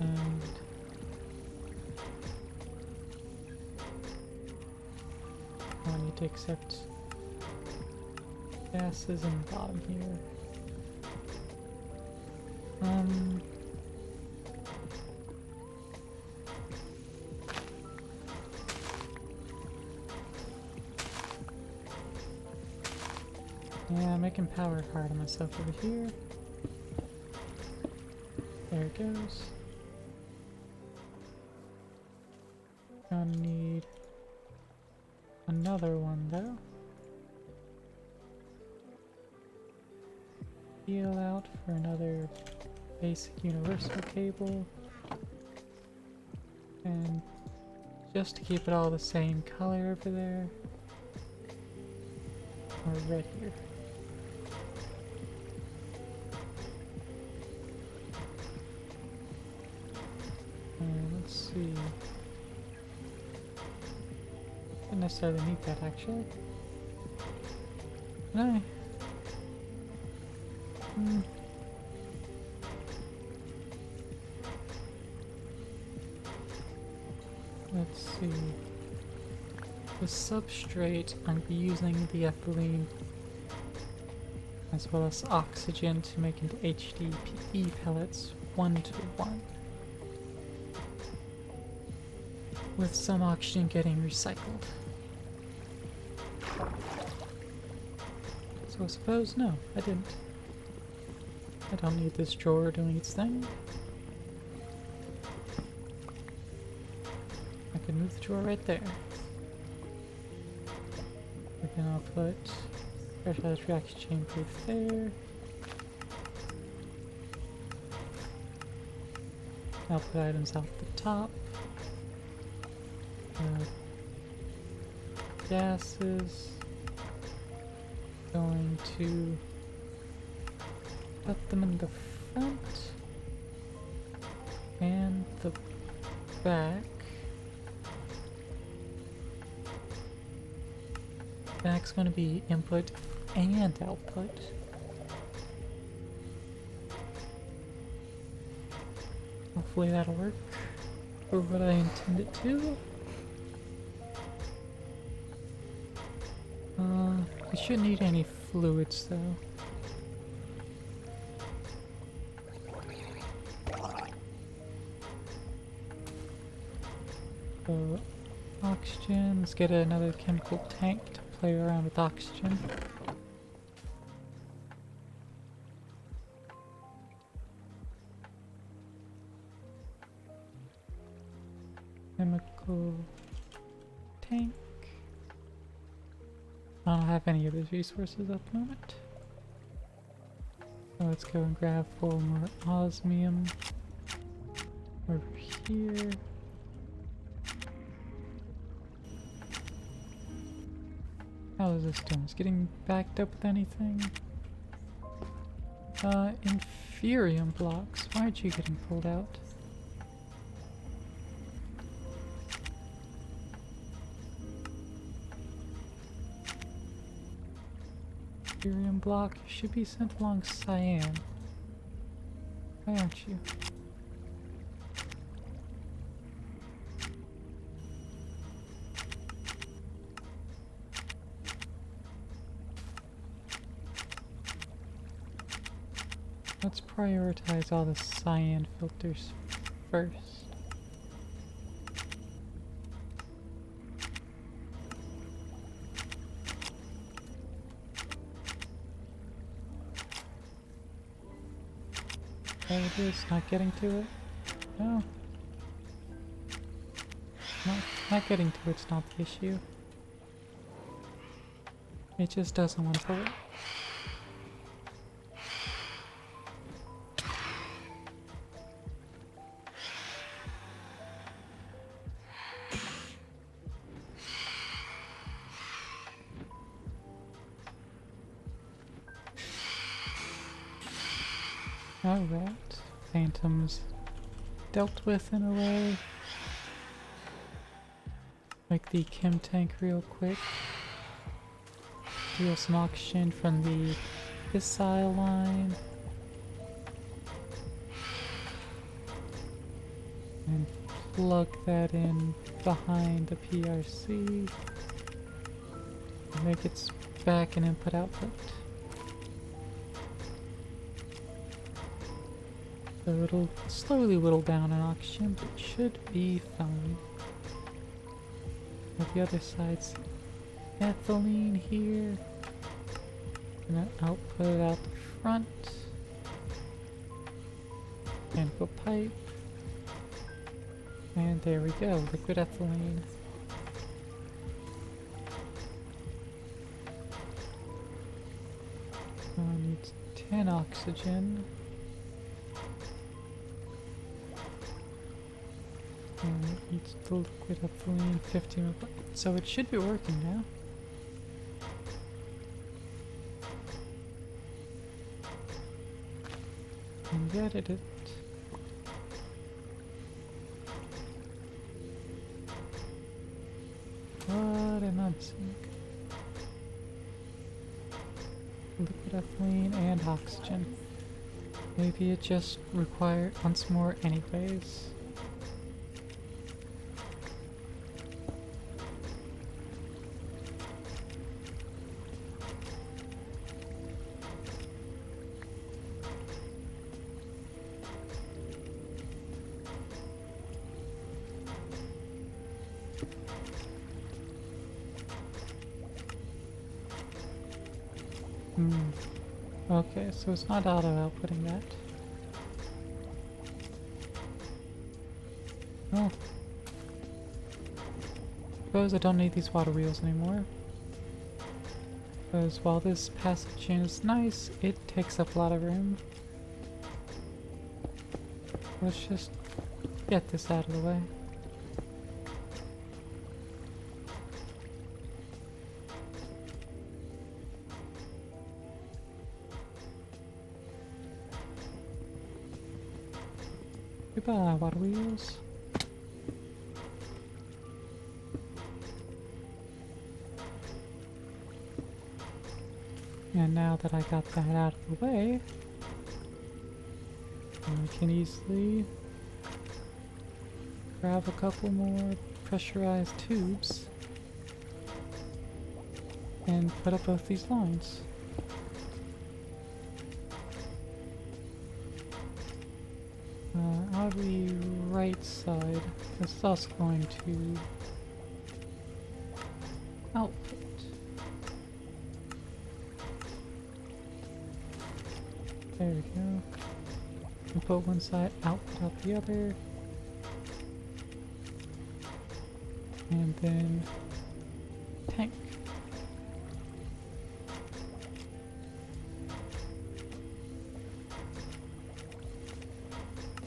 And I need to accept gases in the bottom here. making power hard on myself over here. There it goes. Gonna need another one though. Peel out for another basic universal cable. And just to keep it all the same color over there. Or red here. Let's see. Didn't necessarily need that actually. No. Let's see. The substrate, I'm using the ethylene as well as oxygen to make into HDPE pellets 1:1. With some oxygen getting recycled. So I suppose no, I didn't. I don't need this drawer doing its thing. I can move the drawer right there. And then I'll put pressurized reaction chamber there. I'll put items out the top. Gases. Going to put them in the front and the back. Back's going to be input and output. Hopefully that'll work for what I intend it to. I shouldn't need any fluids though. So, oxygen, let's get another chemical tank to play around with oxygen. Chemical tank. I don't have any of those resources at the moment. So let's go and grab 4 more osmium over here. How is this doing? Is it getting backed up with anything? Inferium blocks. Why aren't you getting pulled out? Inferium block should be sent along cyan. Why aren't you? Let's prioritize all the cyan filters first. There it is, not getting to it. No. Not getting to it's not the issue. It just doesn't want to pull it. Alright, Phantom's dealt with in a way. Make the chem tank real quick. Steal some oxygen from the fissile line. And plug that in behind the PRC. Make its back and input output. So it'll slowly whittle down on oxygen, but it should be fine. On the other side's ethylene here. Gonna output it out the front. Mechanical pipe. And there we go, liquid ethylene. Needs 10 oxygen. And it needs the liquid ethylene, 15. So it should be working now. And get it. What am I missing? Liquid ethylene and oxygen. Maybe it just wants more anyways. Okay, so it's not auto-outputting that. Oh. Suppose I don't need these water wheels anymore. Because while this passage is nice, it takes up a lot of room. Let's just get this out of the way. Goodbye, water wheels. And now that I got that out of the way, I can easily grab a couple more pressurized tubes and put up both these lines. On the right side, this is also going to output. There we go. Input one side, output out the other. And then tank.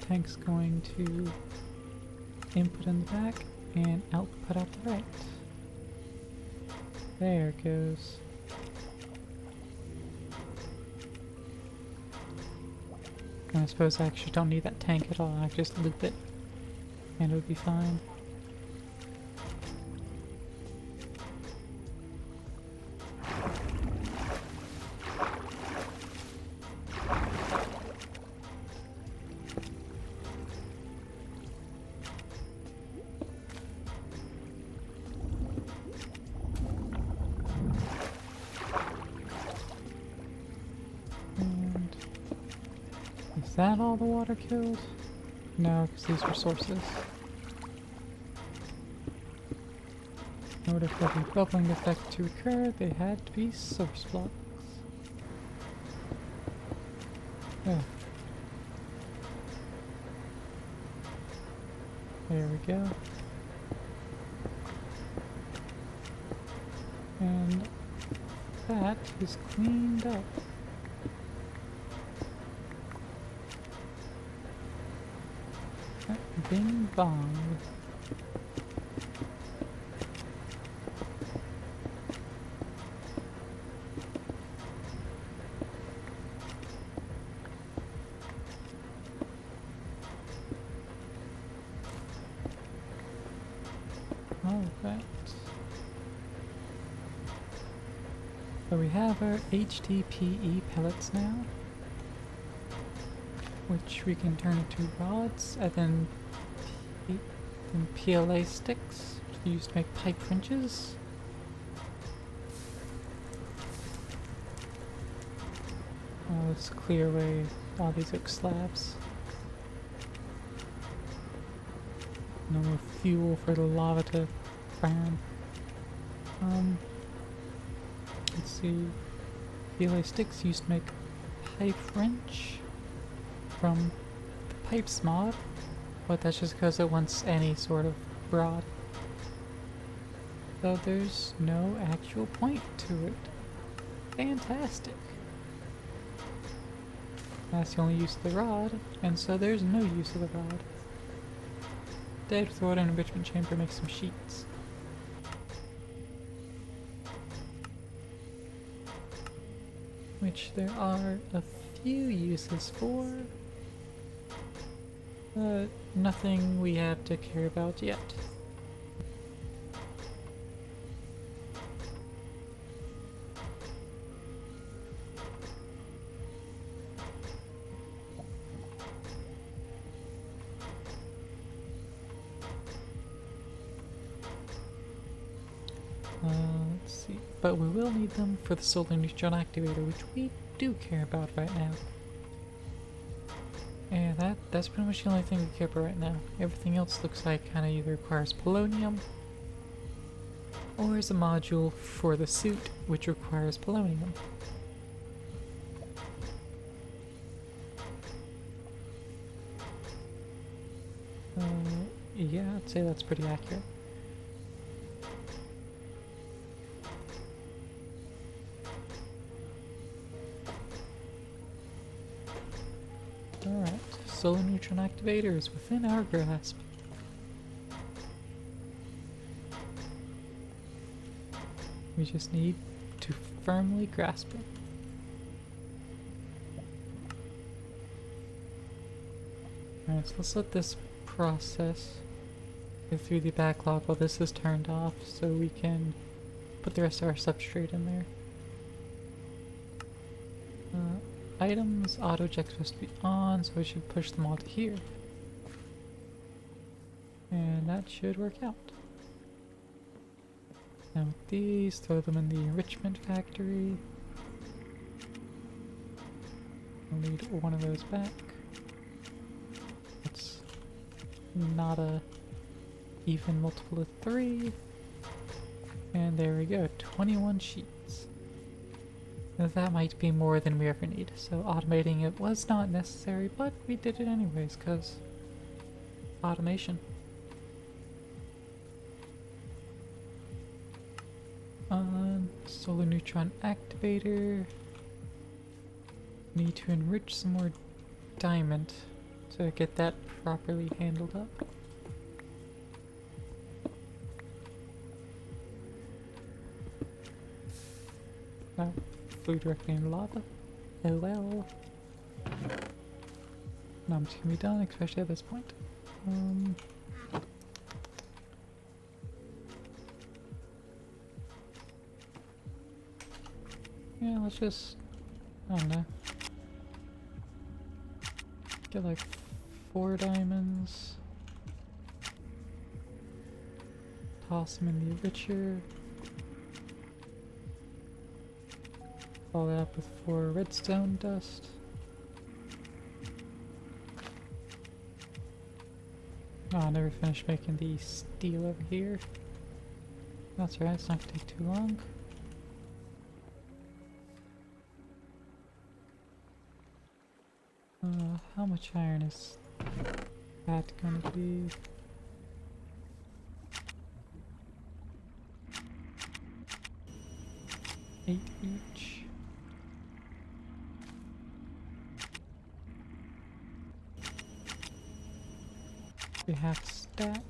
Tank's going to input in the back and output out the right. There it goes. And I suppose I actually don't need that tank at all. I can just loop it and it would be fine. Is that all the water killed? No, because these were sources. In order for the bubbling effect to occur, they had to be source blocks. Yeah. There we go. And that is cleaned up. Bing bong. Alright. So we have our HDPE pellets now, which we can turn into rods and then PLA sticks used to make pipe wrenches. Let's clear away all these oak slabs. No more fuel for the lava to burn. Let's see. The Ahoy sticks used to make pipe wrench from the pipes mod, but that's just because it wants any sort of rod. So there's no actual point to it. Fantastic. That's the only use of the rod, and so there's no use of the rod. Instead, throw it in an enrichment chamber, make some sheets. Which there are a few uses for, but nothing we have to care about yet. Let's see. But we will need them for the solar neutron activator, which we do care about right now. And that's pretty much the only thing we care about right now. Everything else looks like kinda either requires polonium, or is a module for the suit, which requires polonium. Yeah, I'd say that's pretty accurate. Alright, solar neutron activator is within our grasp. We just need to firmly grasp it. Alright, so let's let this process go through the backlog while this is turned off so we can put the rest of our substrate in there. Items, auto check's supposed to be on, so we should push them all to here. And that should work out. Now with these, throw them in the enrichment factory. We'll need one of those back. It's not a even multiple of 3. And there we go, 21 sheets. Now that might be more than we ever need, so automating it was not necessary, but we did it anyways, cause automation. Solar neutron activator. Need to enrich some more diamond to get that properly handled up. Oh, flew directly into lava. Oh well. Not much can be done, especially at this point. Yeah, let's just, I don't know, get like 4 diamonds, toss them in the enricher, follow that up with 4 redstone dust. Oh, I never finished making the steel over here. That's alright, it's not gonna take too long. How much iron is that gonna be? 8 each. We have to stack.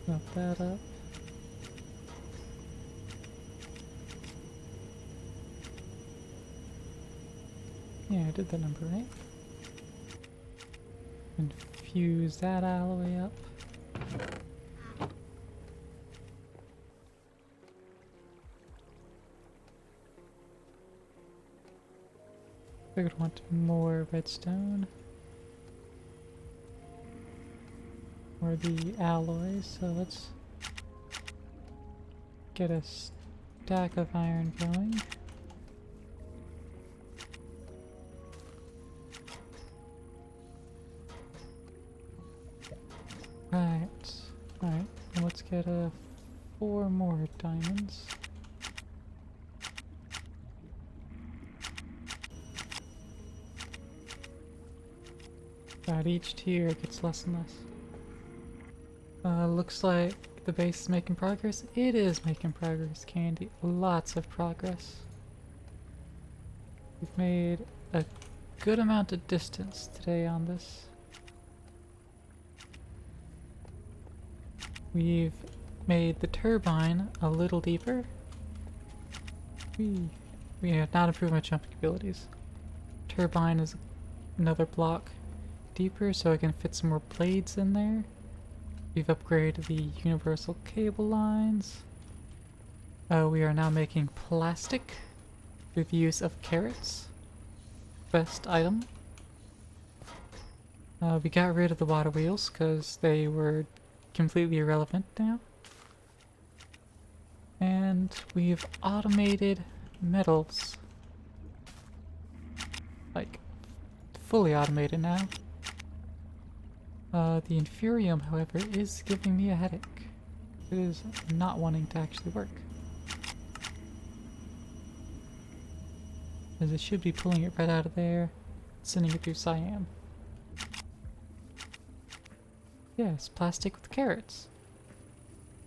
Melt that up. Yeah, I did that number right. And fuse that all the way up. We're gonna want more redstone. Or the alloys, so let's get a stack of iron going. Right. get 4 more diamonds. God, each tier gets less and less. Looks like the base is making progress. It is making progress, Candy. Lots of progress. We've made a good amount of distance today on this. We've made the turbine a little deeper. We have not improved my jumping abilities. Turbine is another block deeper so I can fit some more blades in there. We've upgraded the universal cable lines. We are now making plastic with the use of carrots. Best item. We got rid of the water wheels because they were completely irrelevant now. And we've automated metals. Like, fully automated now. The Infurium, however, is giving me a headache. It is not wanting to actually work. As it should be pulling it right out of there, sending it through cyan. Yes, plastic with carrots.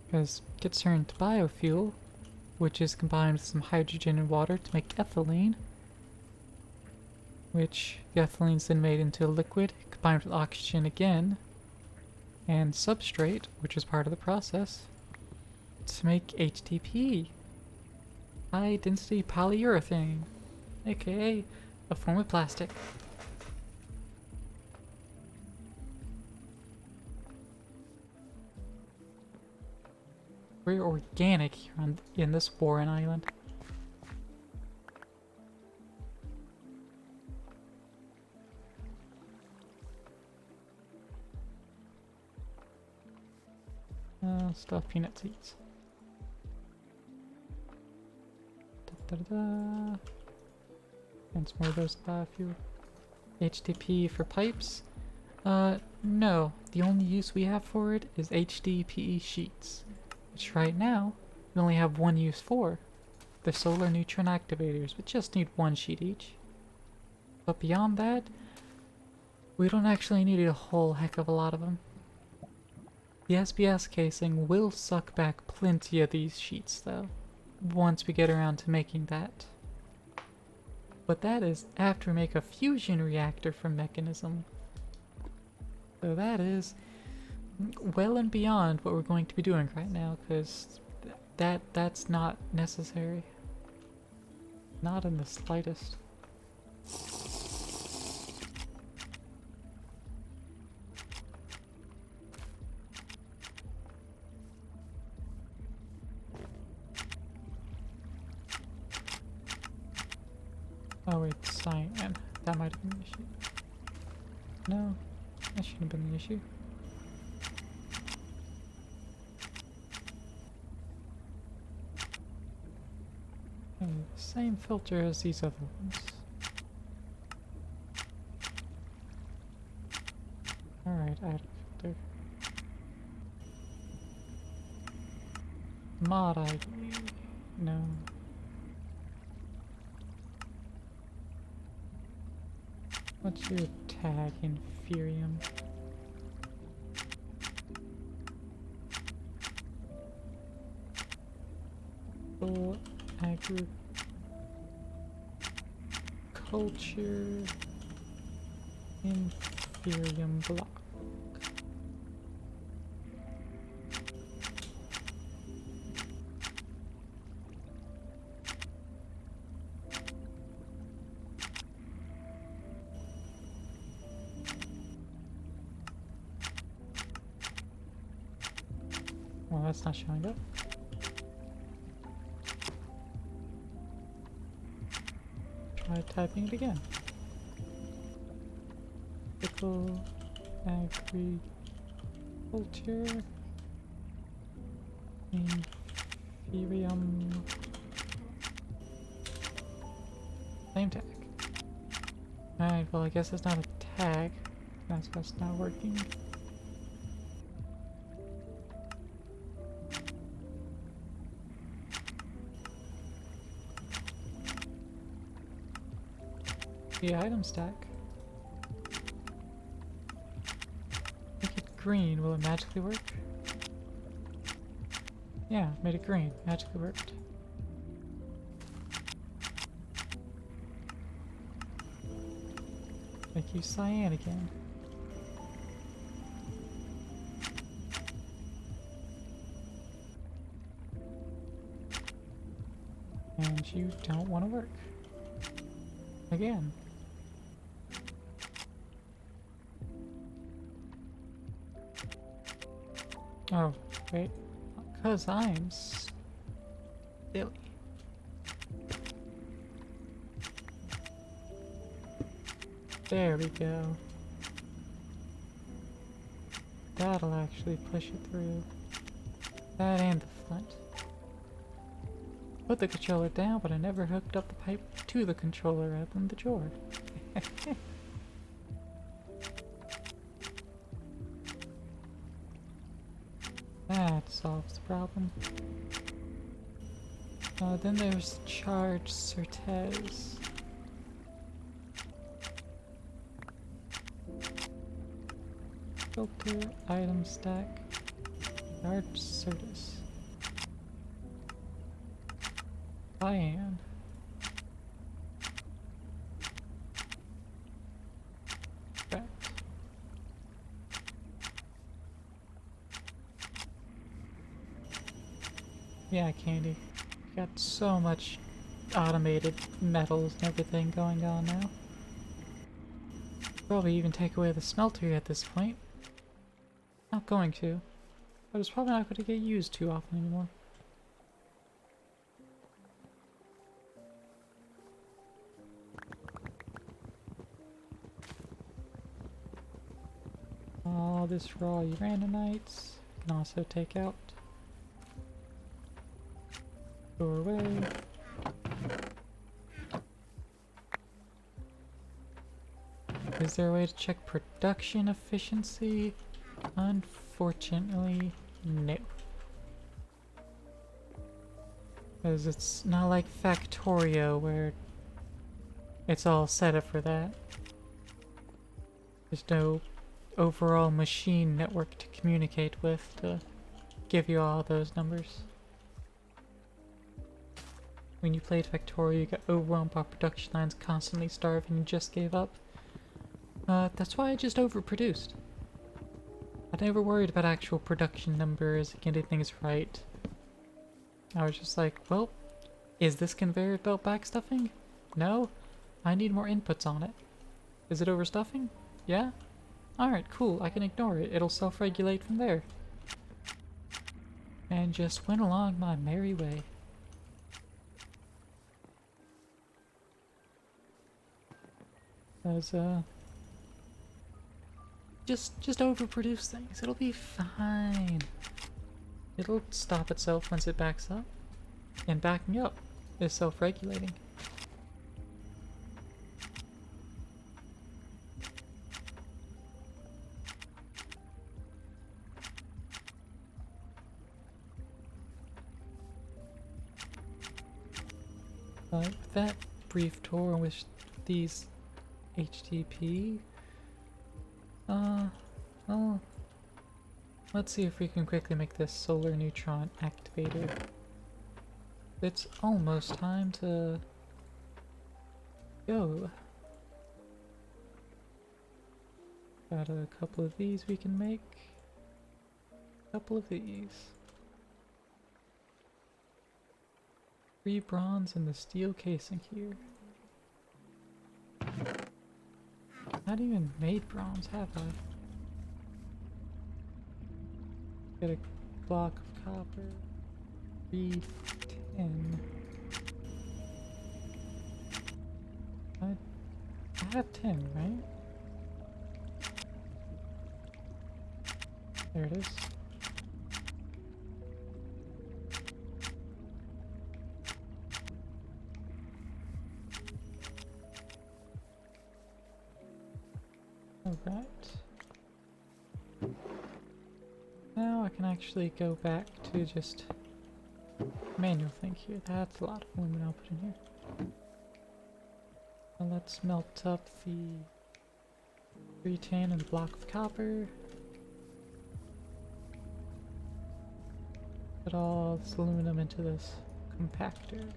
Because it gets turned to biofuel, which is combined with some hydrogen and water to make ethylene. Which the ethylene is then made into a liquid, combined with oxygen again, and substrate, which is part of the process, to make HDP, high density polyurethane, aka a form of plastic. We're organic here in this Warren Island. Stuff peanut seeds. Da, da, da, da. And some more of those biofuel. HDP for pipes? No. The only use we have for it is HDPE sheets. Which right now, we only have one use for. The solar neutron activators, we just need 1 sheet each. But beyond that, we don't actually need a whole heck of a lot of them. The SBS casing will suck back plenty of these sheets though, once we get around to making that. But that is after we make a fusion reactor from mechanism. So that is well and beyond what we're going to be doing right now, because that's not necessary. Not in the slightest. Oh wait, cyan. That might have been the issue. No, that shouldn't have been the issue. Okay, same filter as these other ones. Alright, add a filter. Mod ID. No. What's your tag, Infurium? Full agriculture Infurium block. Well, that's not showing up. Try typing it again. Pickle agriculture Inferium. Same tag. Alright, well I guess it's not a tag. That's what's not working. the item stack. Make it green. Will it magically work? Yeah, made it green. Magically worked. Make you cyan again. And you don't want to work. Again. Oh, wait. Because I'm silly. There we go. That'll actually push it through. That and the front. Put the controller down, but I never hooked up the pipe to the controller rather than the drawer. That solves the problem. Then there's charge Certez. Filter, item stack, charge Certez. Cyan. Right. Yeah, Candy. Got so much automated metals and everything going on now. Probably even take away the smelter at this point. Not going to. But it's probably not going to get used too often anymore. All this raw uranites can also take out. Go away. Is there a way to check production efficiency? Unfortunately, no. Because it's not like Factorio where it's all set up for that. There's no overall machine network to communicate with to give you all those numbers. When you played Factorio, you got overwhelmed by production lines constantly starving and just gave up. That's why I just overproduced. I never worried about actual production numbers, getting things right. I was just like, well, is this conveyor belt backstuffing? No? I need more inputs on it. Is it overstuffing? Yeah? Alright, cool, I can ignore it. It'll self-regulate from there. And just went along my merry way. As, just overproduce things. It'll be fine. It'll stop itself once it backs up. And backing up is self-regulating. With that brief tour with these HTP, well, let's see if we can quickly make this solar neutron activator. It's almost time to go. Got a couple of these we can make. A couple of these. 3 bronze and the steel casing here. Not even made bronze, have I? Get a block of copper. Read 10. I have 10, right? There it is. Alright. Now I can actually go back to just manual thing here. That's a lot of aluminum I'll put in here. Well, let's melt up the 3 tin and the block of copper. Put all this aluminum into this compactor.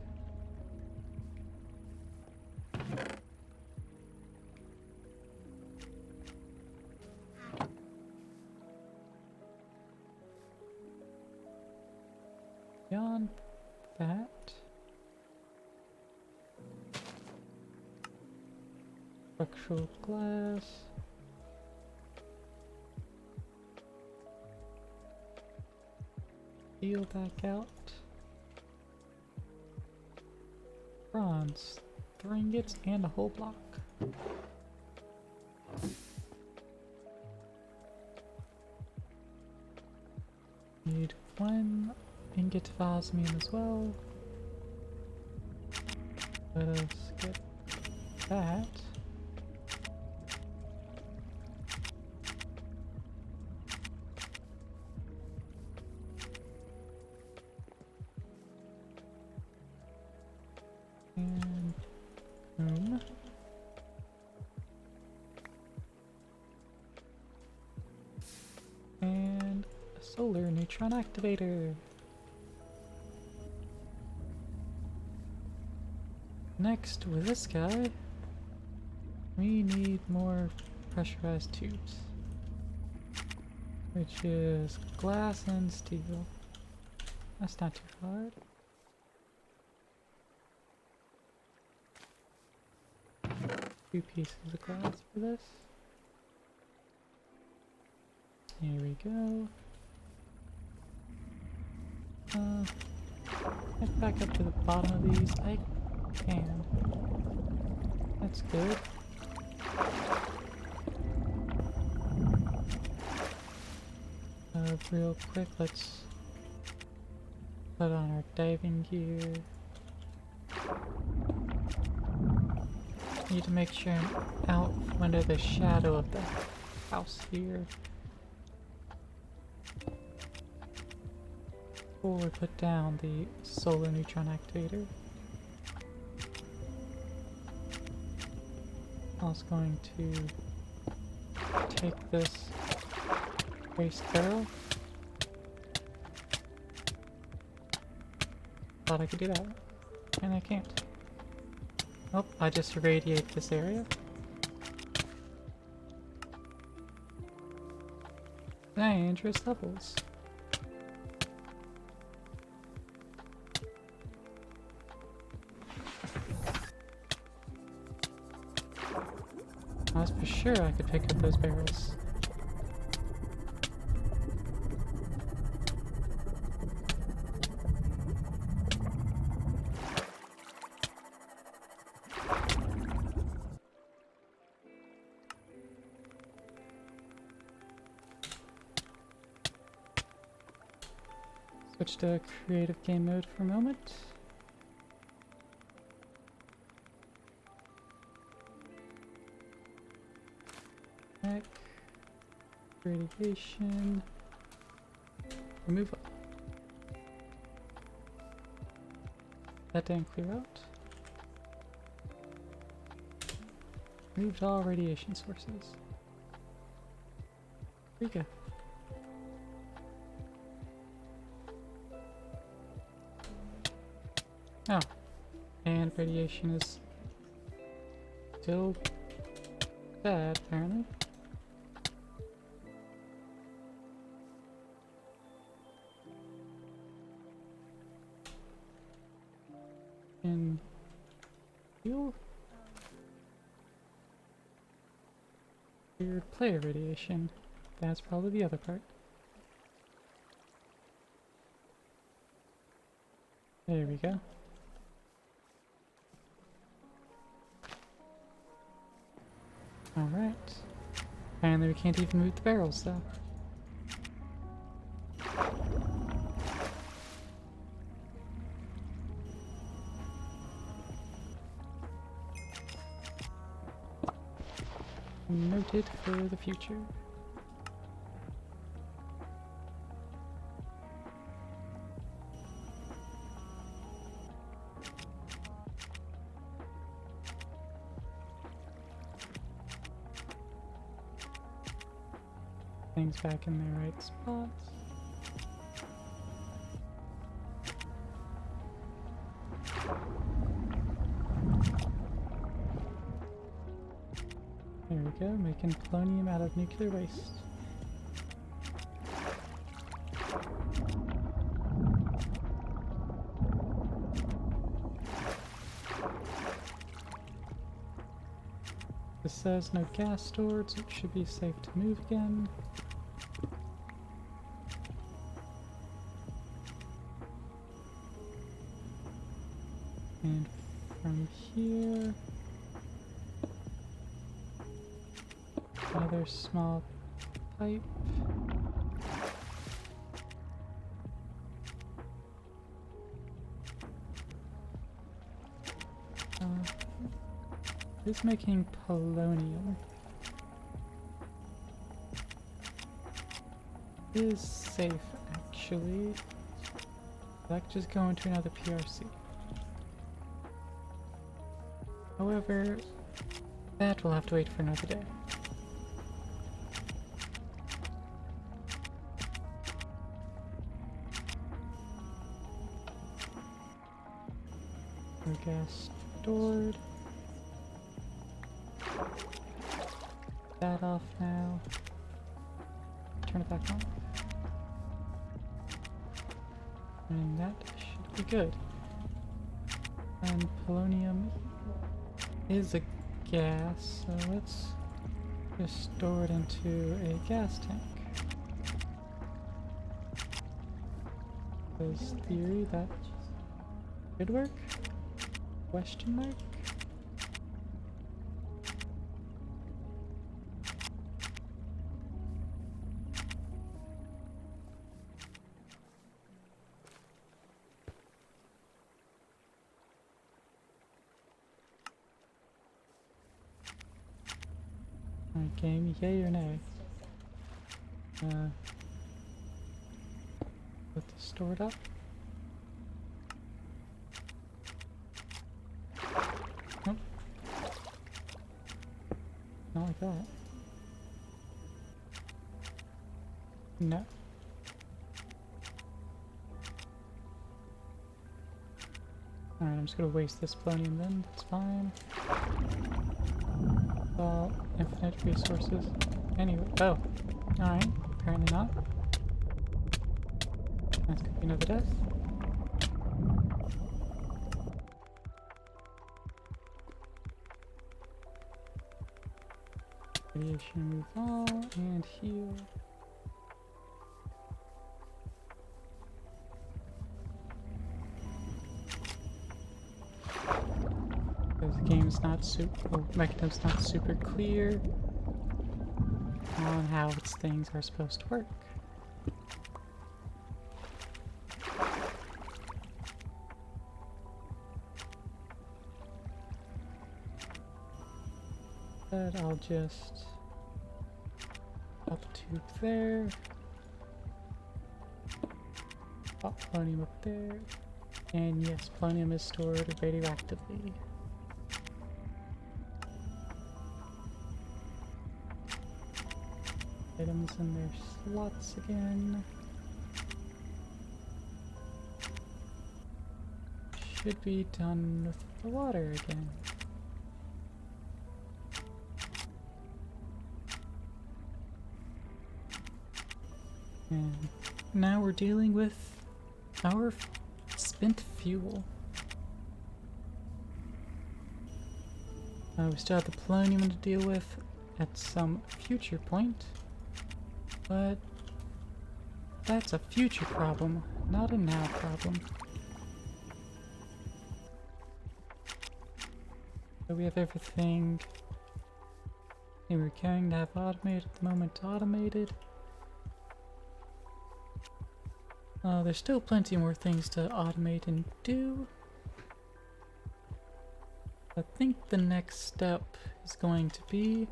Beyond that, structural glass. Steel back out. Bronze, 3 ingots and a whole block. Need 1 ingot of osmium as well. Let us get that. And boom. And a solar neutron activator. Next, with this guy, we need more pressurized tubes, which is glass and steel. That's not too hard. Two pieces of glass for this. Here we go. Get back up to the bottom of these. I can. That's good. Real quick, let's put on our diving gear. Need to make sure I'm out from under the shadow of the house here before we put down the solar neutron activator. I was going to take this waste barrel. Thought I could do that, and I can't. Oh, I just irradiate this area. Dangerous levels. I was for sure I could pick up those barrels. Switch to creative game mode for a moment. Back. Radiation. Removal. That didn't clear out. Removed all radiation sources. There you go. Oh, and radiation is still bad, apparently. And fuel? Weird player radiation. That's probably the other part. There we go. Alright. Apparently we can't even move the barrels though. Noted for the future. things back in their right spots. There we go, making polonium out of nuclear waste. This says no gas stored, so it should be safe to move again. And from here, another small pipe. It's making polonium. It is safe, actually. That could just go into another PRC. However, that will have to wait for another day. No gas stored. That off now. Turn it back on. And that should be good. And polonium is a gas, so let's just store it into a gas tank. There's theory that could work? Question mark? Alright, game, yay or nay? Put this stored up. Nope. Not like that. No. Alright, I'm just gonna waste this polonium then, that's fine. Well, infinite resources. Anyway, oh. Alright, apparently not. That's gonna be another death. Radiation remove all, and heal. Because the game's not super, or mechanism's not super clear on how its things are supposed to work. But I'll just pop a tube there, pop polonium up there, and yes, polonium is stored radioactively. Items in their slots again. Should be done with the water again. And now we're dealing with our spent fuel. We still have the polonium to deal with at some future point, but that's a future problem, not a now problem. So we have everything we're going to have automated at the moment automated. There's still plenty more things to automate and do. I think the next step is going to be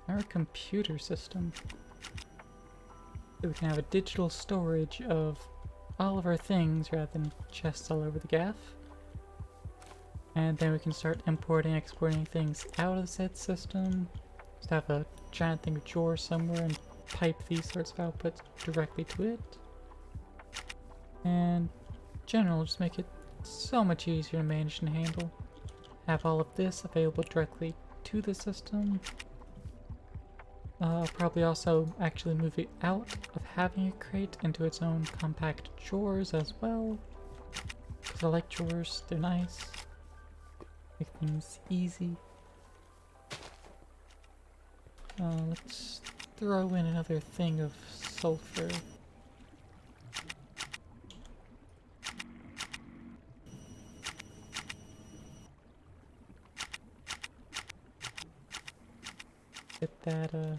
our computer system. So we can have a digital storage of all of our things rather than chests all over the gaff. And then we can start importing, exporting things out of said system. Just have a giant thing of drawers somewhere and pipe these sorts of outputs directly to it. And in general, just make it so much easier to manage and handle. Have all of this available directly to the system. I'll probably also actually move it out of having a crate into its own compact drawers as well. Because I like drawers, they're nice. Make things easy. Let's throw in another thing of sulfur. Get that,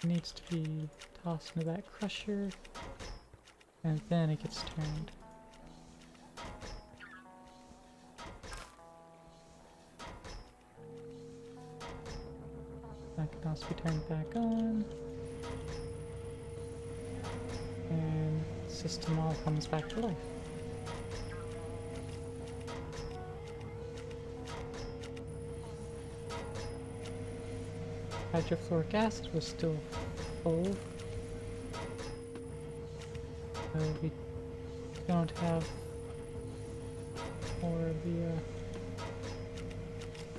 needs to be tossed into that crusher, and then it gets turned. That can also be turned back on. And the system all comes back to life. Hydrofluoric acid was still full. So we don't have more of the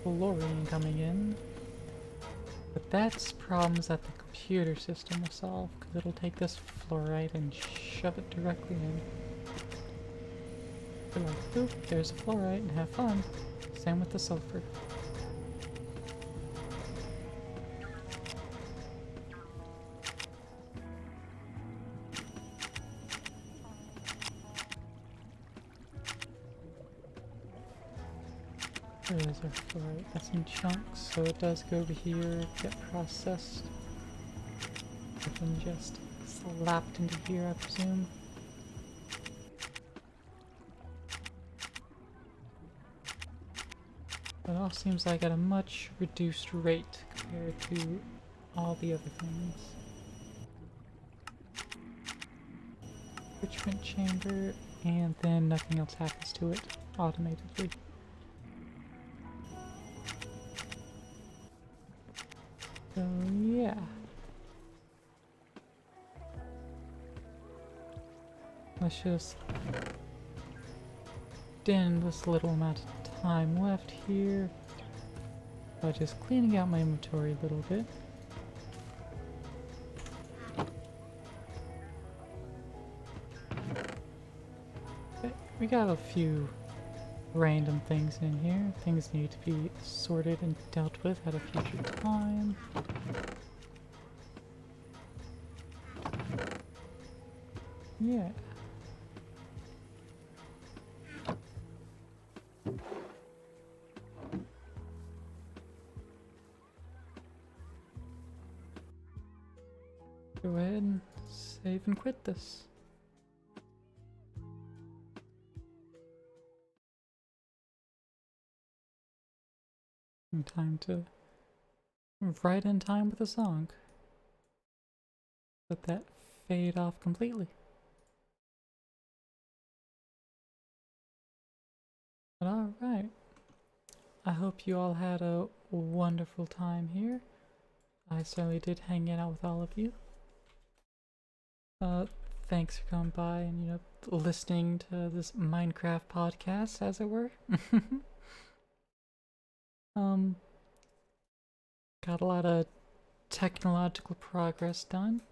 fluorine coming in. But that's problems that the computer system will solve, because it'll take this fluoride and shove it directly in. You're like, oop, there's a fluoride, and have fun. Same with the sulfur. Where is our fluoride? That's in chunks, so it does go over here, get processed, and just slapped into here, I presume. It all seems like at a much reduced rate compared to all the other things. Enrichment chamber, and then nothing else happens to it automatically. So yeah. Let's just extend this little amount of time left here by just cleaning out my inventory a little bit. Okay, we got a few random things in here. Things need to be sorted and dealt with at a future time. Yeah. Go ahead and save and quit this. And time to right in time with the song. Let that fade off completely. But alright. I hope you all had a wonderful time here. I certainly did hang out with all of you. Thanks for coming by and, you know, listening to this Minecraft podcast, as it were. Got a lot of technological progress done,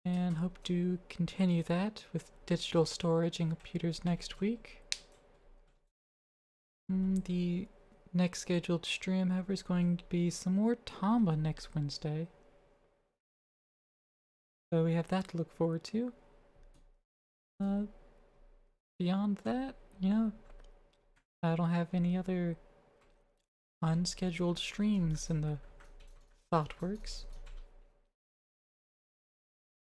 and hope to continue that with digital storage and computers next week. The next scheduled stream, however, is going to be some more Tomba next Wednesday. So we have that to look forward to. Beyond that, you know, I don't have any other unscheduled streams in the ThoughtWorks.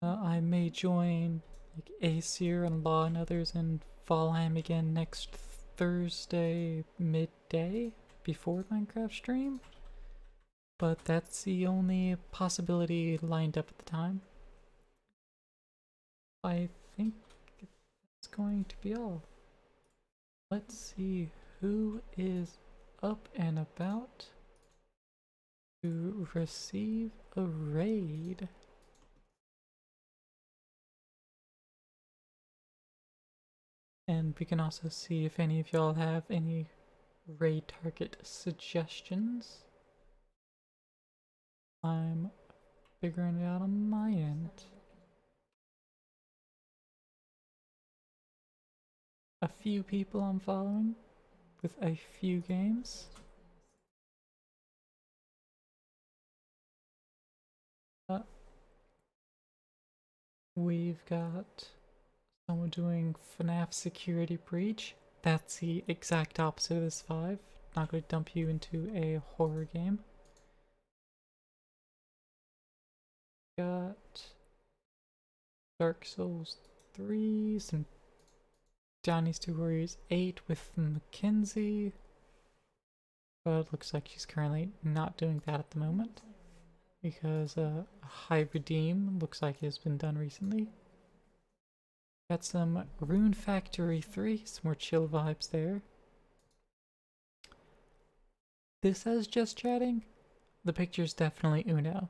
I may join like Aesir and Law and others in Valheim again next Thursday midday before Minecraft stream, but that's the only possibility lined up at the time. I think that's going to be all. Let's see who is up and about. to receive a raid. And we can also see if any of y'all have any raid target suggestions. I'm figuring it out on my end. A few people I'm following with a few games. We've got someone doing FNAF Security Breach. That's the exact opposite of this 5. Not going to dump you into a horror game. Got Dark Souls 3, some Johnny's 2 Warriors 8 with Mackenzie. But it looks like she's currently not doing that at the moment, because High Redeem looks like it has been done recently. Got some Rune Factory 3, some more chill vibes there. This says just chatting. The picture's definitely Uno.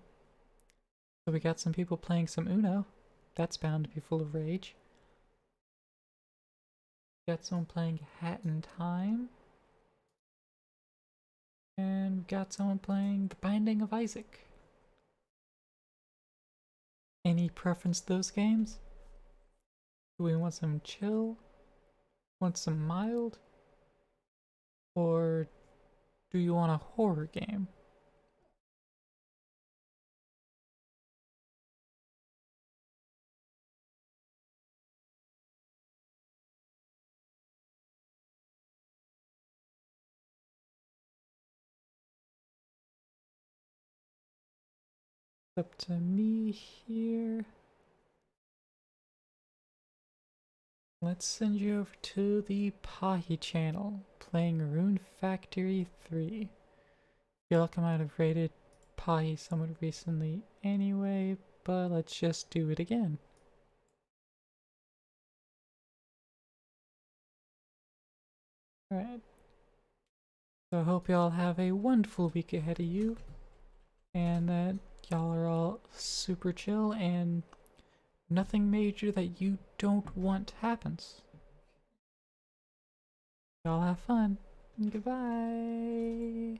So we got some people playing some Uno. That's bound to be full of rage. Got someone playing Hat in Time. And we got someone playing The Binding of Isaac. Any preference to those games? Do we want some chill? Want some mild? Or do you want a horror game? Up to me here. Let's send you over to the Pahi channel, playing Rune Factory 3. Feel like I might have rated Pahi somewhat recently anyway, but let's just do it again. Alright. So I hope y'all have a wonderful week ahead of you, and that y'all are all super chill and nothing major that you don't want happens. Y'all have fun. Goodbye.